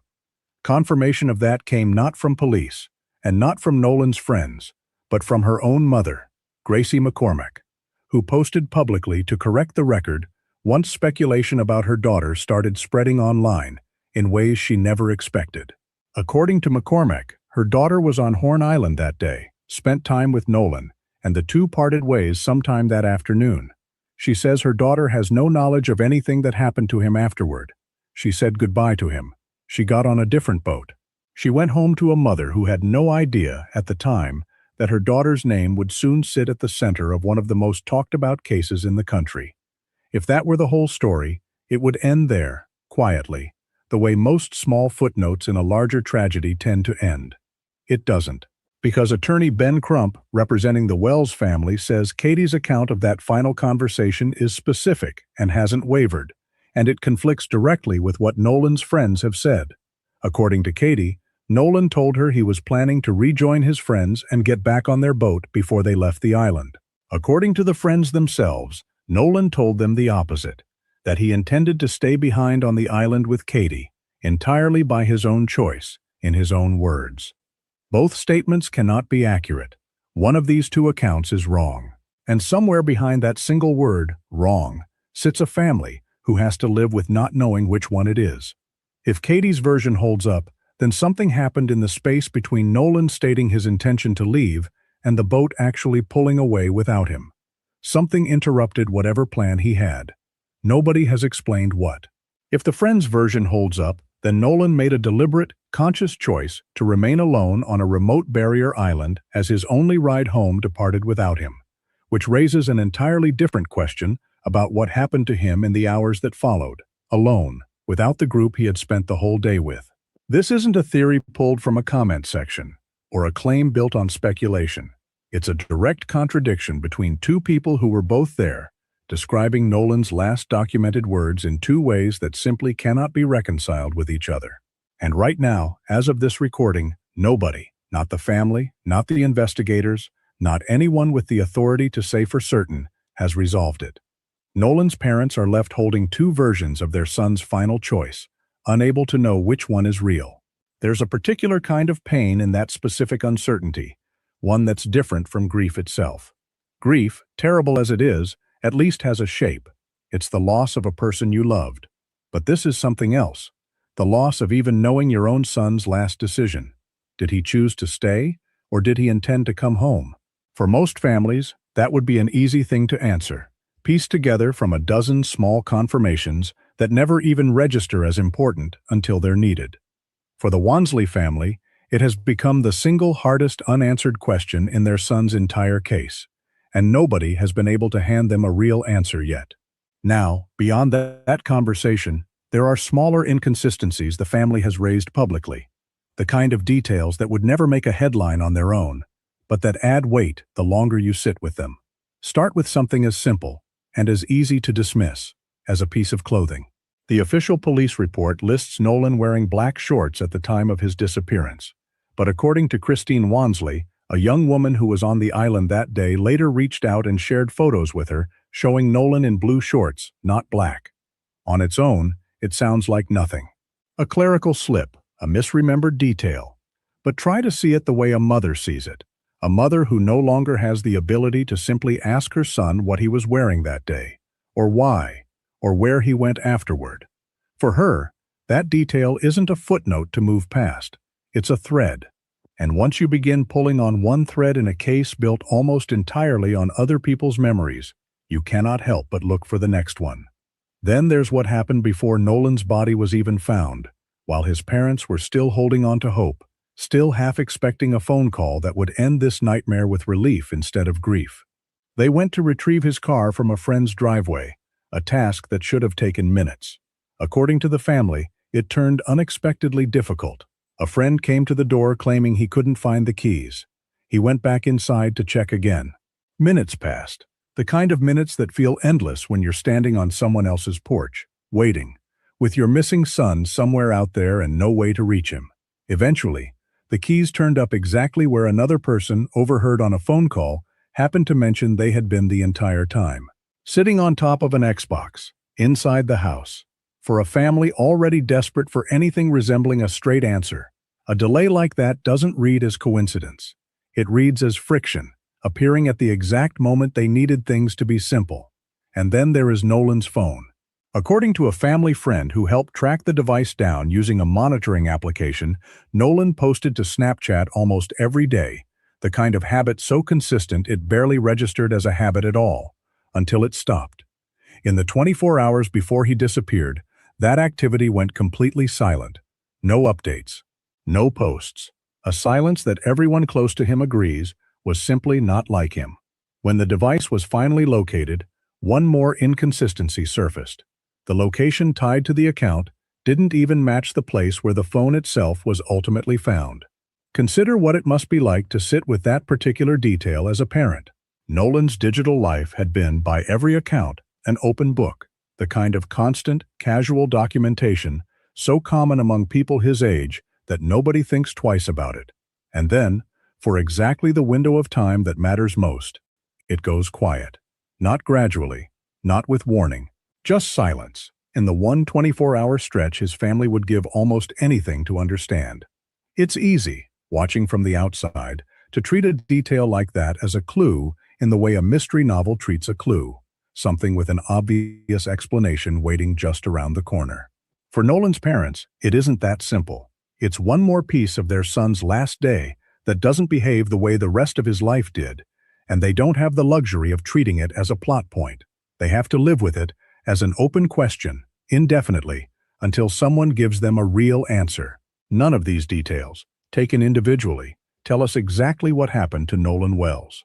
Confirmation of that came not from police, and not from Nolan's friends, but from her own mother, Gracie McCormack, who posted publicly to correct the record Once speculation about her daughter started spreading online in ways she never expected. According to McCormack, her daughter was on Horn Island that day, spent time with Nolan, and the two parted ways sometime that afternoon. She says her daughter has no knowledge of anything that happened to him afterward. She said goodbye to him. She got on a different boat. She went home to a mother who had no idea at the time that her daughter's name would soon sit at the center of one of the most talked about cases in the country. If that were the whole story, it would end there, quietly, the way most small footnotes in a larger tragedy tend to end. It doesn't, because attorney Ben Crump, representing the Wells family, says Katie's account of that final conversation is specific and hasn't wavered, and it conflicts directly with what Nolan's friends have said. According to Katie, Nolan told her he was planning to rejoin his friends and get back on their boat before they left the island. According to the friends themselves, Nolan told them the opposite, that he intended to stay behind on the island with Katie, entirely by his own choice, in his own words. Both statements cannot be accurate. One of these two accounts is wrong. And somewhere behind that single word, wrong, sits a family who has to live with not knowing which one it is. If Katie's version holds up, then something happened in the space between Nolan stating his intention to leave and the boat actually pulling away without him. Something interrupted whatever plan he had. Nobody has explained what. If the friend's version holds up, then Nolan made a deliberate, conscious choice to remain alone on a remote barrier island as his only ride home departed without him, which raises an entirely different question about what happened to him in the hours that followed, alone, without the group he had spent the whole day with. This isn't a theory pulled from a comment section, or a claim built on speculation. It's a direct contradiction between two people who were both there, describing Nolan's last documented words in two ways that simply cannot be reconciled with each other. And right now, as of this recording, nobody, not the family, not the investigators, not anyone with the authority to say for certain, has resolved it. Nolan's parents are left holding two versions of their son's final choice, unable to know which one is real. There's a particular kind of pain in that specific uncertainty, one that's different from grief itself. Grief, terrible as it is, at least has a shape. It's the loss of a person you loved. But this is something else. The loss of even knowing your own son's last decision. Did he choose to stay, or did he intend to come home? For most families, that would be an easy thing to answer, pieced together from a dozen small confirmations that never even register as important until they're needed. For the Wansley family, it has become the single hardest unanswered question in their son's entire case, and nobody has been able to hand them a real answer yet. Now, beyond that conversation, there are smaller inconsistencies the family has raised publicly, the kind of details that would never make a headline on their own, but that add weight the longer you sit with them. Start with something as simple and as easy to dismiss as a piece of clothing. The official police report lists Nolan wearing black shorts at the time of his disappearance. But according to Christine Wansley, a young woman who was on the island that day later reached out and shared photos with her, showing Nolan in blue shorts, not black. On its own, it sounds like nothing. A clerical slip, a misremembered detail. But try to see it the way a mother sees it. A mother who no longer has the ability to simply ask her son what he was wearing that day, or why, or where he went afterward. For her, that detail isn't a footnote to move past. It's a thread. And once you begin pulling on one thread in a case built almost entirely on other people's memories, you cannot help but look for the next one. Then there's what happened before Nolan's body was even found, while his parents were still holding on to hope, still half expecting a phone call that would end this nightmare with relief instead of grief. They went to retrieve his car from a friend's driveway, a task that should have taken minutes. According to the family, it turned unexpectedly difficult. A friend came to the door claiming he couldn't find the keys. He went back inside to check again. Minutes passed, the kind of minutes that feel endless when you're standing on someone else's porch, waiting, with your missing son somewhere out there and no way to reach him. Eventually, the keys turned up exactly where another person, overheard on a phone call, happened to mention they had been the entire time. Sitting on top of an Xbox, inside the house. For a family already desperate for anything resembling a straight answer, a delay like that doesn't read as coincidence. It reads as friction, appearing at the exact moment they needed things to be simple. And then there is Nolan's phone, According to a family friend who helped track the device down using a monitoring application, Nolan posted to Snapchat almost every day, the kind of habit so consistent it barely registered as a habit at all, until it stopped. In the 24 hours before he disappeared, that activity went completely silent. No updates, no posts. A silence that everyone close to him agrees was simply not like him. When the device was finally located, one more inconsistency surfaced. The location tied to the account didn't even match the place where the phone itself was ultimately found. Consider what it must be like to sit with that particular detail as a parent. Nolan's digital life had been, by every account, an open book, the kind of constant, casual documentation so common among people his age that nobody thinks twice about it. And then, for exactly the window of time that matters most, it goes quiet. Not gradually, not with warning, just silence. In the 24-hour stretch his family would give almost anything to understand. It's easy, watching from the outside, to treat a detail like that as a clue in the way a mystery novel treats a clue, something with an obvious explanation waiting just around the corner. For Nolan's parents, it isn't that simple. It's one more piece of their son's last day that doesn't behave the way the rest of his life did, and they don't have the luxury of treating it as a plot point. They have to live with it as an open question, indefinitely, until someone gives them a real answer. None of these details, taken individually, tell us exactly what happened to Nolan Wells.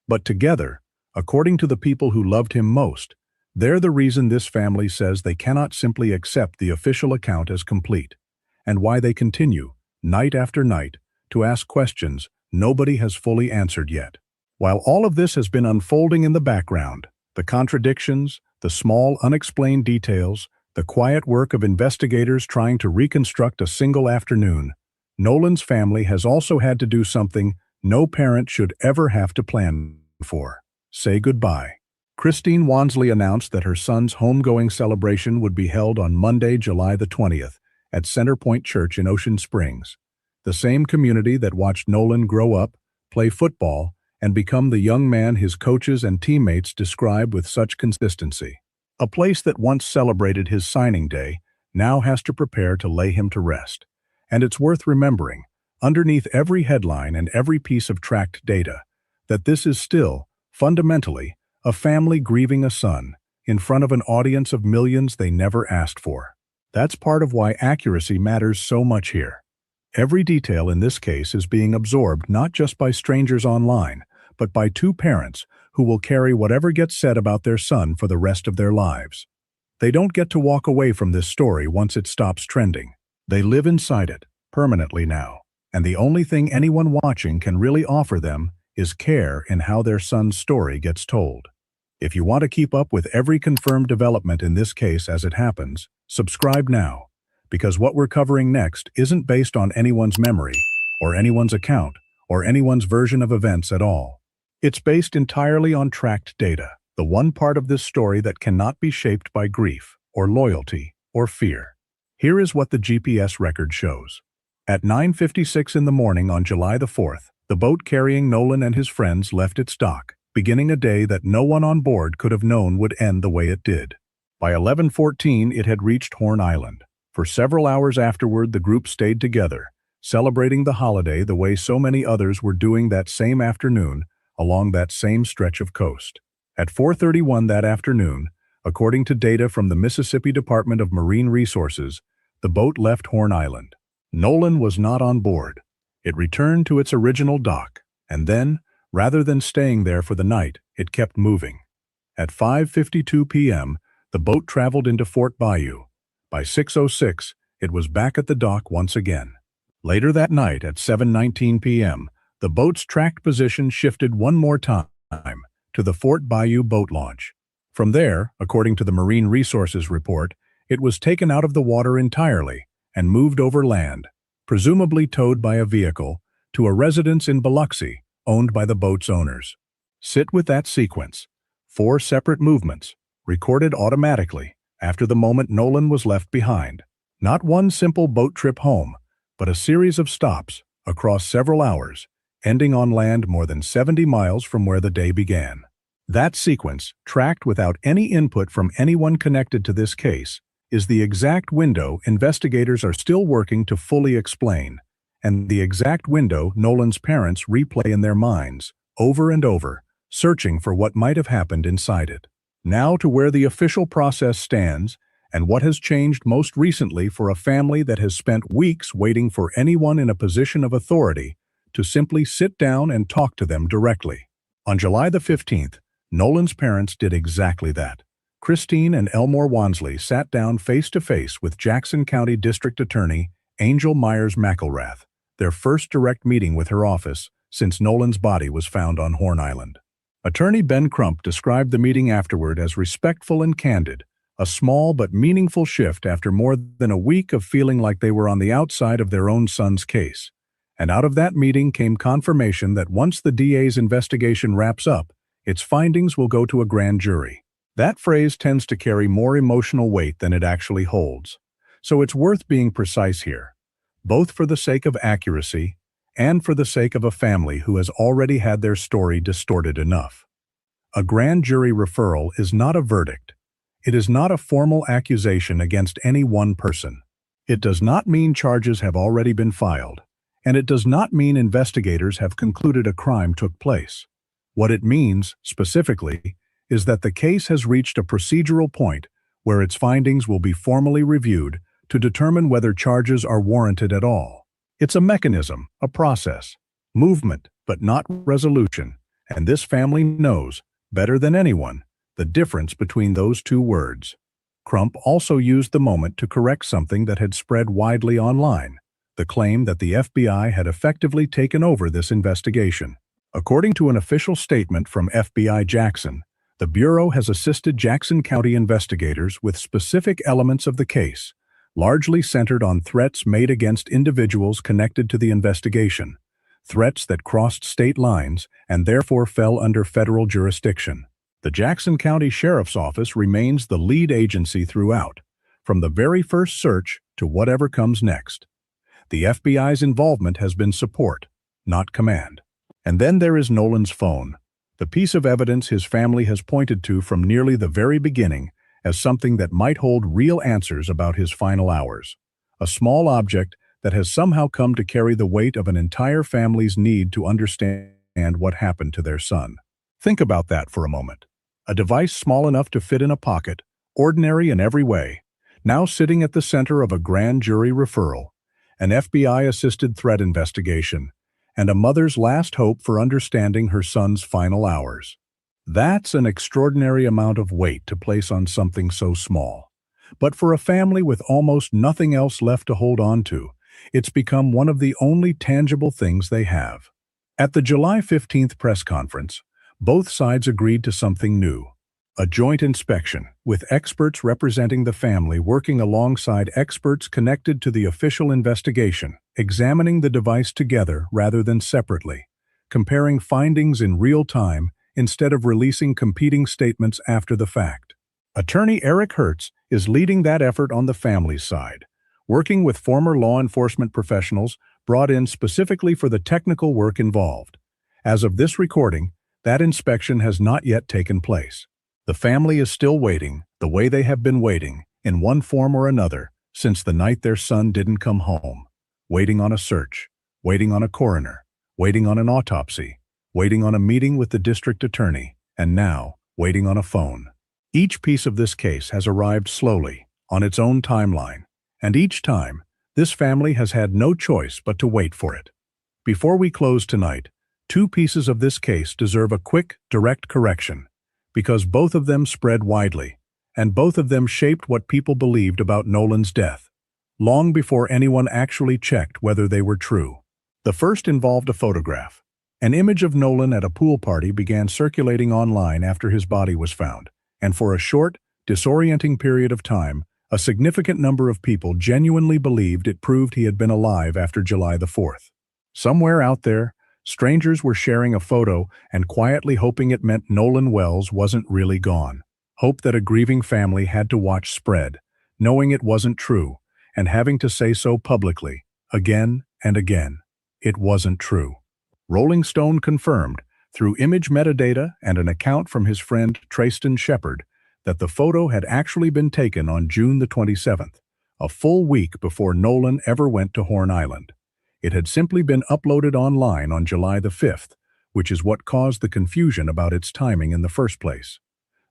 But together, according to the people who loved him most, they're the reason this family says they cannot simply accept the official account as complete, and why they continue, night after night, to ask questions nobody has fully answered yet. While all of this has been unfolding in the background, the contradictions, the small unexplained details, the quiet work of investigators trying to reconstruct a single afternoon, Nolan's family has also had to do something no parent should ever have to plan for: say goodbye. Christine Wansley announced that her son's homegoing celebration would be held on Monday, July the 20th, at Center Point Church in Ocean Springs, the same community that watched Nolan grow up, play football, and become the young man his coaches and teammates describe with such consistency. A place that once celebrated his signing day now has to prepare to lay him to rest. And it's worth remembering, underneath every headline and every piece of tracked data, that this is still, fundamentally, a family grieving a son in front of an audience of millions they never asked for. That's part of why accuracy matters so much here. Every detail in this case is being absorbed not just by strangers online, but by two parents who will carry whatever gets said about their son for the rest of their lives. They don't get to walk away from this story once it stops trending. They live inside it, permanently now, and the only thing anyone watching can really offer them is care in how their son's story gets told. If you want to keep up with every confirmed development in this case as it happens, subscribe now, because what we're covering next isn't based on anyone's memory, or anyone's account, or anyone's version of events at all. It's based entirely on tracked data, the one part of this story that cannot be shaped by grief, or loyalty, or fear. Here is what the GPS record shows. At 9:56 in the morning on July the 4th, the boat carrying Nolan and his friends left its dock, beginning a day that no one on board could have known would end the way it did. By 11:14, it had reached Horn Island. For several hours afterward, the group stayed together, celebrating the holiday the way so many others were doing that same afternoon along that same stretch of coast. At 4:31 that afternoon, according to data from the Mississippi Department of Marine Resources, the boat left Horn Island. Nolan was not on board. It returned to its original dock, and then, rather than staying there for the night, it kept moving. At 5:52 p.m., the boat traveled into Fort Bayou. By 6:06, it was back at the dock once again. Later that night at 7:19 p.m., the boat's tracked position shifted one more time to the Fort Bayou boat launch. From there, according to the Marine Resources report, it was taken out of the water entirely and moved over land, presumably towed by a vehicle, to a residence in Biloxi, owned by the boat's owners. Sit with that sequence. 4 separate movements, recorded automatically after the moment Nolan was left behind. Not one simple boat trip home, but a series of stops across several hours, ending on land more than 70 miles from where the day began. That sequence, tracked without any input from anyone connected to this case, is the exact window investigators are still working to fully explain, and the exact window Nolan's parents replay in their minds, over and over, searching for what might have happened inside it. Now to where the official process stands, and what has changed most recently for a family that has spent weeks waiting for anyone in a position of authority to simply sit down and talk to them directly. On July the 15th, Nolan's parents did exactly that. Christine and Elmore Wansley sat down face-to-face with Jackson County District Attorney Angel Myers McElrath, their first direct meeting with her office since Nolan's body was found on Horn Island. Attorney Ben Crump described the meeting afterward as respectful and candid, a small but meaningful shift after more than a week of feeling like they were on the outside of their own son's case. And out of that meeting came confirmation that once the DA's investigation wraps up, its findings will go to a grand jury. That phrase tends to carry more emotional weight than it actually holds. So it's worth being precise here, both for the sake of accuracy and for the sake of a family who has already had their story distorted enough. A grand jury referral is not a verdict. It is not a formal accusation against any one person. It does not mean charges have already been filed, and it does not mean investigators have concluded a crime took place. What it means, specifically, is that the case has reached a procedural point where its findings will be formally reviewed to determine whether charges are warranted at all. It's a mechanism, a process, movement, but not resolution, and this family knows, better than anyone, the difference between those two words. Crump also used the moment to correct something that had spread widely online, the claim that the FBI had effectively taken over this investigation. According to an official statement from FBI Jackson, the Bureau has assisted Jackson County investigators with specific elements of the case, largely centered on threats made against individuals connected to the investigation, threats that crossed state lines and therefore fell under federal jurisdiction. The Jackson County Sheriff's Office remains the lead agency throughout, from the very first search to whatever comes next. The FBI's involvement has been support, not command. And then there is Nolan's phone, the piece of evidence his family has pointed to from nearly the very beginning as something that might hold real answers about his final hours. A small object that has somehow come to carry the weight of an entire family's need to understand what happened to their son. Think about that for a moment. A device small enough to fit in a pocket, ordinary in every way, now sitting at the center of a grand jury referral, an FBI-assisted threat investigation, and a mother's last hope for understanding her son's final hours. That's an extraordinary amount of weight to place on something so small. But for a family with almost nothing else left to hold on to, it's become one of the only tangible things they have. At the July 15th press conference, both sides agreed to something new. A joint inspection, with experts representing the family working alongside experts connected to the official investigation, examining the device together rather than separately, comparing findings in real time instead of releasing competing statements after the fact. Attorney Eric Hertz is leading that effort on the family's side, working with former law enforcement professionals brought in specifically for the technical work involved. As of this recording, that inspection has not yet taken place. The family is still waiting, the way they have been waiting, in one form or another, since the night their son didn't come home. Waiting on a search, waiting on a coroner, waiting on an autopsy, waiting on a meeting with the district attorney, and now, waiting on a phone. Each piece of this case has arrived slowly, on its own timeline, and each time, this family has had no choice but to wait for it. Before we close tonight, two pieces of this case deserve a quick, direct correction, because both of them spread widely, and both of them shaped what people believed about Nolan's death, long before anyone actually checked whether they were true. The first involved a photograph. An image of Nolan at a pool party began circulating online after his body was found, and for a short, disorienting period of time, a significant number of people genuinely believed it proved he had been alive after July the 4th. Somewhere out there, strangers were sharing a photo and quietly hoping it meant Nolan Wells wasn't really gone. Hope that a grieving family had to watch spread, knowing it wasn't true, and having to say so publicly, again and again. It wasn't true. Rolling Stone confirmed, through image metadata and an account from his friend Trayston Shepard, that the photo had actually been taken on June the 27th, a full week before Nolan ever went to Horn Island. It had simply been uploaded online on July the 5th, which is what caused the confusion about its timing in the first place.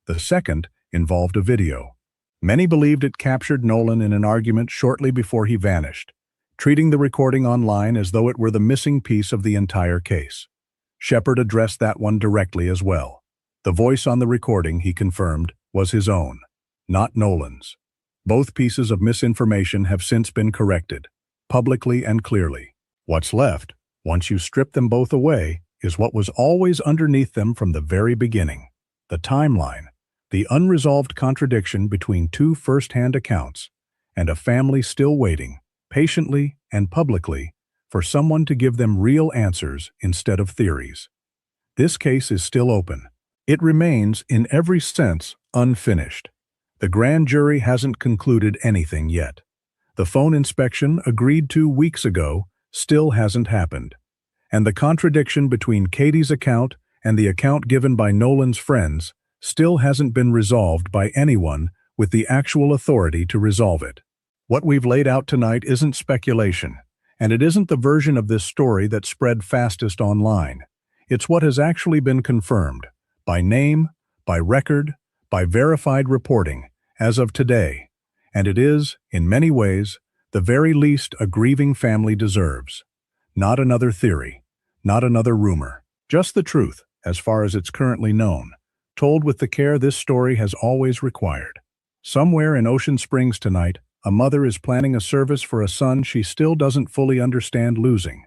The second involved a video. Many believed it captured Nolan in an argument shortly before he vanished, treating the recording online as though it were the missing piece of the entire case. Shepard addressed that one directly as well. The voice on the recording, he confirmed, was his own, not Nolan's. Both pieces of misinformation have since been corrected, publicly and clearly. What's left, once you strip them both away, is what was always underneath them from the very beginning: the timeline, the unresolved contradiction between two first-hand accounts, and a family still waiting, patiently and publicly, for someone to give them real answers instead of theories. This case is still open. It remains, in every sense, unfinished. The grand jury hasn't concluded anything yet. The phone inspection, agreed to weeks ago, still hasn't happened. And the contradiction between Katie's account and the account given by Nolan's friends still hasn't been resolved by anyone with the actual authority to resolve it. What we've laid out tonight isn't speculation, and it isn't the version of this story that spread fastest online. It's what has actually been confirmed, by name, by record, by verified reporting, as of today. And it is, in many ways, the very least a grieving family deserves. Not another theory, not another rumor, just the truth, as far as it's currently known, told with the care this story has always required. Somewhere in Ocean Springs tonight, a mother is planning a service for a son she still doesn't fully understand losing.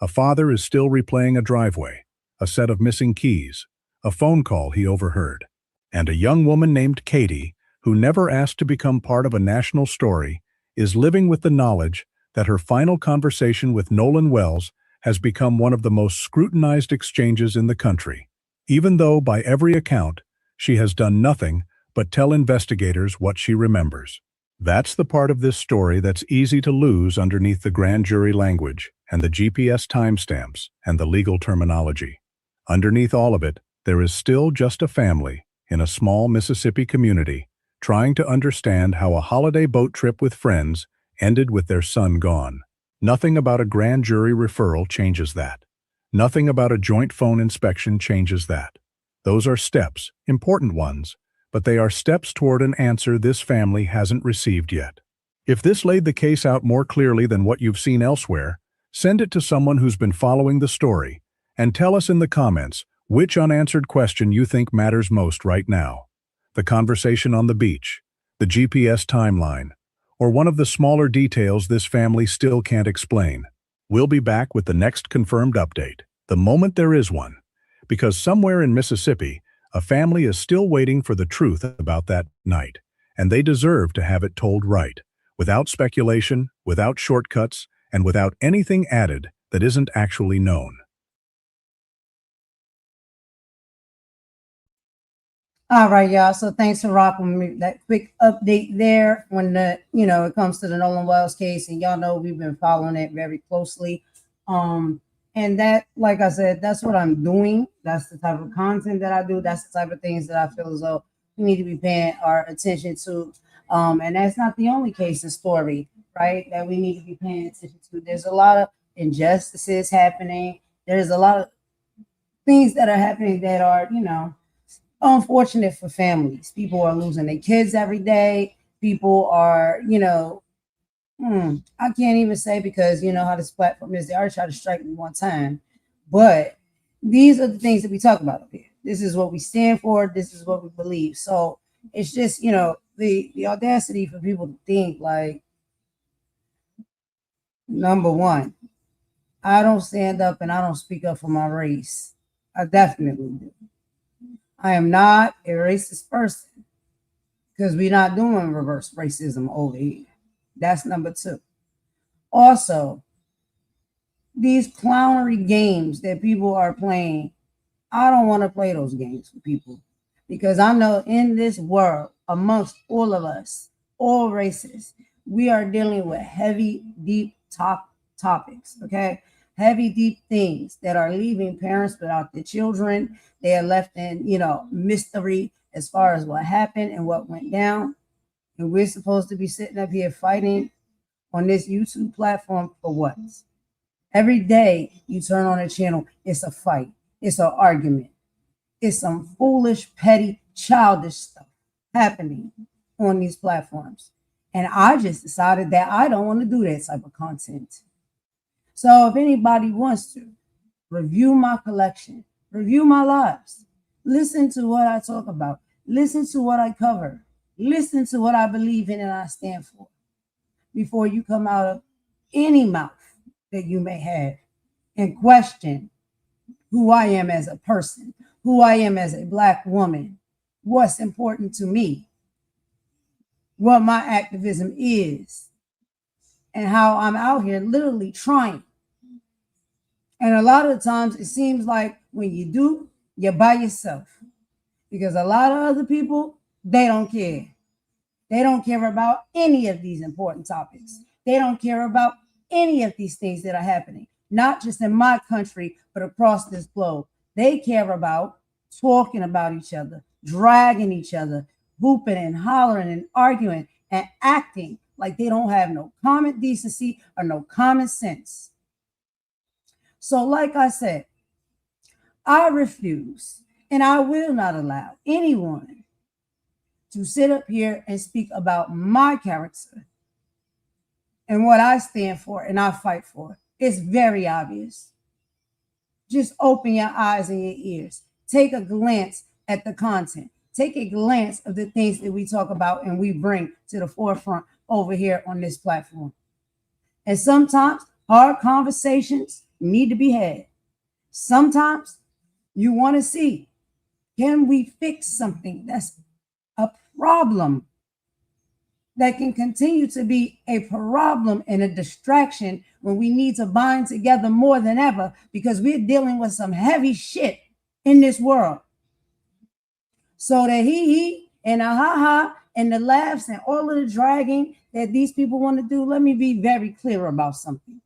A father is still replaying a driveway, a set of missing keys, a phone call he overheard. And a young woman named Katie, who never asked to become part of a national story, is living with the knowledge that her final conversation with Nolan Wells has become one of the most scrutinized exchanges in the country, even though, by every account, she has done nothing but tell investigators what she remembers. That's the part of this story that's easy to lose underneath the grand jury language and the GPS timestamps and the legal terminology. Underneath all of it, there is still just a family in a small Mississippi community trying to understand how a holiday boat trip with friends ended with their son gone. Nothing about a grand jury referral changes that. Nothing about a joint phone inspection changes that. Those are steps, important ones, but they are steps toward an answer this family hasn't received yet. If this laid the case out more clearly than what you've seen elsewhere, send it to someone who's been following the story, and tell us in the comments which unanswered question you think matters most right now. The conversation on the beach, the GPS timeline, or one of the smaller details this family still can't explain. We'll be back with the next confirmed update, the moment there is one, because somewhere in Mississippi, a family is still waiting for the truth about that night, and they deserve to have it told right, without speculation, without shortcuts, and without anything added that isn't actually known. All right, y'all. So thanks for rocking with me. That quick update there when it comes to the Nolan Wells case, and y'all know we've been following it very closely. And that, like I said, that's what I'm doing. That's the type of content that I do. That's the type of things that I feel as though we need to be paying our attention to. And that's not the only case and story, right, that we need to be paying attention to. There's a lot of injustices happening. There's a lot of things that are happening that are, unfortunate for families. People are losing their kids every day. People are, I can't even say, because you know how this platform is. They already tried to strike me one time. But these are the things that we talk about up here. This is what we stand for. This is what we believe. So it's just, the audacity for people to think like, number one, I don't stand up and I don't speak up for my race. I definitely do. I am not a racist person, because we're not doing reverse racism over here. That's number two. Also, these clownery games that people are playing, I don't want to play those games with people, because I know in this world, amongst all of us, all races, we are dealing with heavy, deep topics, okay? heavy, deep things that are leaving parents without their children. They are left in, mystery as far as what happened and what went down. And we're supposed to be sitting up here fighting on this YouTube platform for what? Every day you turn on a channel, it's a fight, it's an argument, it's some foolish, petty, childish stuff happening on these platforms. And I just decided that I don't want to do that type of content. So if anybody wants to review my collection, review my lives, listen to what I talk about, listen to what I cover, listen to what I believe in and I stand for before you come out of any mouth that you may have and question who I am as a person, who I am as a Black woman, what's important to me, what my activism is, and how I'm out here literally trying. And a lot of times it seems like when you do, you're by yourself. Because a lot of other people, they don't care. They don't care about any of these important topics. They don't care about any of these things that are happening, not just in my country, but across this globe. They care about talking about each other, dragging each other, whooping and hollering and arguing and acting like they don't have no common decency or no common sense. So like I said, I refuse and I will not allow anyone to sit up here and speak about my character and what I stand for and I fight for. It's very obvious. Just open your eyes and your ears. Take a glance at the content. Take a glance of the things that we talk about and we bring to the forefront over here on this platform. And sometimes hard conversations need to be had. Sometimes you want to see, can we fix something that's a problem that can continue to be a problem and a distraction when we need to bind together more than ever because we're dealing with some heavy shit in this world. So the he and the ha and the laughs and all of the dragging that these people want to do, let me be very clear about something.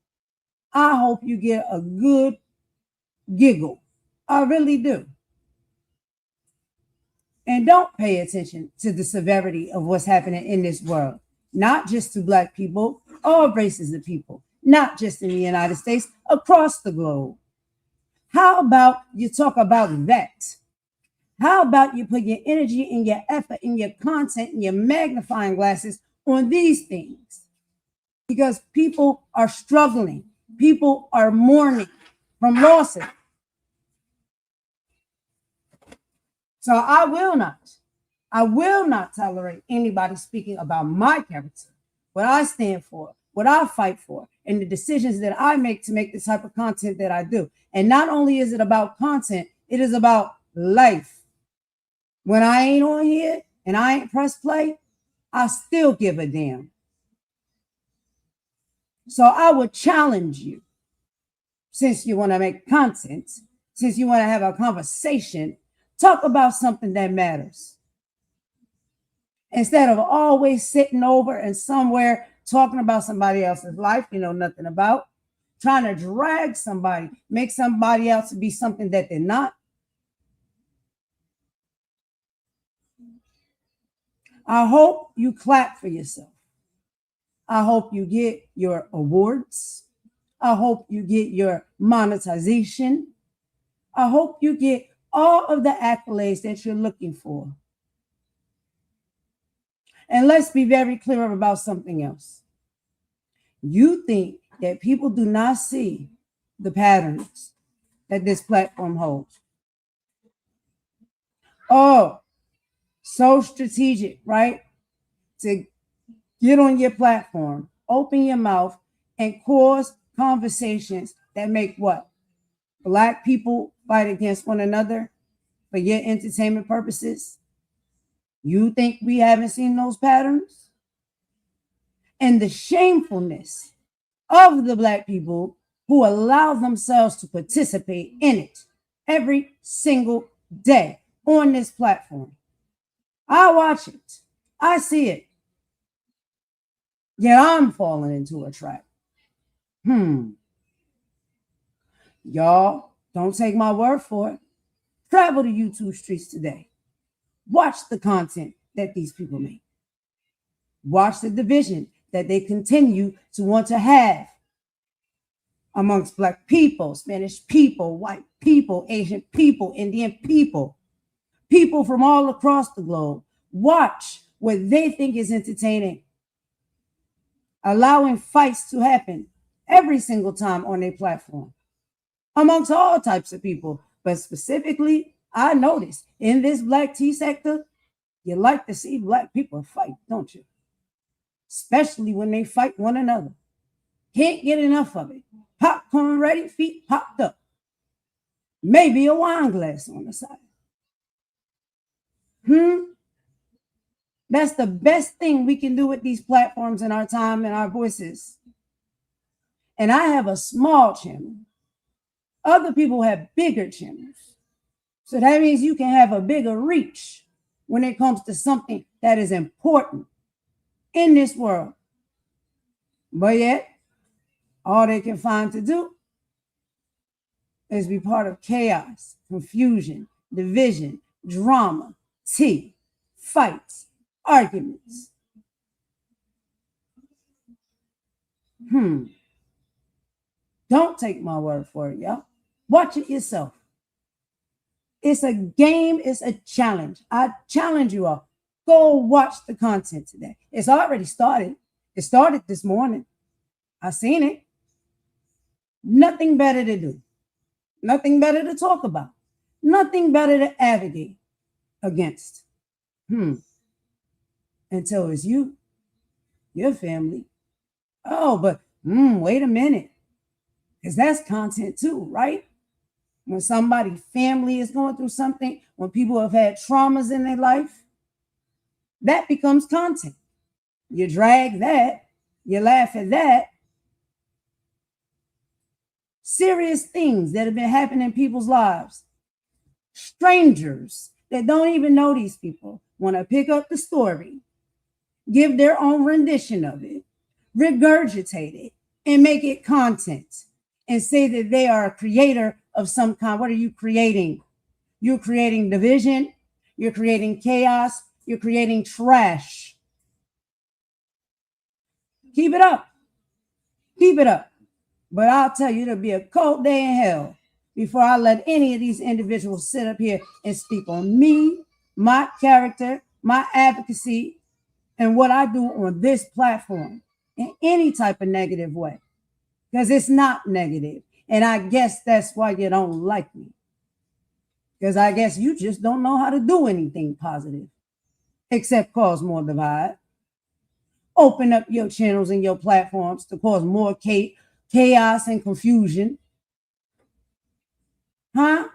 I hope you get a good giggle. I really do. And don't pay attention to the severity of what's happening in this world, not just to Black people, all races of people, not just in the United States, across the globe. How about you talk about that? How about you put your energy and your effort and your content and your magnifying glasses on these things? Because people are struggling. People are mourning from losses. So I will not tolerate anybody speaking about my character, what I stand for, what I fight for, and the decisions that I make to make the type of content that I do. And not only is it about content, it is about life. When I ain't on here and I ain't press play, I still give a damn. So I would challenge you, since you want to make content, since you want to have a conversation, talk about something that matters. Instead of always sitting over and somewhere talking about somebody else's life you know nothing about, trying to drag somebody, make somebody else be something that they're not. I hope you clap for yourself. I hope you get your awards. I hope you get your monetization. I hope you get all of the accolades that you're looking for. And let's be very clear about something else. You think that people do not see the patterns that this platform holds. Oh, so strategic, right? To get on your platform, open your mouth, and cause conversations that make what? Black people fight against one another for your entertainment purposes. You think we haven't seen those patterns? And the shamefulness of the Black people who allow themselves to participate in it every single day on this platform. I watch it. I see it. Yet I'm falling into a trap. Y'all, don't take my word for it. Travel the YouTube streets today. Watch the content that these people make. Watch the division that they continue to want to have amongst Black people, Spanish people, white people, Asian people, Indian people, people from all across the globe. Watch what they think is entertaining, allowing fights to happen every single time on their platform amongst all types of people. But specifically, I noticed in this Black tea sector, you like to see Black people fight, don't you? Especially when they fight one another. Can't get enough of it. Popcorn ready, feet popped up. Maybe a wine glass on the side. That's the best thing we can do with these platforms in our time and our voices. And I have a small channel. Other people have bigger channels. So that means you can have a bigger reach when it comes to something that is important in this world. But yet, all they can find to do is be part of chaos, confusion, division, drama, tea, fights, arguments. Don't take my word for it, y'all. Watch it yourself. It's a game, it's a challenge. I challenge you all. Go watch the content today. It's already started. It started this morning. I seen it. Nothing better to do. Nothing better to talk about. Nothing better to advocate against. Until it's you, your family. Oh, but wait a minute. Because that's content too, right? When somebody's family is going through something, when people have had traumas in their life, that becomes content. You drag that, you laugh at that. Serious things that have been happening in people's lives. Strangers that don't even know these people want to pick up the story, give their own rendition of it, regurgitate it, and make it content and say that they are a creator of some kind. What are you creating? You're creating division. You're creating chaos. You're creating trash. Keep it up. Keep it up. But I'll tell you, it'll be a cold day in hell before I let any of these individuals sit up here and speak on me, my character, my advocacy, and what I do on this platform in any type of negative way. Because it's not negative. And I guess that's why you don't like me. Because I guess you just don't know how to do anything positive except cause more divide. Open up your channels and your platforms to cause more chaos and confusion. That's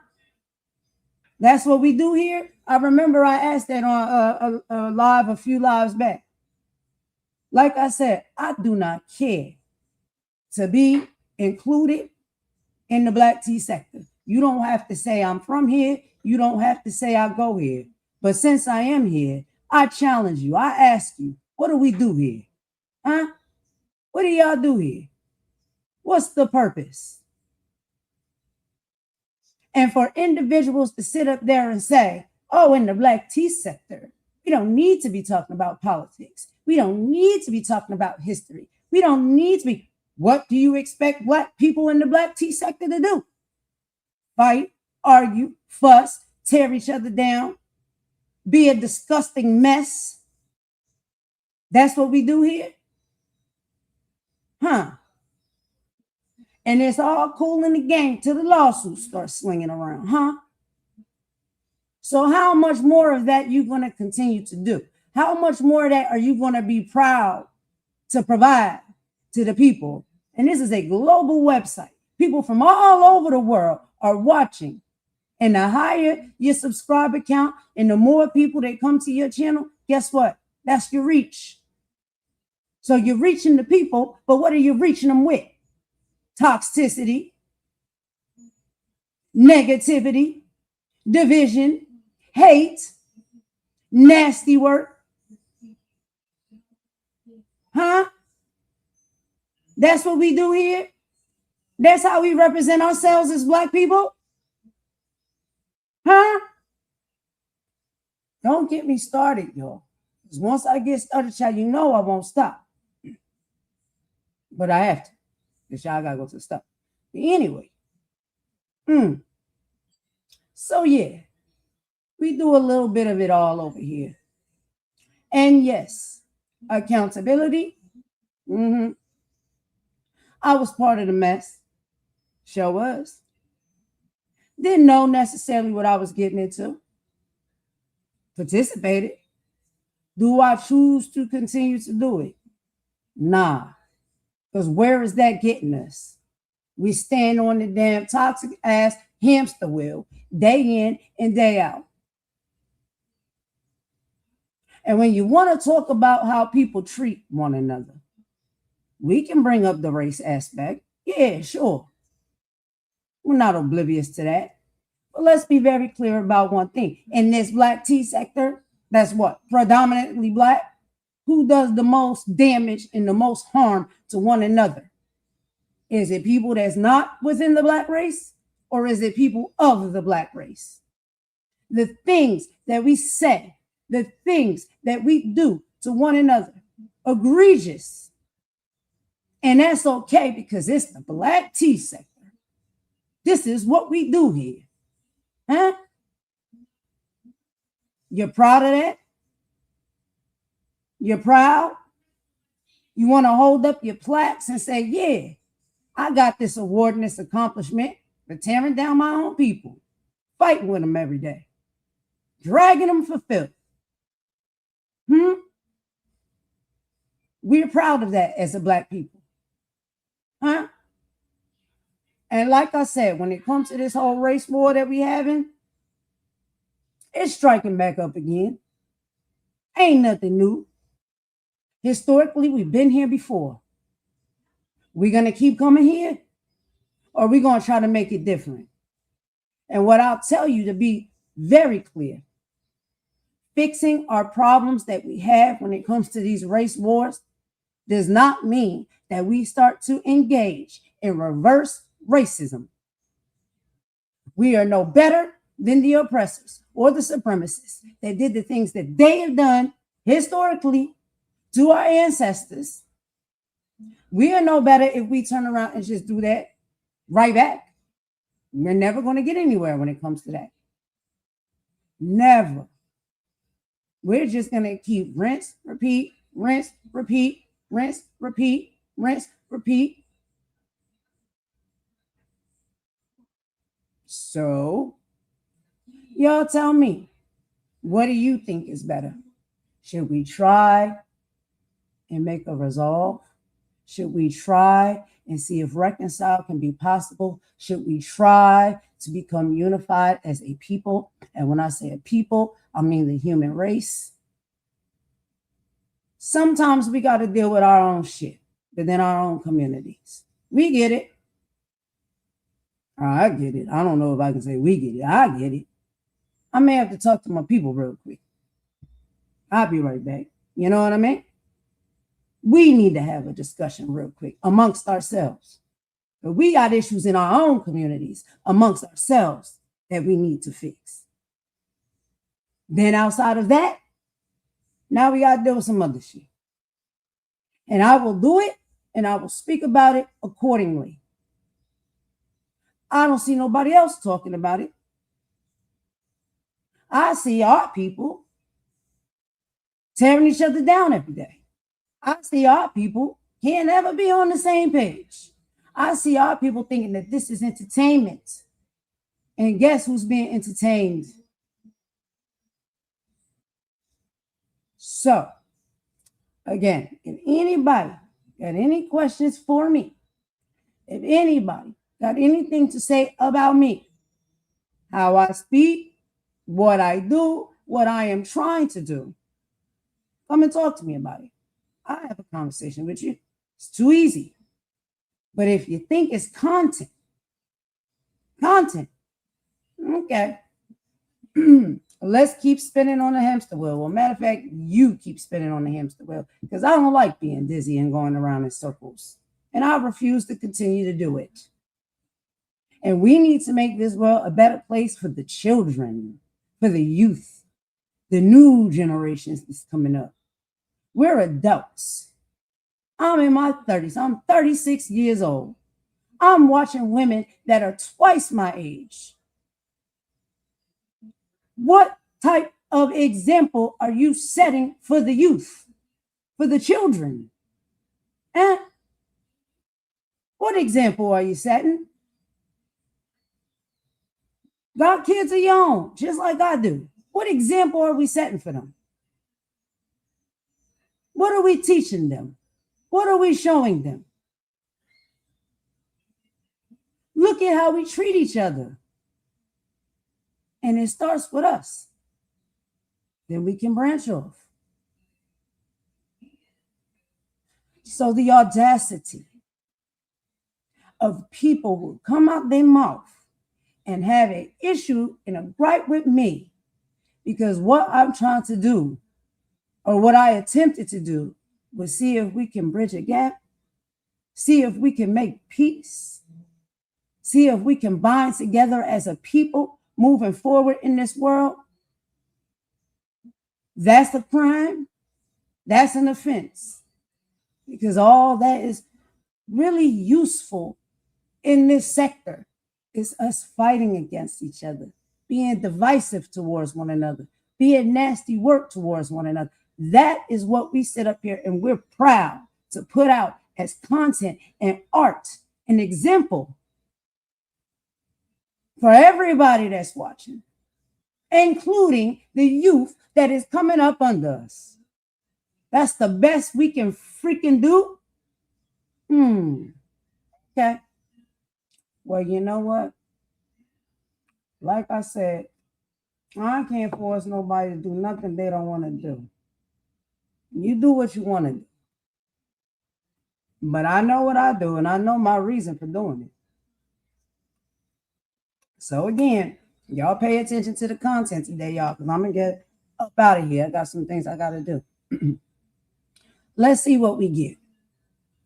what we do here. I remember I asked that on a live a few lives back. Like I said, I do not care to be included in the Black tea sector. You don't have to say I'm from here. You don't have to say I go here. But since I am here, I challenge you. I ask you, what do we do here? What do y'all do here? What's the purpose? And for individuals to sit up there and say, oh, in the Black tea sector, we don't need to be talking about politics. We don't need to be talking about history. We don't need to be. What do you expect Black people in the Black tea sector to do? Fight, argue, fuss, tear each other down, be a disgusting mess. That's what we do here? And it's all cool in the game till the lawsuits start swinging around, So how much more of that you going to continue to do? How much more of that are you going to be proud to provide to the people? And this is a global website. People from all over the world are watching. And the higher your subscriber count and the more people that come to your channel, guess what? That's your reach. So you're reaching the people, but what are you reaching them with? Toxicity, negativity, division, hate, nasty work. That's what we do here. That's how we represent ourselves as Black people? Huh? Don't get me started, y'all. Because once I get started, child, you know I won't stop. But I have to. Because y'all got to go to the stop. But anyway. So, yeah. We do a little bit of it all over here. And yes, accountability. I was part of the mess. Sure was. Didn't know necessarily what I was getting into. Participated. Do I choose to continue to do it? Nah. Because where is that getting us? We stand on the damn toxic ass hamster wheel day in and day out. And when you want to talk about how people treat one another, we can bring up the race aspect. Yeah, sure. We're not oblivious to that. But let's be very clear about one thing. In this Black tea sector, that's what? Predominantly Black. Who does the most damage and the most harm to one another? Is it people that's not within the Black race? Or is it people of the Black race? The things that we say, the things that we do to one another, egregious. And that's okay because it's the Black tea sector. This is what we do here. Huh? You're proud of that? You're proud? You want to hold up your plaques and say, yeah, I got this award and this accomplishment for tearing down my own people, fighting with them every day, dragging them for filth. We're proud of that as a Black people. Huh? And like I said, when it comes to this whole race war that we having, it's striking back up again. Ain't nothing new. Historically, we've been here before. We're going to keep coming here, or we're going to try to make it different. And what I'll tell you to be very clear, fixing our problems that we have when it comes to these race wars does not mean that we start to engage in reverse racism. We are no better than the oppressors or the supremacists that did the things that they have done historically to our ancestors. We are no better if we turn around and just do that right back. We're never going to get anywhere when it comes to that. Never. We're just going to keep rinse, repeat, rinse, repeat, rinse, repeat, rinse, repeat. So, y'all tell me, what do you think is better? Should we try and make a resolve? Should we try and see if reconcile can be possible? Should we try to become unified as a people? And when I say a people, I mean the human race. Sometimes we got to deal with our own shit within our own communities. We get it. I get it. I don't know if I can say we get it. I get it. I may have to talk to my people real quick. I'll be right back. You know what I mean? We need to have a discussion real quick amongst ourselves. But we got issues in our own communities amongst ourselves that we need to fix. Then outside of that, now we got to deal with some other shit. And I will do it and I will speak about it accordingly. I don't see nobody else talking about it. I see our people tearing each other down every day. I see our people can't ever be on the same page. I see our people thinking that this is entertainment. And guess who's being entertained? So, again, if anybody got any questions for me, if anybody got anything to say about me, how I speak, what I do, what I am trying to do, come and talk to me about it. I have a conversation with you. It's too easy. But if you think it's content, okay. Let's keep spinning on the hamster wheel. Well, matter of fact, you keep spinning on the hamster wheel because I don't like being dizzy and going around in circles. And I refuse to continue to do it. And we need to make this world a better place for the children, for the youth, the new generations that's coming up. We're adults. I'm in my 30s. I'm 36 years old. I'm watching women that are twice my age. What type of example are you setting for the youth, for the children? Eh? What example are you setting? God, kids are young, just like I do. What example are we setting for them? What are we teaching them? What are we showing them? Look at how we treat each other. And it starts with us. Then we can branch off. So the audacity of people who come out their mouth and have an issue and a gripe with me because what I'm trying to do or what I attempted to do was see if we can bridge a gap, see if we can make peace, see if we can bind together as a people moving forward in this world. That's a crime. That's an offense. Because all that is really useful in this sector is us fighting against each other, being divisive towards one another, being nasty work towards one another. That is what we sit up here and we're proud to put out as content and art, an example for everybody that's watching, including the youth that is coming up under us. That's the best we can freaking do. Okay. Well, you know what? Like I said, I can't force nobody to do nothing they don't want to do. You do what you want to do. But I know what I do, and I know my reason for doing it. So again, y'all pay attention to the content today, y'all, because I'm going to get up out of here. I got some things I got to do. Let's see what we get.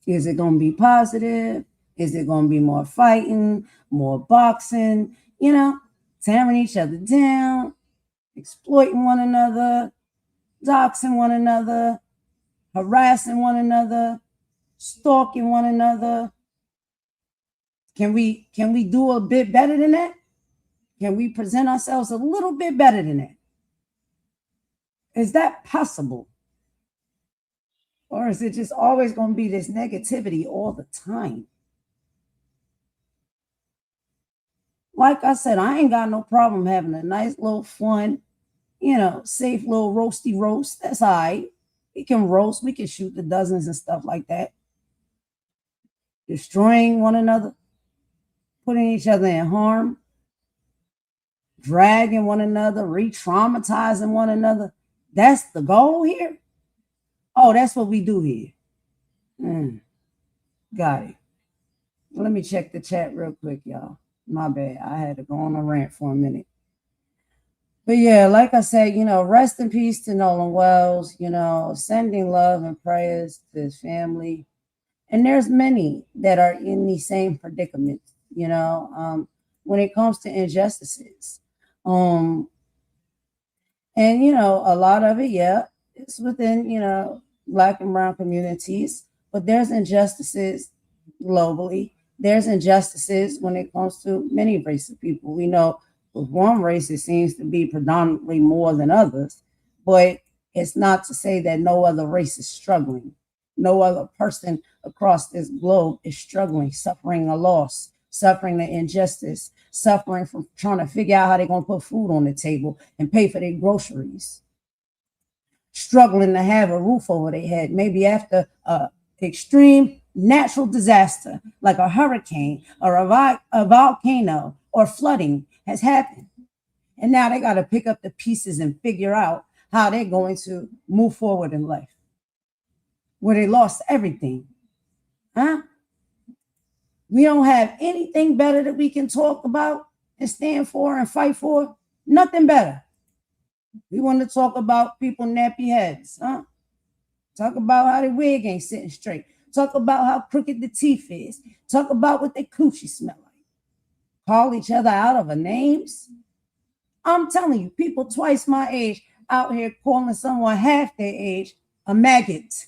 Is it going to be positive? Is it going to be more fighting, more boxing, tearing each other down, exploiting one another, doxing one another, harassing one another, stalking one another? Can we do a bit better than that? Can we present ourselves a little bit better than that? Is that possible? Or is it just always going to be this negativity all the time? Like I said, I ain't got no problem having a nice little fun, safe little roasty roast. That's all right. We can roast. We can shoot the dozens and stuff like that. Destroying one another, putting each other in harm, dragging one another, re-traumatizing one another. That's the goal here? Oh, that's what we do here. Got it. Let me check the chat real quick, y'all. My bad. I had to go on a rant for a minute. But yeah, like I said, rest in peace to Nolan Wells, sending love and prayers to his family. And there's many that are in the same predicament, when it comes to injustices. And, a lot of it, yeah, it's within, Black and brown communities, but there's injustices globally. There's injustices when it comes to many races of people. We know with one race, it seems to be predominantly more than others, but it's not to say that no other race is struggling. No other person across this globe is struggling, suffering a loss, suffering the injustice, suffering from trying to figure out how they're going to put food on the table and pay for their groceries, struggling to have a roof over their head, maybe after an extreme natural disaster like a hurricane or a volcano or flooding has happened. And now they got to pick up the pieces and figure out how they're going to move forward in life, where they lost everything. We don't have anything better that we can talk about and stand for and fight for. Nothing better. We want to talk about people nappy heads, Talk about how the wig ain't sitting straight. Talk about how crooked the teeth is. Talk about what their coochie smell like. call each other out of our names. I'm telling you, people twice my age out here calling someone half their age a maggot,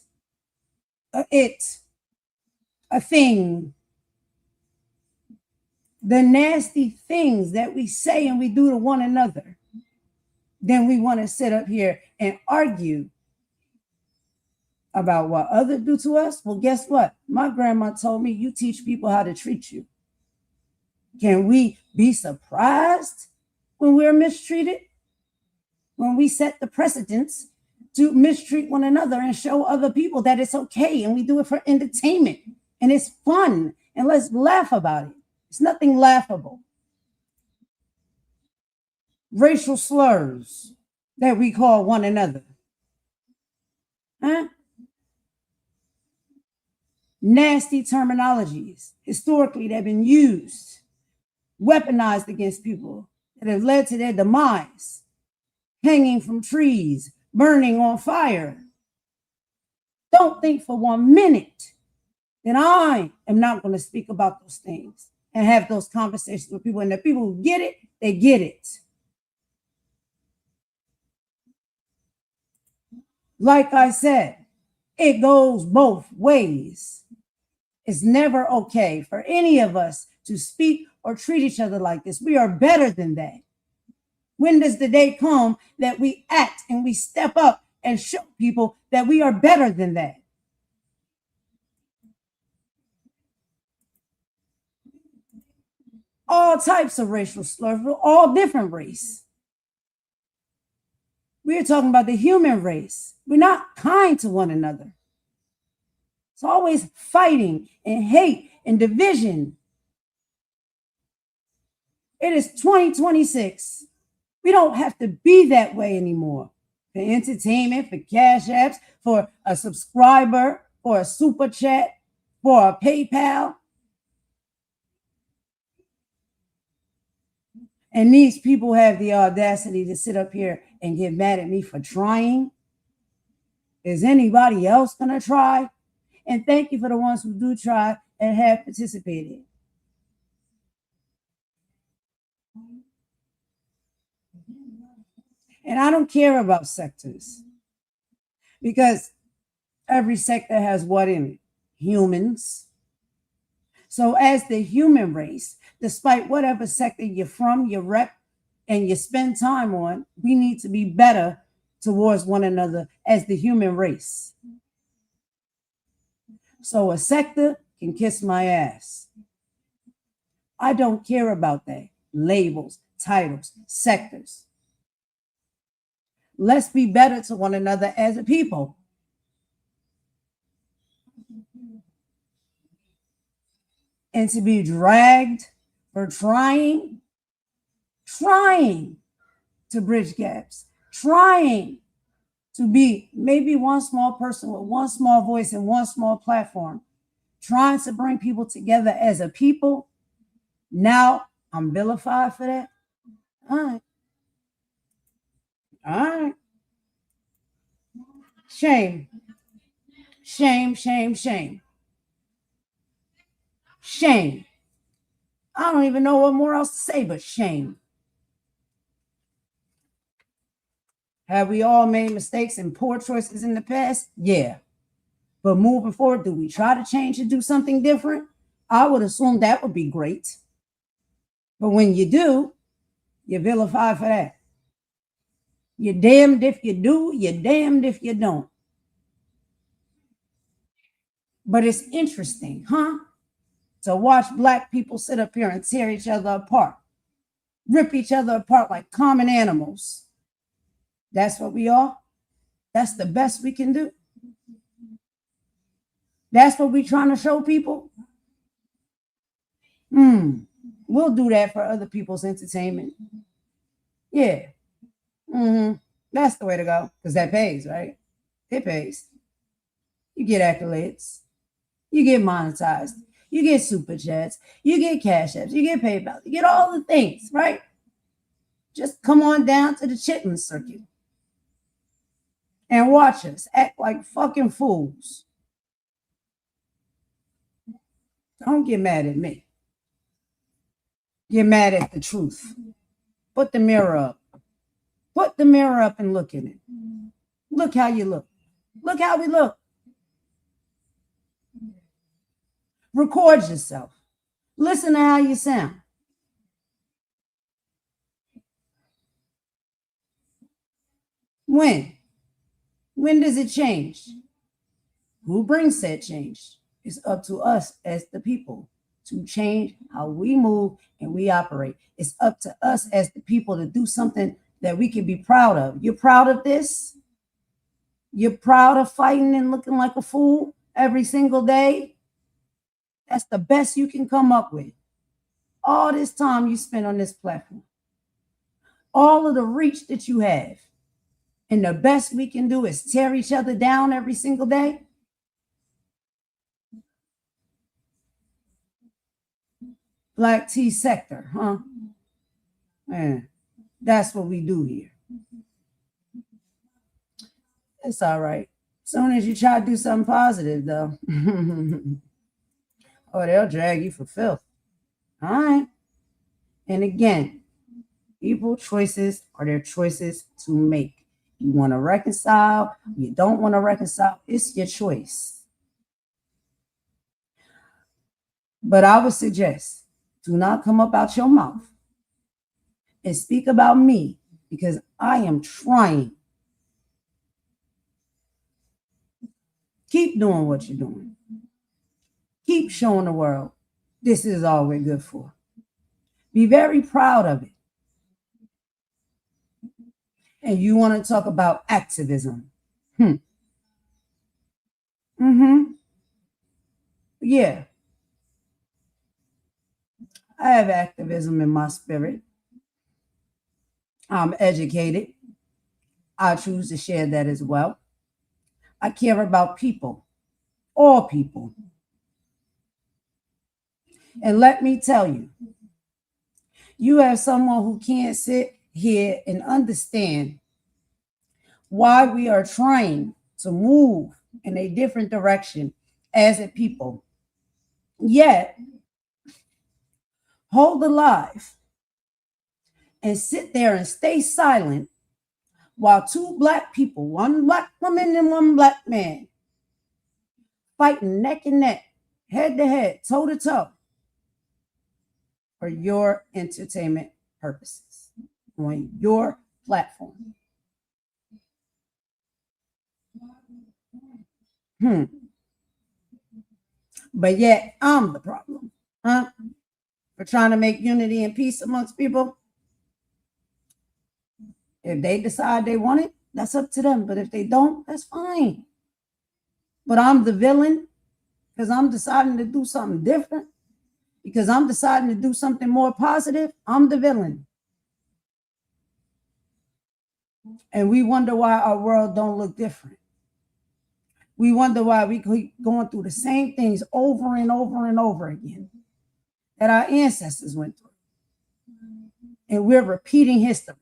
a it, a thing. The nasty things that we say and we do to one another. Then we want to sit up here and argue about what others do to us. Well, guess what? My grandma told me you teach people how to treat you. Can we be surprised when we're mistreated? When we set the precedents to mistreat one another and show other people that it's okay, and we do it for entertainment and it's fun, and let's laugh about it. It's nothing laughable. Racial slurs that we call one another. Huh? Nasty terminologies historically that have been used, weaponized against people that have led to their demise, hanging from trees, burning on fire. Don't think for 1 minute that I am not going to speak about those things and have those conversations with people. And the people who get it, they get it. Like I said, it goes both ways. It's never okay for any of us to speak or treat each other like this. We are better than that. When does the day come that we act and we step up and show people that we are better than that? All types of racial slurs, all different race. We're talking about the human race. We're not kind to one another. It's always fighting and hate and division. It is 2026. We don't have to be that way anymore. For entertainment, for cash apps, for a subscriber, for a super chat, for a PayPal. And these people have the audacity to sit up here and get mad at me for trying. Is anybody else going to try? And thank you for the ones who do try and have participated. And I don't care about sectors, because every sector has what in it? Humans. So as the human race, despite whatever sector you're from, you rep, and you spend time on, we need to be better towards one another as the human race. So a sector can kiss my ass. I don't care about that. Labels, titles, sectors. Let's be better to one another as a people. And to be dragged for trying to bridge gaps, trying to be maybe one small person with one small voice and one small platform, trying to bring people together as a people. Now I'm vilified for that. All right. All right. Shame. Shame, shame, shame. Shame. I don't even know what more else to say but shame. Have we all made mistakes and poor choices in the past? Yeah. But moving forward, do we try to change and do something different? I would assume that would be great. But when you do, you're vilified for that. You're damned if you do, you're damned if you don't. But it's interesting, huh? To watch Black people sit up here and tear each other apart, rip each other apart like common animals. That's what we are. That's the best we can do. That's what we're trying to show people. We'll do that for other people's entertainment. Yeah. That's the way to go, because that pays, right? It pays. You get accolades. You get monetized. You get super chats. You get cash apps. You get PayPal. You get all the things, right? Just come on down to the chitlin circuit and watch us act like fucking fools. Don't get mad at me. get mad at the truth. Put the mirror up. Put the mirror up and look in it. Look how you look. Look how we look. Record yourself. Listen to how you sound. When? When does it change? Who brings that change? It's up to us as the people to change how we move and we operate. It's up to us as the people to do something that we can be proud of. You're proud of this? You're proud of fighting and looking like a fool every single day? That's the best you can come up with. All this time you spend on this platform, all of the reach that you have, and the best we can do is tear each other down every single day. Black tea sector, huh? Man, that's what we do here. It's all right. As soon as you try to do something positive, though, oh, they'll drag you for filth. All right. And again, people's choices are their choices to make. You want to reconcile, you don't want to reconcile, it's your choice. But I would suggest, do not come up out your mouth and speak about me, because I am trying. Keep doing what you're doing. Keep showing the world this is all we're good for. Be very proud of it. And you want to talk about activism. Yeah. I have activism in my spirit. I'm educated. I choose to share that as well. I care about people, all people. And let me tell you, you have someone who can't sit here and understand why we are trying to move in a different direction as a people, yet hold alive and sit there and stay silent while two Black people, one Black woman and one Black man, fighting neck and neck, head to head, toe to toe, for your entertainment purposes on your platform. But yet I'm the problem, huh? For trying to make unity and peace amongst people. If they decide they want it, that's up to them. But if they don't, that's fine. But I'm the villain because I'm deciding to do something different, because I'm deciding to do something more positive. I'm the villain. And we wonder why our world don't look different. We wonder why we keep going through the same things over and over and over again that our ancestors went through. And we're repeating history.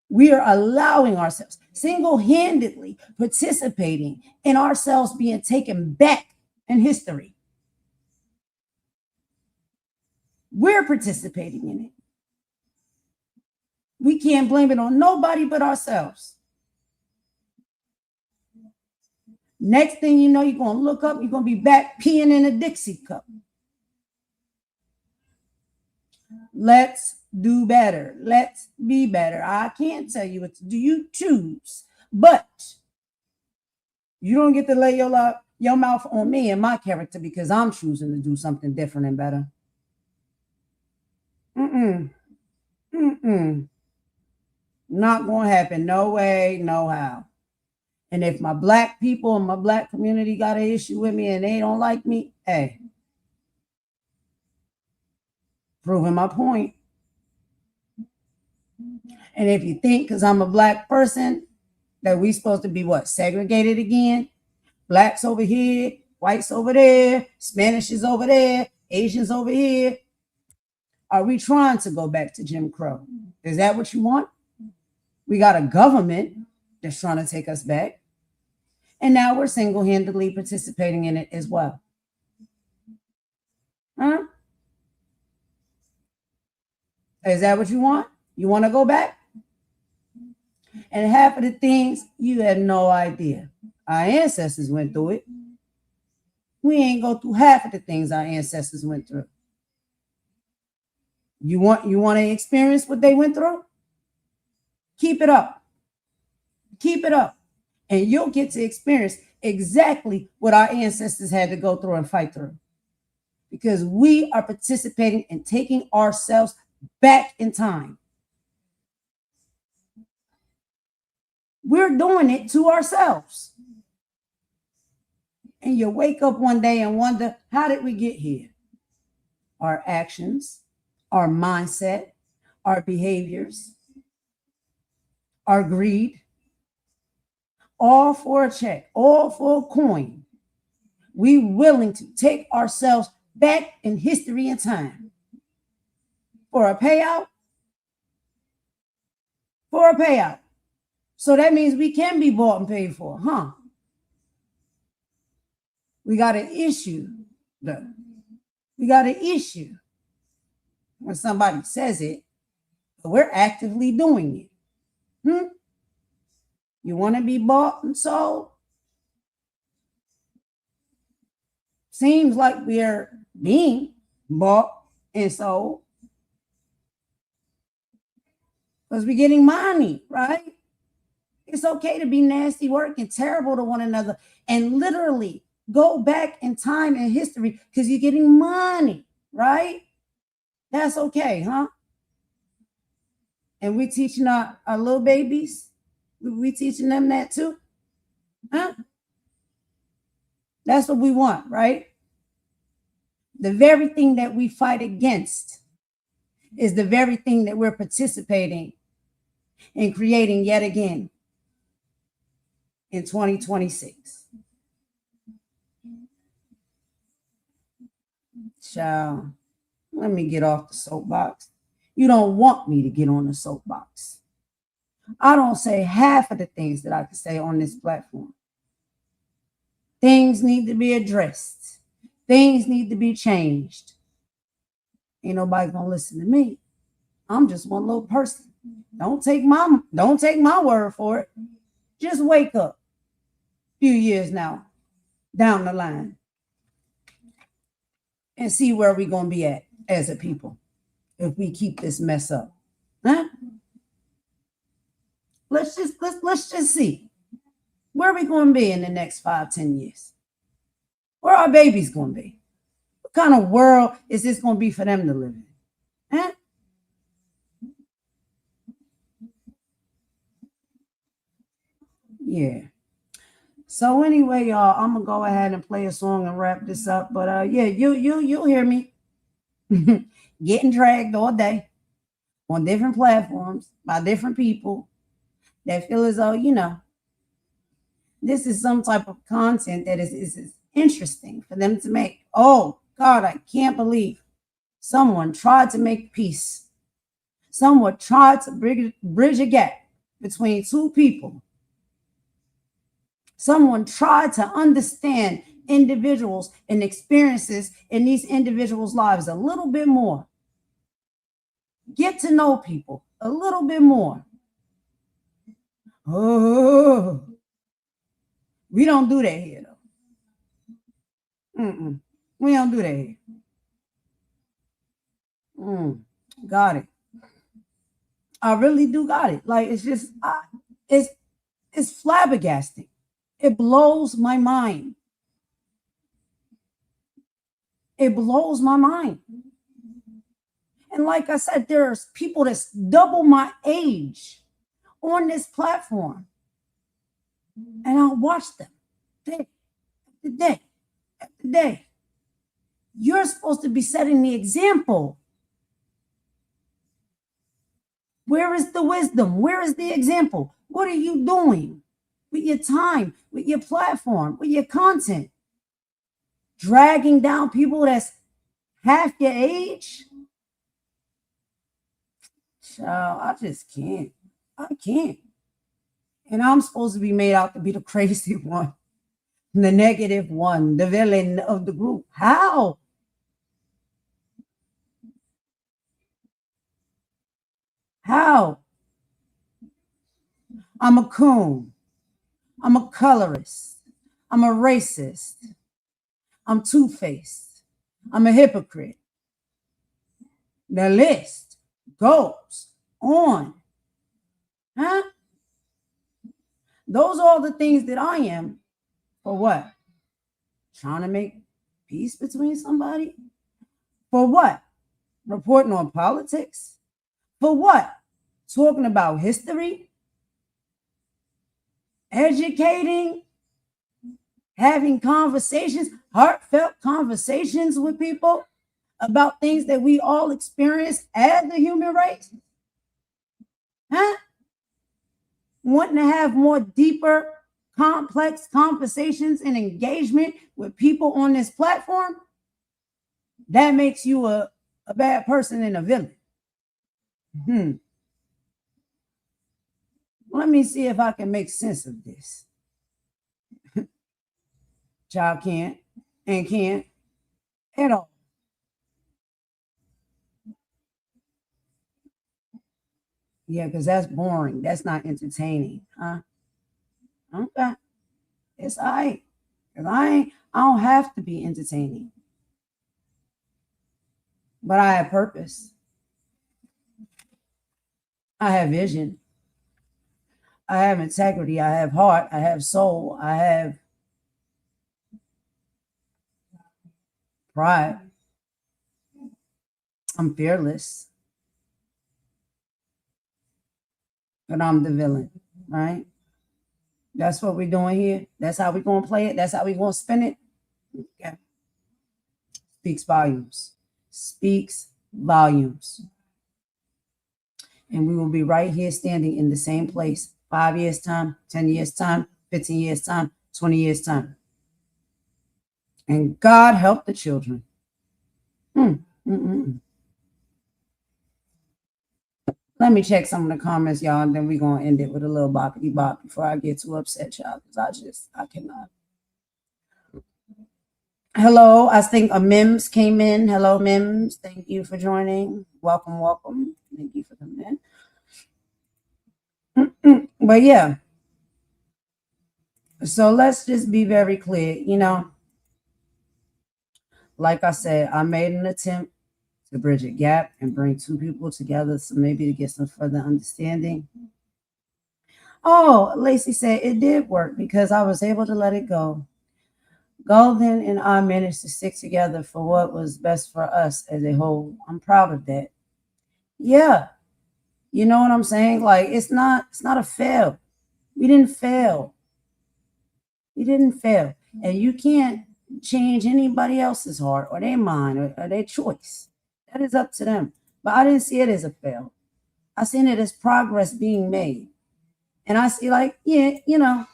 We are allowing ourselves, single-handedly participating in ourselves being taken back in history. We're participating in it. We can't blame it on nobody but ourselves. Next thing you know, you're going to look up, you're going to be back peeing in a Dixie cup. Let's do better. Let's be better. I can't tell you what to do. You choose. But you don't get to lay your mouth on me and my character because I'm choosing to do something different and better. Not going to happen. No way, no how. And if my Black people and my Black community got an issue with me and they don't like me, hey, proving my point. And if you think because I'm a Black person that we supposed to be what, segregated again? Blacks over here, whites over there, Spanish is over there, Asians over here. Are we trying to go back to Jim Crow? Is that what you want? We got a government that's trying to take us back. And now we're single-handedly participating in it as well. Huh? Is that what you want? You want to go back? And half of the things you had no idea. Our ancestors went through it. We ain't go through half of the things our ancestors went through. You want to experience what they went through? Keep it up. Keep it up. And you'll get to experience exactly what our ancestors had to go through and fight through. Because we are participating in taking ourselves back in time. We're doing it to ourselves. And you wake up one day and wonder, how did we get here? Our actions, our mindset, our behaviors, our greed, all for a check, all for a coin. We willing to take ourselves back in history and time for a payout? For a payout. So that means we can be bought and paid for, huh? We got an issue, though. We got an issue when somebody says it, but we're actively doing it. You want to be bought and sold? Seems like we're being bought and sold because we're getting money, right? It's okay to be nasty, working terrible to one another, and literally go back in time and history because you're getting money, right? That's okay, huh? And we teaching our little babies, we teaching them that too, huh? That's what we want, right? The very thing that we fight against is the very thing that we're participating in creating yet again in 2026. Child, let me get off the soapbox. You don't want me to get on the soapbox. I don't say half of the things that I can say on this platform. Things need to be addressed. Things need to be changed. Ain't nobody gonna listen to me. I'm just one little person. Don't take my word for it. Just wake up a few years now down the line and see where we're gonna be at as a people if we keep this mess up. Huh? Let's just see. Where are we gonna be in the next 5-10 years? Where are our babies gonna be? What kind of world is this gonna be for them to live in? Huh? Yeah. So anyway, y'all, I'm gonna go ahead and play a song and wrap this up. But yeah, you'll hear me getting dragged all day on different platforms by different people that feel as though, this is some type of content that is interesting for them to make. Oh God, I can't believe someone tried to make peace. Someone tried to bridge a gap between two people. Someone tried to understand individuals and experiences in these individuals' lives a little bit more. Get to know people a little bit more. Oh, we don't do that here, though. We don't do that here. Got it. I really do got it. Like, it's just, it's flabbergasting. It blows my mind. It blows my mind. And like I said, there's people that's double my age on this platform. And I'll watch them day after day after day. You're supposed to be setting the example. Where is the wisdom? Where is the example? What are you doing with your time, with your platform, with your content? Dragging down people that's half your age? Child, I just can't. I can't. And I'm supposed to be made out to be the crazy one, the negative one, the villain of the group. How? How? I'm a coon. I'm a colorist. I'm a racist. I'm two-faced. I'm a hypocrite. The list goes on. Huh? Those are all the things that I am. For what? Trying to make peace between somebody? For what? Reporting on politics? For what? Talking about history? Educating? Having conversations, heartfelt conversations with people about things that we all experience as the human race? Huh? Wanting to have more deeper, complex conversations and engagement with people on this platform? That makes you a bad person and a villain. Let me see if I can make sense of this. Child can't and can't at all. Yeah, because that's boring. That's not entertaining, huh? Okay. It's all right. Because I don't have to be entertaining. But I have purpose. I have vision. I have integrity. I have heart. I have soul. I have pride. I'm fearless. But I'm the villain, right? That's what we're doing here. That's how we're going to play it. That's how we're going to spin it. Okay. Speaks volumes. Speaks volumes. And we will be right here standing in the same place. 5 years time, 10 years time, 15 years time, 20 years time. And God help the children. Let me check some of the comments, y'all, and then we're going to end it with a little boppity bop before I get too upset, y'all, because I cannot. Hello, I think a Mims came in. Hello, Mims. Thank you for joining. Welcome, welcome. Thank you for coming in. But yeah, so let's just be very clear. You know, like I said, I made an attempt to bridge a gap and bring two people together, so maybe to get some further understanding. Oh, Lacey said it did work because I was able to let it go. Golden and I managed to stick together for what was best for us as a whole. I'm proud of that. Yeah. You know what I'm saying? Like, it's not a fail. We didn't fail. We didn't fail. And you can't change anybody else's heart or their mind or their choice. That is up to them. But I didn't see it as a fail. I seen it as progress being made. And I see like, yeah, you know,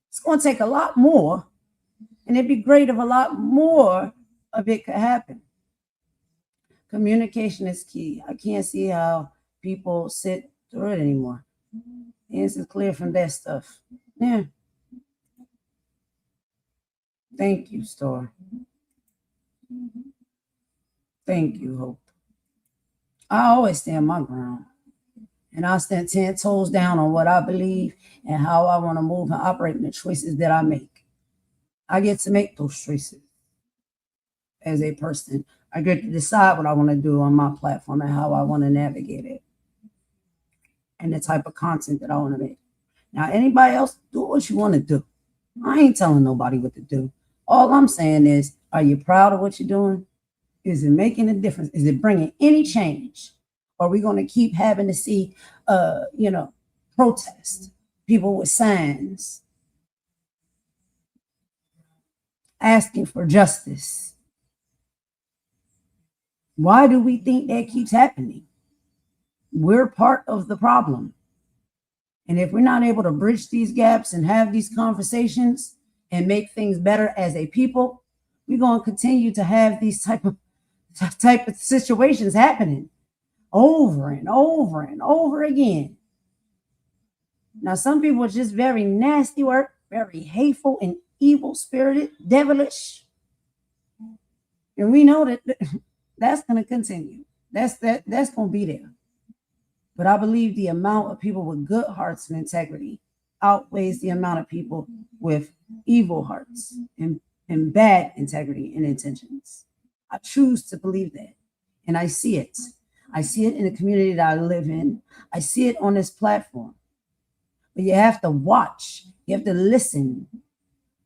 it's going to take a lot more. And it'd be great if a lot more of it could happen. Communication is key. I can't see how people sit through it anymore. This is clear from that stuff. Yeah. Thank you, Star. Thank you, Hope. I always stand my ground. And I stand 10 toes down on what I believe and how I want to move and operate in the choices that I make. I get to make those choices as a person. I get to decide what I want to do on my platform and how I want to navigate it and the type of content that I want to make. Now, anybody else, do what you want to do. I ain't telling nobody what to do. All I'm saying is, are you proud of what you're doing? Is it making a difference? Is it bringing any change? Or are we going to keep having to see, protest, people with signs asking for justice? Why do we think that keeps happening? We're part of the problem. And if we're not able to bridge these gaps and have these conversations and make things better as a people, we're going to continue to have these type of situations happening over and over and over again. Now, some people are just very nasty work, very hateful and evil-spirited, devilish. And we know that that's going to continue. That's going to be there. But I believe the amount of people with good hearts and integrity outweighs the amount of people with evil hearts and bad integrity and intentions. I choose to believe that. And I see it. I see it in the community that I live in. I see it on this platform. But you have to watch. You have to listen.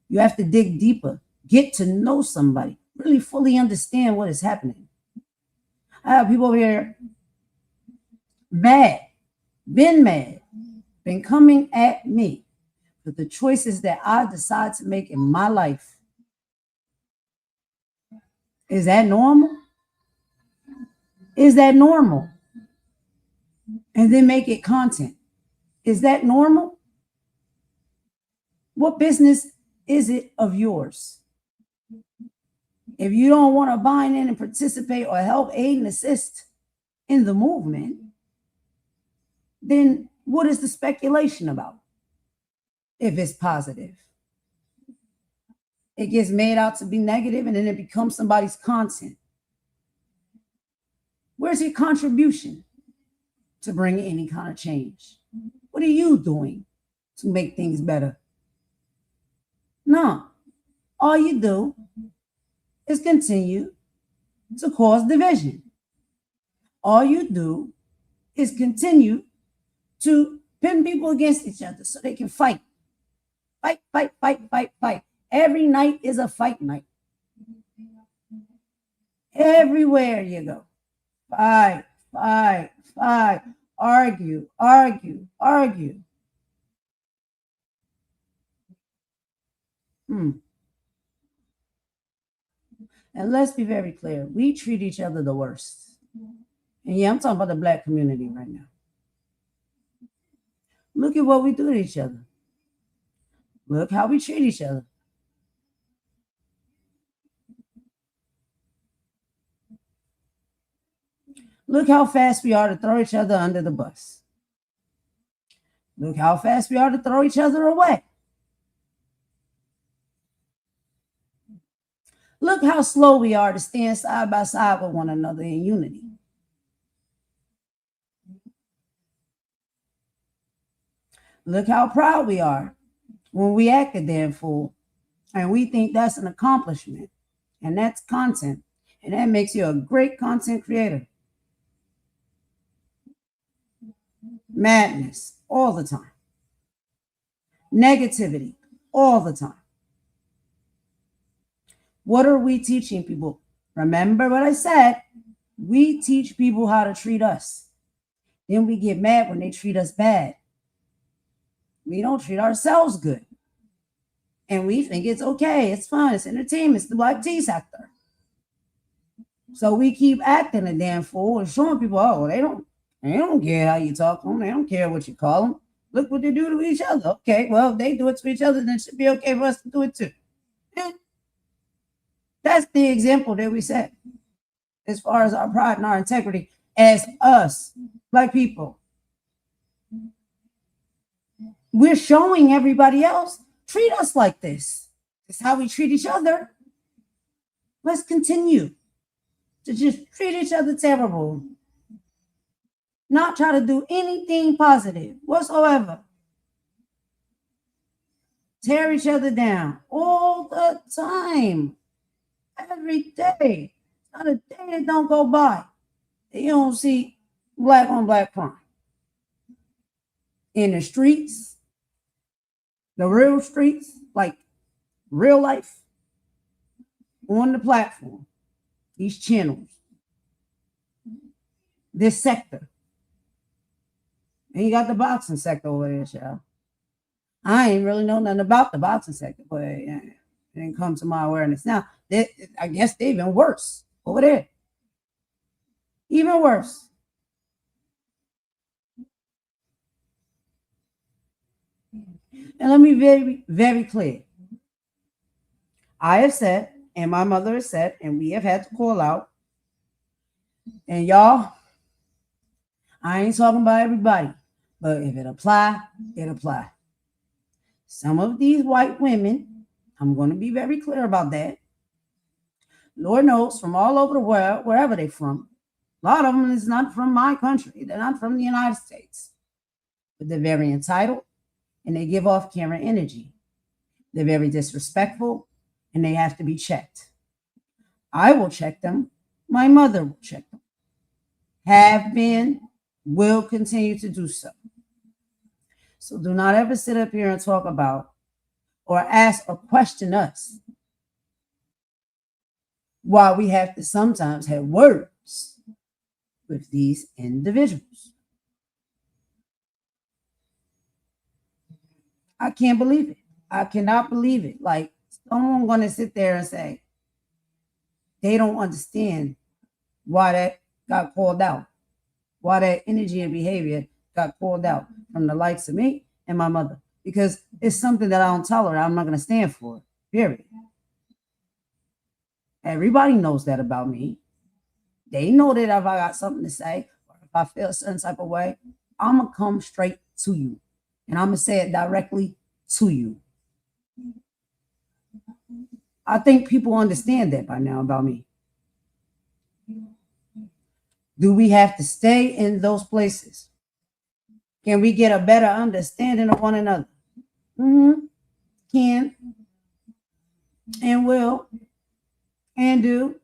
You have to dig deeper. Get to know somebody. Really fully understand what is happening. I have people over here mad, been coming at me for the choices that I decide to make in my life. Is that normal? Is that normal? And then make it content. Is that normal? What business is it of yours? If you don't want to bind in and participate or help aid and assist in the movement, then what is the speculation about? If it's positive, it gets made out to be negative and then it becomes somebody's content. Where's your contribution to bring any kind of change? What are you doing to make things better? No, all you do is continue to cause division. All you do is continue to pin people against each other so they can fight. Fight. Every night is a fight night. Everywhere you go. Fight. Argue. And let's be very clear. We treat each other the worst. And yeah, I'm talking about the Black community right now. Look at what we do to each other. Look how we treat each other. Look how fast we are to throw each other under the bus. Look how fast we are to throw each other away. Look how slow we are to stand side by side with one another in unity. Look how proud we are when we act a damn fool and we think that's an accomplishment and that's content and that makes you a great content creator. Madness all the time. Negativity all the time. What are we teaching people? Remember what I said. We teach people how to treat us. Then we get mad when they treat us bad. We don't treat ourselves good. And we think it's okay. It's fun. It's entertainment. It's the Black tea sector. So we keep acting a damn fool and showing people, oh, they don't care how you talk to them. They don't care what you call them. Look what they do to each other. Okay, well, if they do it to each other, then it should be okay for us to do it too. That's the example that we set as far as our pride and our integrity as us, Black people. We're showing everybody else, treat us like this. It's how we treat each other. Let's continue to just treat each other terrible. Not try to do anything positive whatsoever. Tear each other down all the time. Every day. Not a day that don't go by that you don't see Black on Black crime. In the streets, the real streets, like real life, on the platform, these channels, this sector. And you got the boxing sector over there, child. I ain't really know nothing about the boxing sector, but it didn't come to my awareness. Now, I guess they're even worse over there. Even worse. And let me be very, very clear. I have said, and my mother has said, and we have had to call out, and y'all, I ain't talking about everybody, but if it apply, it apply. Some of these white women, I'm going to be very clear about that. Lord knows, from all over the world, wherever they're from, A lot of them is not from my country. They're not from the United States. But they're very entitled and they give off camera energy. They're very disrespectful and they have to be checked. I will check them. My mother will check them. Have been, will continue to do so. So do not ever sit up here and talk about or ask or question us while we have to sometimes have words with these individuals. I can't believe it. I cannot believe it. Like, someone going to sit there and say they don't understand why that got called out, why that energy and behavior got called out from the likes of me and my mother, because it's something that I don't tolerate. I'm not going to stand for it, period. Everybody knows that about me. They know that if I got something to say, or if I feel a certain type of way, I'm going to come straight to you. And I'm going to say it directly to you. I think people understand that by now about me. Do we have to stay in those places? Can we get a better understanding of one another? Can and will and do.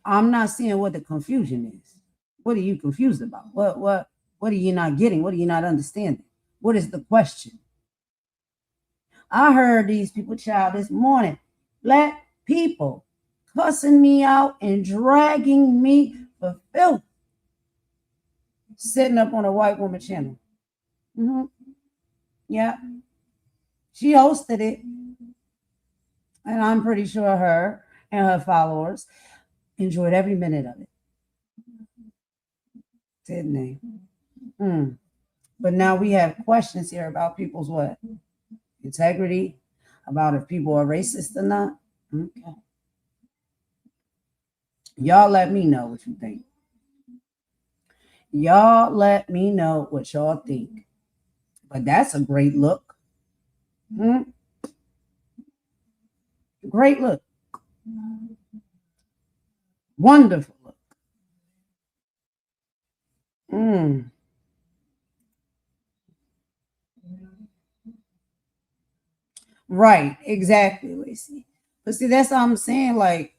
I'm not seeing what the confusion is. What are you confused about? What are you not getting? What are you not understanding? What is the question? I heard these people, child, this morning, black people cussing me out and dragging me for filth, sitting up on a white woman channel. Yeah. She hosted it. And I'm pretty sure her and her followers enjoyed every minute of it. Didn't they? But now we have questions here about people's what? Integrity, about if people are racist or not. Okay. Y'all let me know what you think. Y'all let me know what y'all think. But that's a great look. Great look. Wonderful look. Right, exactly, Lacey. But see, that's what I'm saying. Like,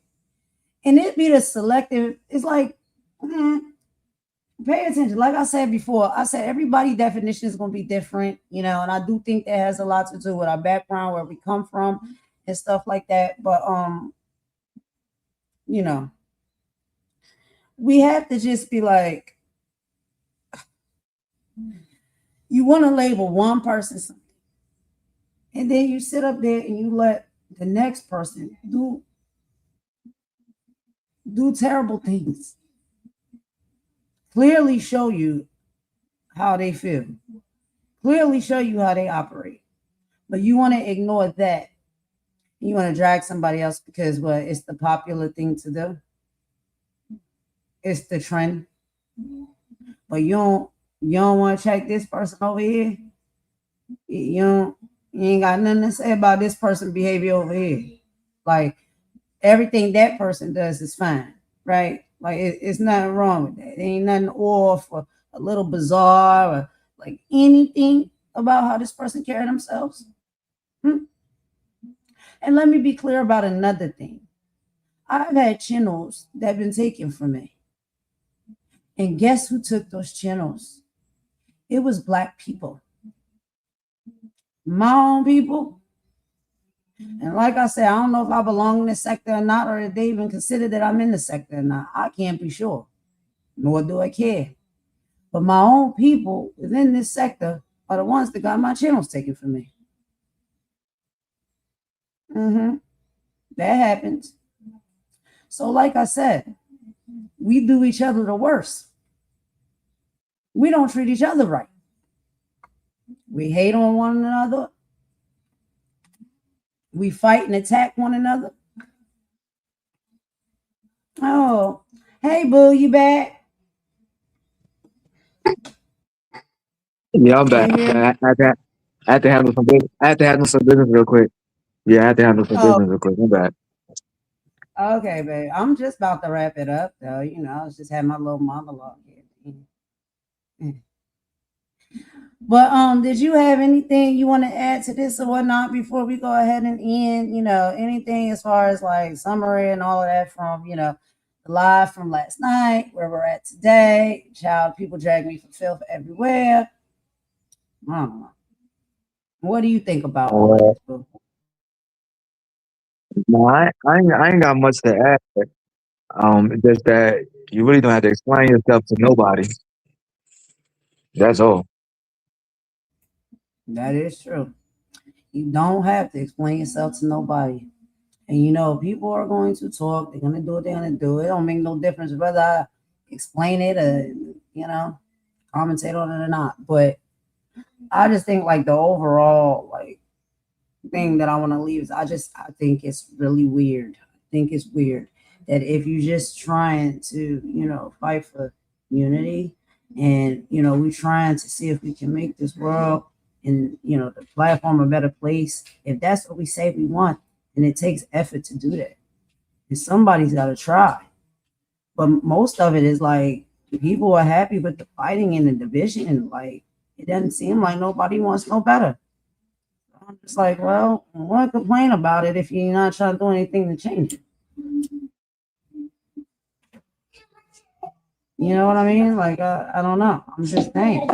and it be the selective. It's like, pay attention. Like I said before, I said everybody's definition is going to be different, you know, and I do think that has a lot to do with our background, where we come from, and stuff like that. But you know, we have to just be like, you want to label one person something, and then you sit up there and you let the next person do terrible things, clearly show you how they feel, clearly show you how they operate, but you want to ignore that. You want to drag somebody else because what? It's the popular thing to do. It's the trend. But you don't want to check this person over here. You ain't got nothing to say about this person's behavior over here. Like, everything that person does is fine, right? Like, it's nothing wrong with that. There ain't nothing off or a little bizarre or like anything about how this person carry themselves. And let me be clear about another thing. I've had channels that have been taken from me. And guess who took those channels? It was Black people. My own people. And like I said, I don't know if I belong in this sector or not, or if they even consider that I'm in the sector or not. I can't be sure, nor do I care. But my own people within this sector are the ones that got my channels taken from me. That happens. So like I said, we do each other the worst. We don't treat each other right. We hate on one another. We fight and attack one another. Oh, hey, boo, you back? Yeah, I'm back. I had to handle some business. I had to handle some business real quick. Yeah, I had to handle some business real quick. I'm back. Okay, babe. I'm just about to wrap it up, though. You know, I was just having my little monologue here. But did you have anything you want to add to this or whatnot before we go ahead and end? You know, anything as far as like summary and all of that from the live from last night, where we're at today. Child, people drag me for filth everywhere. I don't know. What do you think about all of this, boo? No, I ain't got much to add. It's just that you really don't have to explain yourself to nobody. That's all. That is true. You don't have to explain yourself to nobody. And you know, people are going to talk, they're gonna do what they're gonna do. It don't make no difference whether I explain it or commentate on it or not. But I just think like the overall like thing that I want to leave is I think it's really weird. I think it's weird that if you're just trying to, fight for unity and we're trying to see if we can make this world and the platform a better place, if that's what we say we want, then it takes effort to do that. And somebody's gotta try. But most of it is like people are happy with the fighting and the division, and like it doesn't seem like nobody wants no better. I'm just like, well, why complain about it if you're not trying to do anything to change it? You know what I mean? Like, I don't know. I'm just saying.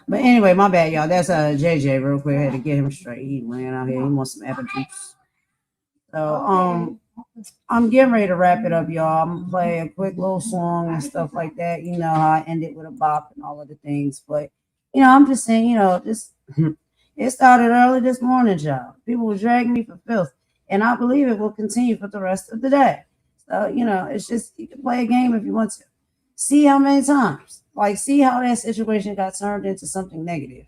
But anyway, my bad, y'all. That's JJ real quick. I had to get him straight. He ran out here. He wants some apple juice. So I'm getting ready to wrap it up, y'all. I'm gonna play a quick little song and stuff like that. You know how I end it with a bop and all of the things. But I'm just saying, this it started early this morning, y'all. People were dragging me for filth. And I believe it will continue for the rest of the day. So, it's just you can play a game if you want to. See how many times. Like, see how that situation got turned into something negative.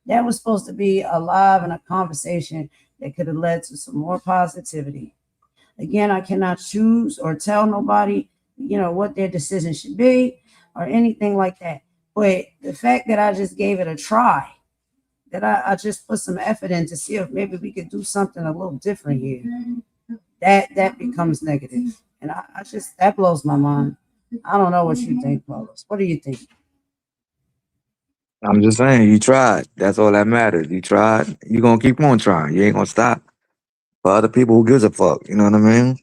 That was supposed to be alive and a conversation that could have led to some more positivity. Again, I cannot choose or tell nobody, what their decision should be or anything like that. But the fact that I just gave it a try, that I just put some effort in to see if maybe we could do something a little different here, that becomes negative. And I just, that blows my mind. I don't know what you think, Carlos. What do you think? I'm just saying, you tried. That's all that matters. You tried. You gonna keep on trying. You ain't gonna stop. For other people, who gives a fuck? You know what I mean?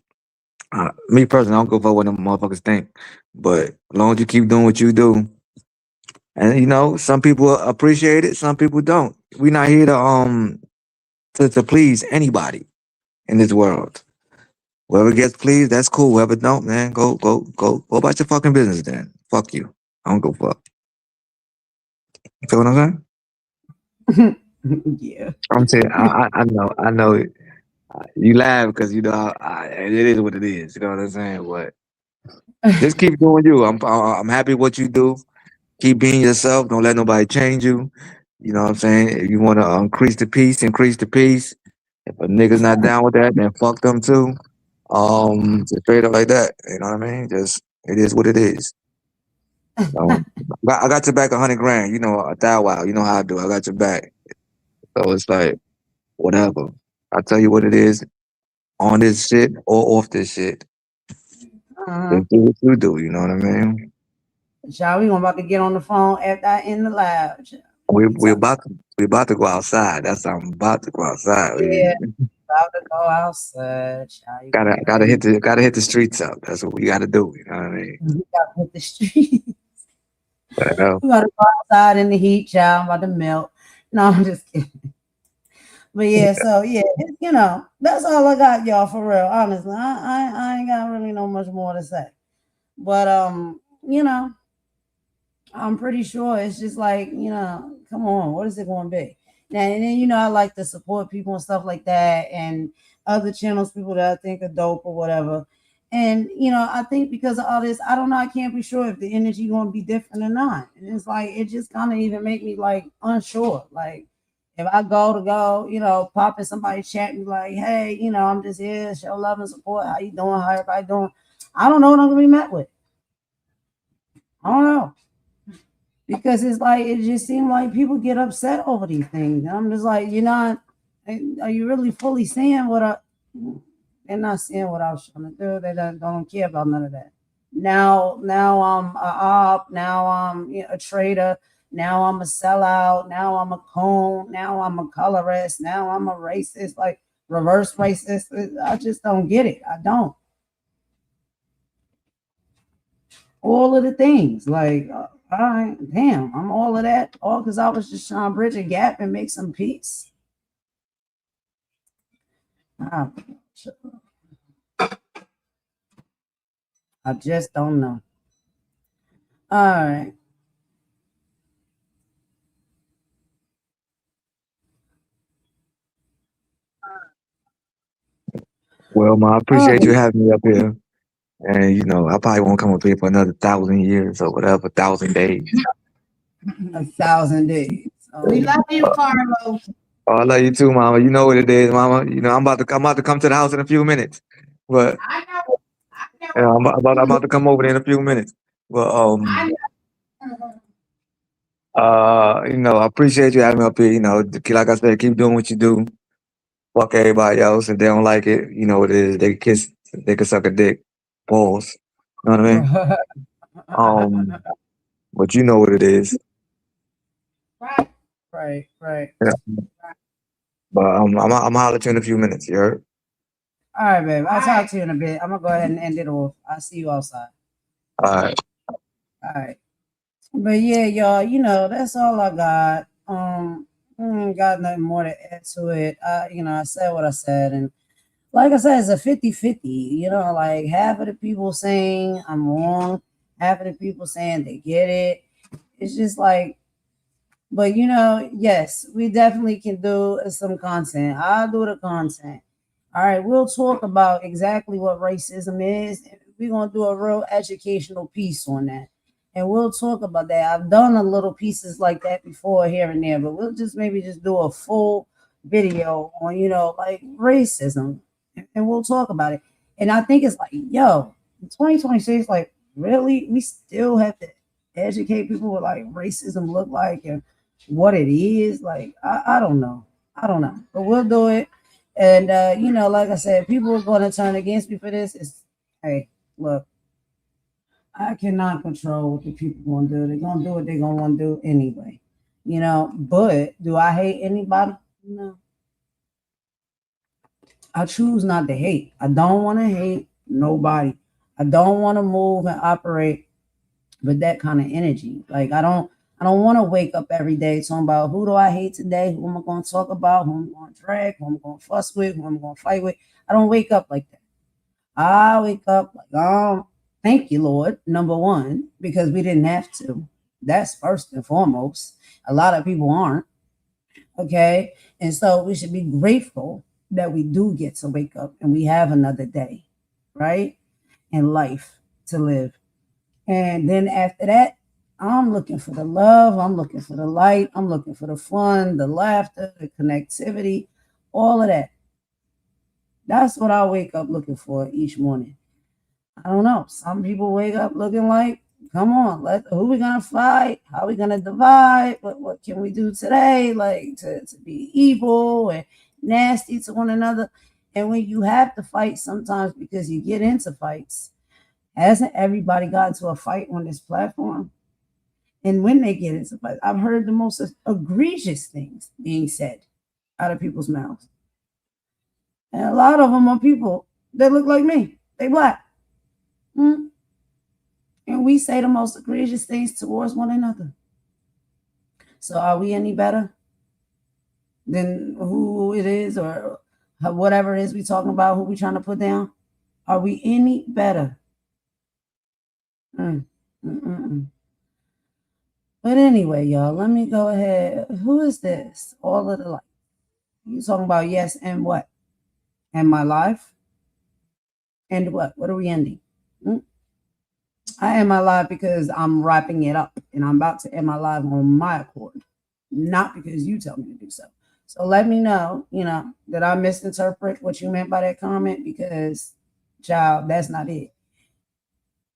Me personally, I don't go for what them motherfuckers think. But as long as you keep doing what you do, and some people appreciate it, some people don't. We're not here to please anybody in this world. Whoever gets pleased, that's cool. Whoever don't, man, go about your fucking business then. Fuck you. I don't go fuck. You feel what I'm saying? Yeah. I'm saying, I know it. You laugh because it is what it is. You know what I'm saying? But just keep doing you. I'm happy what you do. Keep being yourself. Don't let nobody change you. You know what I'm saying? If you want to increase the peace, increase the peace. If a nigga's not down with that, then fuck them too. Just straight up like that. You know what I mean? Just it is what it is. I got your back 100 grand. A thou wow. You know how I do. I got your back. So it's like whatever. I tell you what it is on this shit or off this shit. Just do what you do. You know what I mean? Y'all, we about to get on the phone after I end the live. We about to go outside. That's how I'm about to go outside. Yeah, about to go outside. Child. Gotta hit the streets up. That's what we gotta do. You know what I mean? We gotta hit the streets. But, We gotta go outside in the heat, child. I'm about to melt. No, I'm just kidding. But yeah, so yeah, that's all I got, y'all, for real. Honestly, I ain't got really no much more to say. But I'm pretty sure it's just like, come on, what is it going to be? Now, and then, I like to support people and stuff like that, and other channels, people that I think are dope or whatever. And, I think because of all this, I don't know, I can't be sure if the energy going to be different or not. And it's like, it just kind of even make me like unsure. Like, If I go, pop in somebody's chat and be like, hey, I'm just here, show love and support. How you doing? How everybody doing? I don't know what I'm gonna be met with. I don't know. Because it's like it just seems like people get upset over these things. And I'm just like, are you really fully seeing what they're not seeing what I was trying to do. They don't care about none of that. Now I'm a op, now I'm a trader, now I'm a sellout, now I'm a coon, now I'm a colorist, now I'm a racist, like reverse racist. I just don't get it. I don't. All of the things, like, all right, damn, I'm all of that, all because I was just trying to bridge a gap and make some peace. I just don't know. All right. Well, Ma, I appreciate you having me up here. And, I probably won't come up here for another 1,000 years or whatever, 1,000 days. 1,000 days. We love you, Carlos. Oh, I love you too, Mama. You know what it is, Mama. I'm about to come to the house in a few minutes. But I'm about to come over there in a few minutes. Well, I appreciate you having me up here. Like I said, keep doing what you do. Fuck everybody else. If they don't like it, you know what it is. They can suck a dick. Pause. You know what I mean? But you know what it is. Right. Yeah. But I'm holler at you in a few minutes. You heard? All right, babe. I'll talk to you in a bit. I'm gonna go ahead and end it off. I'll see you outside. All right. All right. But yeah, y'all, that's all I got. Got nothing more to add to it. I said what I said, and like I said, it's a 50-50. Like half of the people saying I'm wrong, half of the people saying they get it. It's just like, but yes, we definitely can do some content. I'll do the content. All right, we'll talk about exactly what racism is. We're gonna do a real educational piece on that. And we'll talk about that. I've done a little pieces like that before here and there, but we'll maybe do a full video on, like racism. And we'll talk about it. And I think it's like, yo, in 2026, like, really? We still have to educate people what like racism look like and what it is. Like, I don't know. But we'll do it. And like I said, people are gonna turn against me for this. Hey, look. I cannot control what the people gonna do. They're gonna do what they're gonna want to do anyway. But do I hate anybody? No. I choose not to hate. I don't want to hate nobody. I don't want to move and operate with that kind of energy. Like I don't want to wake up every day talking about who do I hate today, who am I gonna talk about, who I'm gonna drag, who I'm gonna fuss with, who I'm gonna fight with. I don't wake up like that. I wake up like, thank you, Lord, number one, because we didn't have to. That's first and foremost. A lot of people aren't. Okay. And so we should be grateful that we do get to wake up and we have another day, right? And life to live. And then after that, I'm looking for the love. I'm looking for the light. I'm looking for the fun, the laughter, the connectivity, all of that. That's what I wake up looking for each morning. I don't know. Some people wake up looking like, come on, who we gonna fight? How we gonna divide? What can we do today? Like to be evil and nasty to one another. And when you have to fight sometimes because you get into fights, hasn't everybody got into a fight on this platform? And when they get into fights, I've heard the most egregious things being said out of people's mouths. And a lot of them are people that look like me. They Black. And we say the most egregious things towards one another. So are we any better than who it is or whatever it is we talking about, who we trying to put down? Are we any better? But anyway, y'all, let me go ahead. Who is this? All of the light. You talking about yes and what? And my life? And what? What are we ending? I end my life because I'm wrapping it up and I'm about to end my life on my accord, not because you tell me to do so. So let me know, that I misinterpret what you meant by that comment, because, child, that's not it.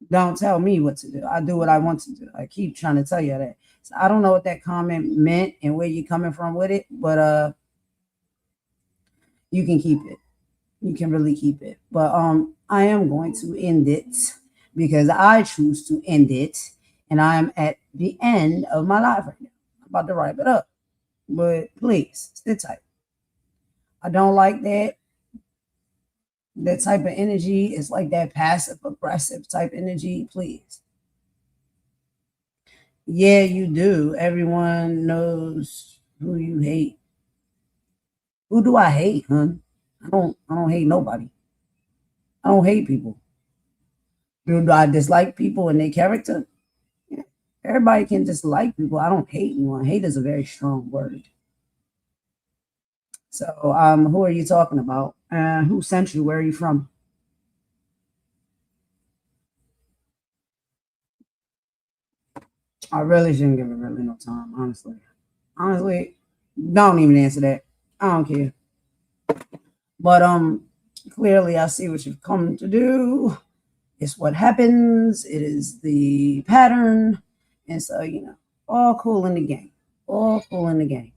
Don't tell me what to do. I do what I want to do. I keep trying to tell you that. So I don't know what that comment meant and where you're coming from with it, but you can keep it. You can really keep it. But I am going to end it because I choose to end it, and I am at the end of my life right now. I'm about to wrap it up. But please, sit tight. I don't like that. That type of energy is like that passive aggressive type energy. Please. Yeah, you do. Everyone knows who you hate. Who do I hate, hun? I don't hate nobody. I don't hate people. Do I dislike people and their character? Yeah. Everybody can dislike people. I don't hate anyone. Hate is a very strong word. So, who are you talking about? Who sent you? Where are you from? I really shouldn't give it really no time, honestly. Honestly, don't even answer that. I don't care. But clearly I see what you've come to do. It's what happens. It is the pattern. And so, all cool in the game. All cool in the game.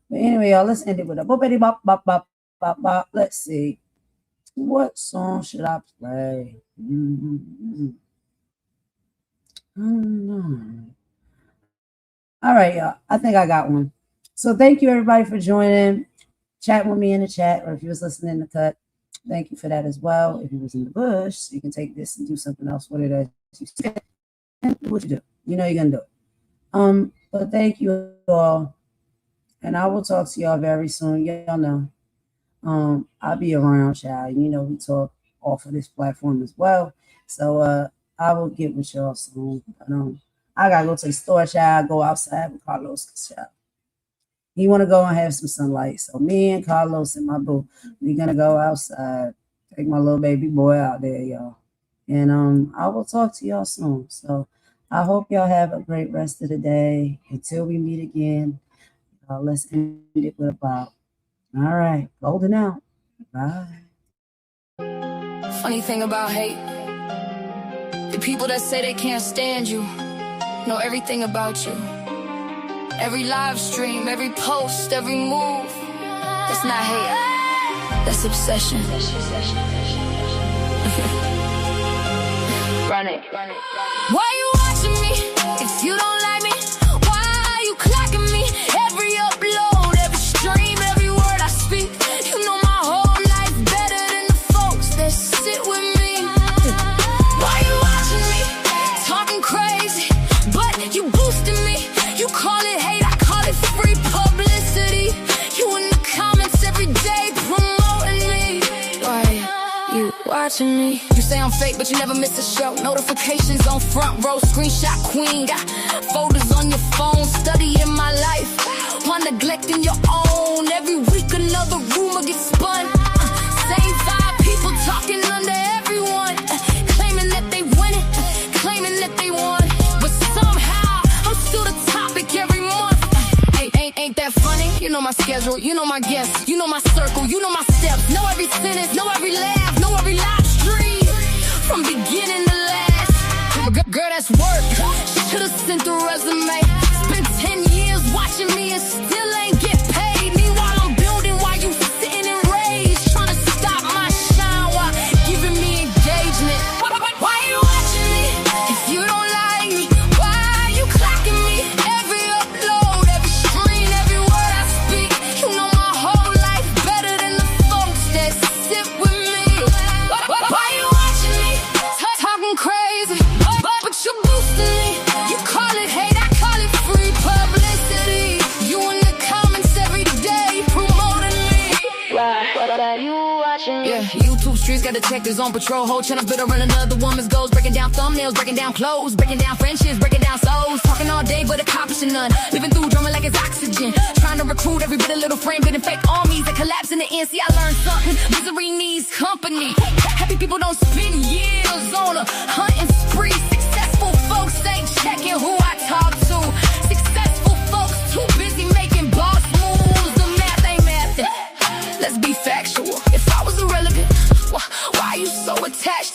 But anyway, y'all, let's end it with a boopity bop bop bop bop bop. Let's see. What song should I play? I don't know. All right, y'all. I think I got one. So thank you, everybody, for joining. Chat with me in the chat, or if you was listening in the cut, thank you for that as well. If you was in the bush, you can take this and do something else with it as you said. And do what you do. You know you're going to do it. But thank you all. And I will talk to y'all very soon. Y'all know. I'll be around, child. We talk off of this platform as well. So I will get with y'all soon. But, I gotta go to the store, child. Go outside with Carlos, child. He want to go and have some sunlight. So me and Carlos and my boo, we're gonna go outside. Take my little baby boy out there, y'all. And I will talk to y'all soon. So I hope y'all have a great rest of the day. Until we meet again, let's end it with a bop. All right, golden out. Bye. Funny thing about hate, the people that say they can't stand you know everything about you. Every live stream, every post, every move. That's not hate, that's obsession. Run it. Why you watching me if you don't like me? Why are you clocking me? Every upload, every stream, every word I speak. You know my whole life better than the folks that sit with me. Why you watching me talking crazy, but you boosting me? You call it hate, I call it free publicity. You in the comments every day promoting me. Why you watching me? You say I'm fake, but you never miss a show. Notifications on front row, screenshot queen. Got photos on your phone, studying my life while neglecting your own. Every week another rumor gets spun. Same five people talking under everyone, claiming that they win it, claiming that they won. But somehow I'm still the topic every month. Ain't that funny? You know my schedule, you know my guests, you know my circle, you know my steps. Know every sentence, know every laugh, know every live stream, from beginning to last. Girl, that's work. Should've sent the resume. Spent 10 years watching me and still ain't get paid. Meanwhile, I'm building while you sitting in rage, trying to stop my shine while giving me engagement. Why you watching me if you don't like me? Why are you clocking me? Every upload, every stream, every word I speak. You know my whole life better than the folks that sit with me. Why you watching me talking crazy, but you're boosting me? You call it hate, I call it free publicity. You in the comments every day promoting me. Why you watching me? Yeah, YouTube streets got detectives on patrol. Whole channel built around another woman's goals. Breaking down thumbnails, breaking down clothes, breaking down friendships, breaking down souls. Talking all day but accomplishing none. Living through drama like it's oxygen. Trying to recruit every bit of little frame, building fake armies that collapse in the end. See, I learned something. Misery needs company. Happy people don't spend years on a hunting spree. Successful folks ain't checking who I talk to. Successful folks too busy making boss moves. The math ain't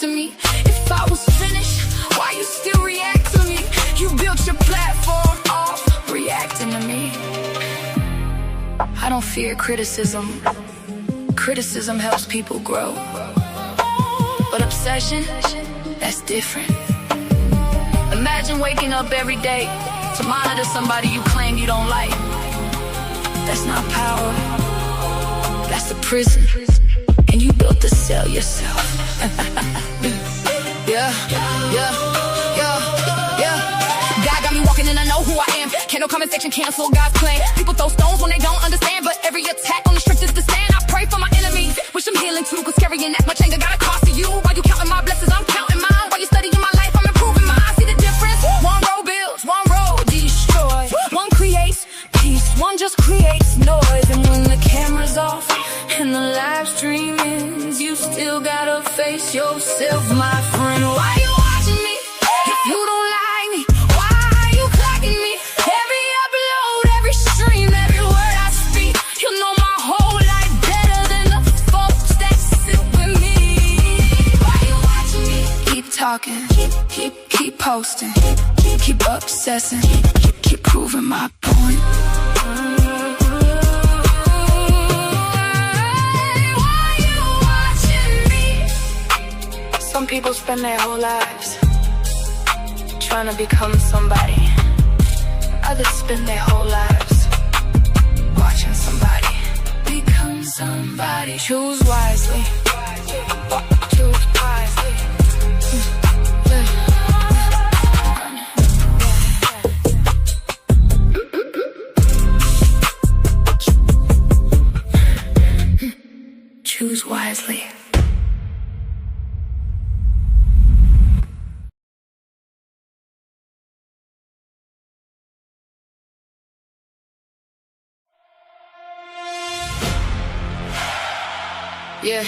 to me? If I was finished, why you still react to me? You built your platform off reacting to me. I don't fear criticism. Criticism helps people grow. But obsession, that's different. Imagine waking up every day to monitor somebody you claim you don't like. That's not power. That's a prison. And you built the cell yourself. Yeah. God got me walking and I know who I am. Can't no comment section cancel God's plan. People throw stones when they don't understand, but every attack on the strict is the stand. I pray for my enemies, wish them healing too, cause carrying that much anger got a cost to you. While you counting my blessings, I'm counting mine. While you studying my life, I'm improving mine. See the difference? One road builds, one road destroys. One creates peace, one just creates noise. And when the camera's off and the live stream ends, you still gotta face yourself, my friend. Why you watching me if you don't like me? Why are you clocking me? Every upload, every stream, every word I speak, you know my whole life better than the folks that sit with me. Why you watching me? Keep talking, keep posting, keep obsessing, keep proving my point. Some people spend their whole lives trying to become somebody. Others spend their whole lives watching somebody become somebody. Choose wisely. Choose wisely. Choose wisely. Yeah.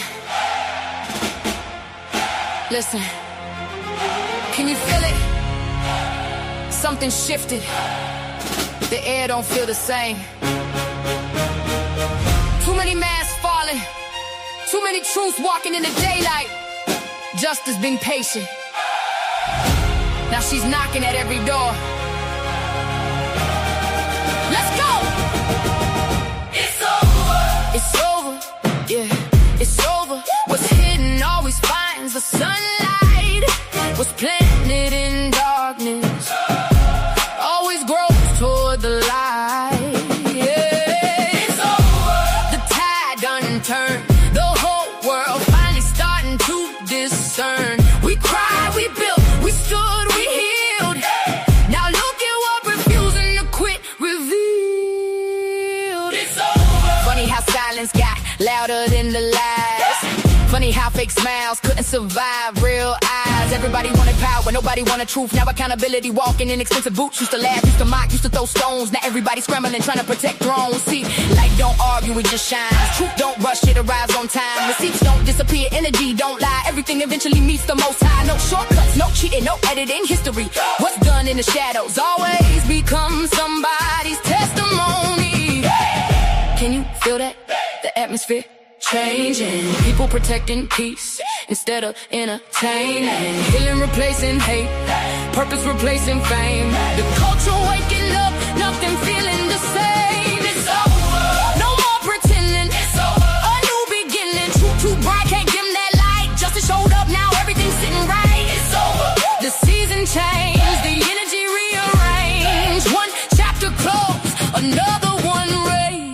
Listen. Can you feel it? Something shifted. The air don't feel the same. Too many masks falling. Too many truths walking in the daylight. Justice being patient. Now she's knocking at every door. Let's go! It's over. It's over. Yeah. It's over. What's hidden always finds the sunlight. What's planted in darkness always grows toward the light. Yeah. It's over. The tide done turned. The whole world finally starting to discern. We cried, we built, we stood, we healed. Now look at what refusing to quit revealed. It's over. Funny how silence got louder than the lies. Funny how fake smiles couldn't survive real eyes. Everybody wanted power, nobody wanted truth. Now accountability, walking in expensive boots. Used to laugh, used to mock, used to throw stones. Now everybody scrambling, trying to protect thrones. See, light don't argue, it just shines. Truth don't rush, it arrives on time. Receipts don't disappear, energy don't lie. Everything eventually meets the most high. No shortcuts, no cheating, no editing. History, what's done in the shadows always become somebody's testimony. Can you feel that? The atmosphere changing, people protecting peace instead of entertaining. Healing replacing hate, purpose replacing fame. The culture waking up, nothing feeling the same. It's over. No more pretending. It's over. A new beginning. Too bright, can't dim that light. Justice showed up, now everything's sitting right. It's over. The season changed, the energy rearranged. One chapter closed, another one raised.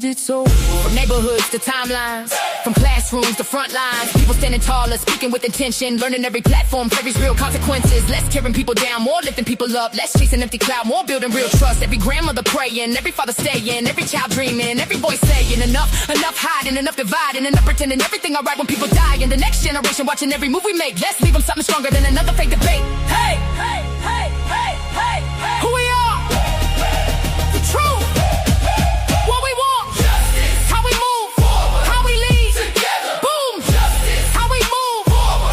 It's over. From neighborhoods to timelines, from classrooms to front lines, people standing taller, speaking with intention, learning every platform carries real consequences. Less tearing people down, more lifting people up, less chasing empty cloud, more building real trust. Every grandmother praying, every father staying, every child dreaming, every voice saying enough hiding, enough dividing, enough pretending everything alright when people die. And the next generation watching every move we make, let's leave them something stronger than another fake debate. Hey, hey, hey, hey, hey, hey. Who we are? The truth. What we want. How we move. How we lead. Together. Boom. How we move.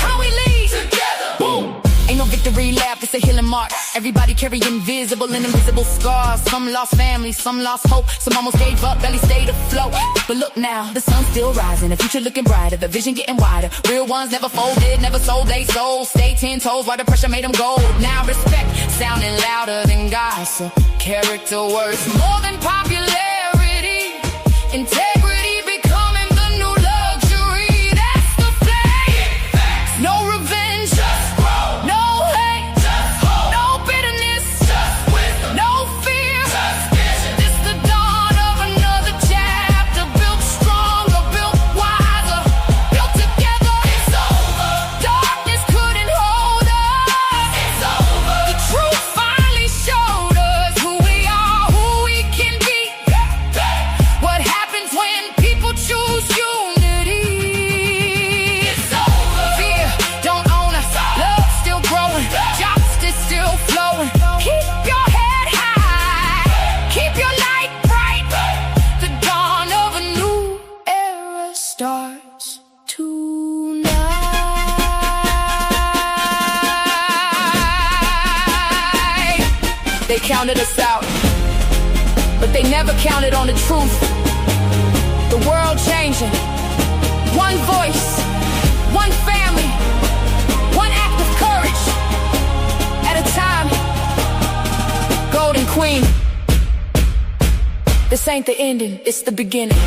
How we lead. Together. Boom. Ain't no victory lap, it's a healing mark. Everybody carrying invisible and invisible scars. Some lost family, some lost hope, some almost gave up, barely stayed afloat. But look now, the sun's still rising, the future looking brighter, the vision getting wider. Real ones never folded, never sold they soul. Stay 10 toes while the pressure made them gold. Now respect sounding louder than gossip. Character worth more than popularity. Integrity becoming the new luxury. That's the flame. No revenge, no hate, no bitterness, no fear. This the dawn of another chapter. Built stronger, built wiser, built together. It's over. Darkness couldn't hold us. It's over. The truth finally showed us who we are, who we can be. What happens when people choose unity? It's over. Fear don't own us. Love still growing. Justice still flowing. Keep your head high. Keep your light bright. The dawn of a new era starts tonight. They counted us out, but they never counted on the truth. The world changing. One voice, one family, one act of courage at a time. Golden Queen. This ain't the ending, it's the beginning.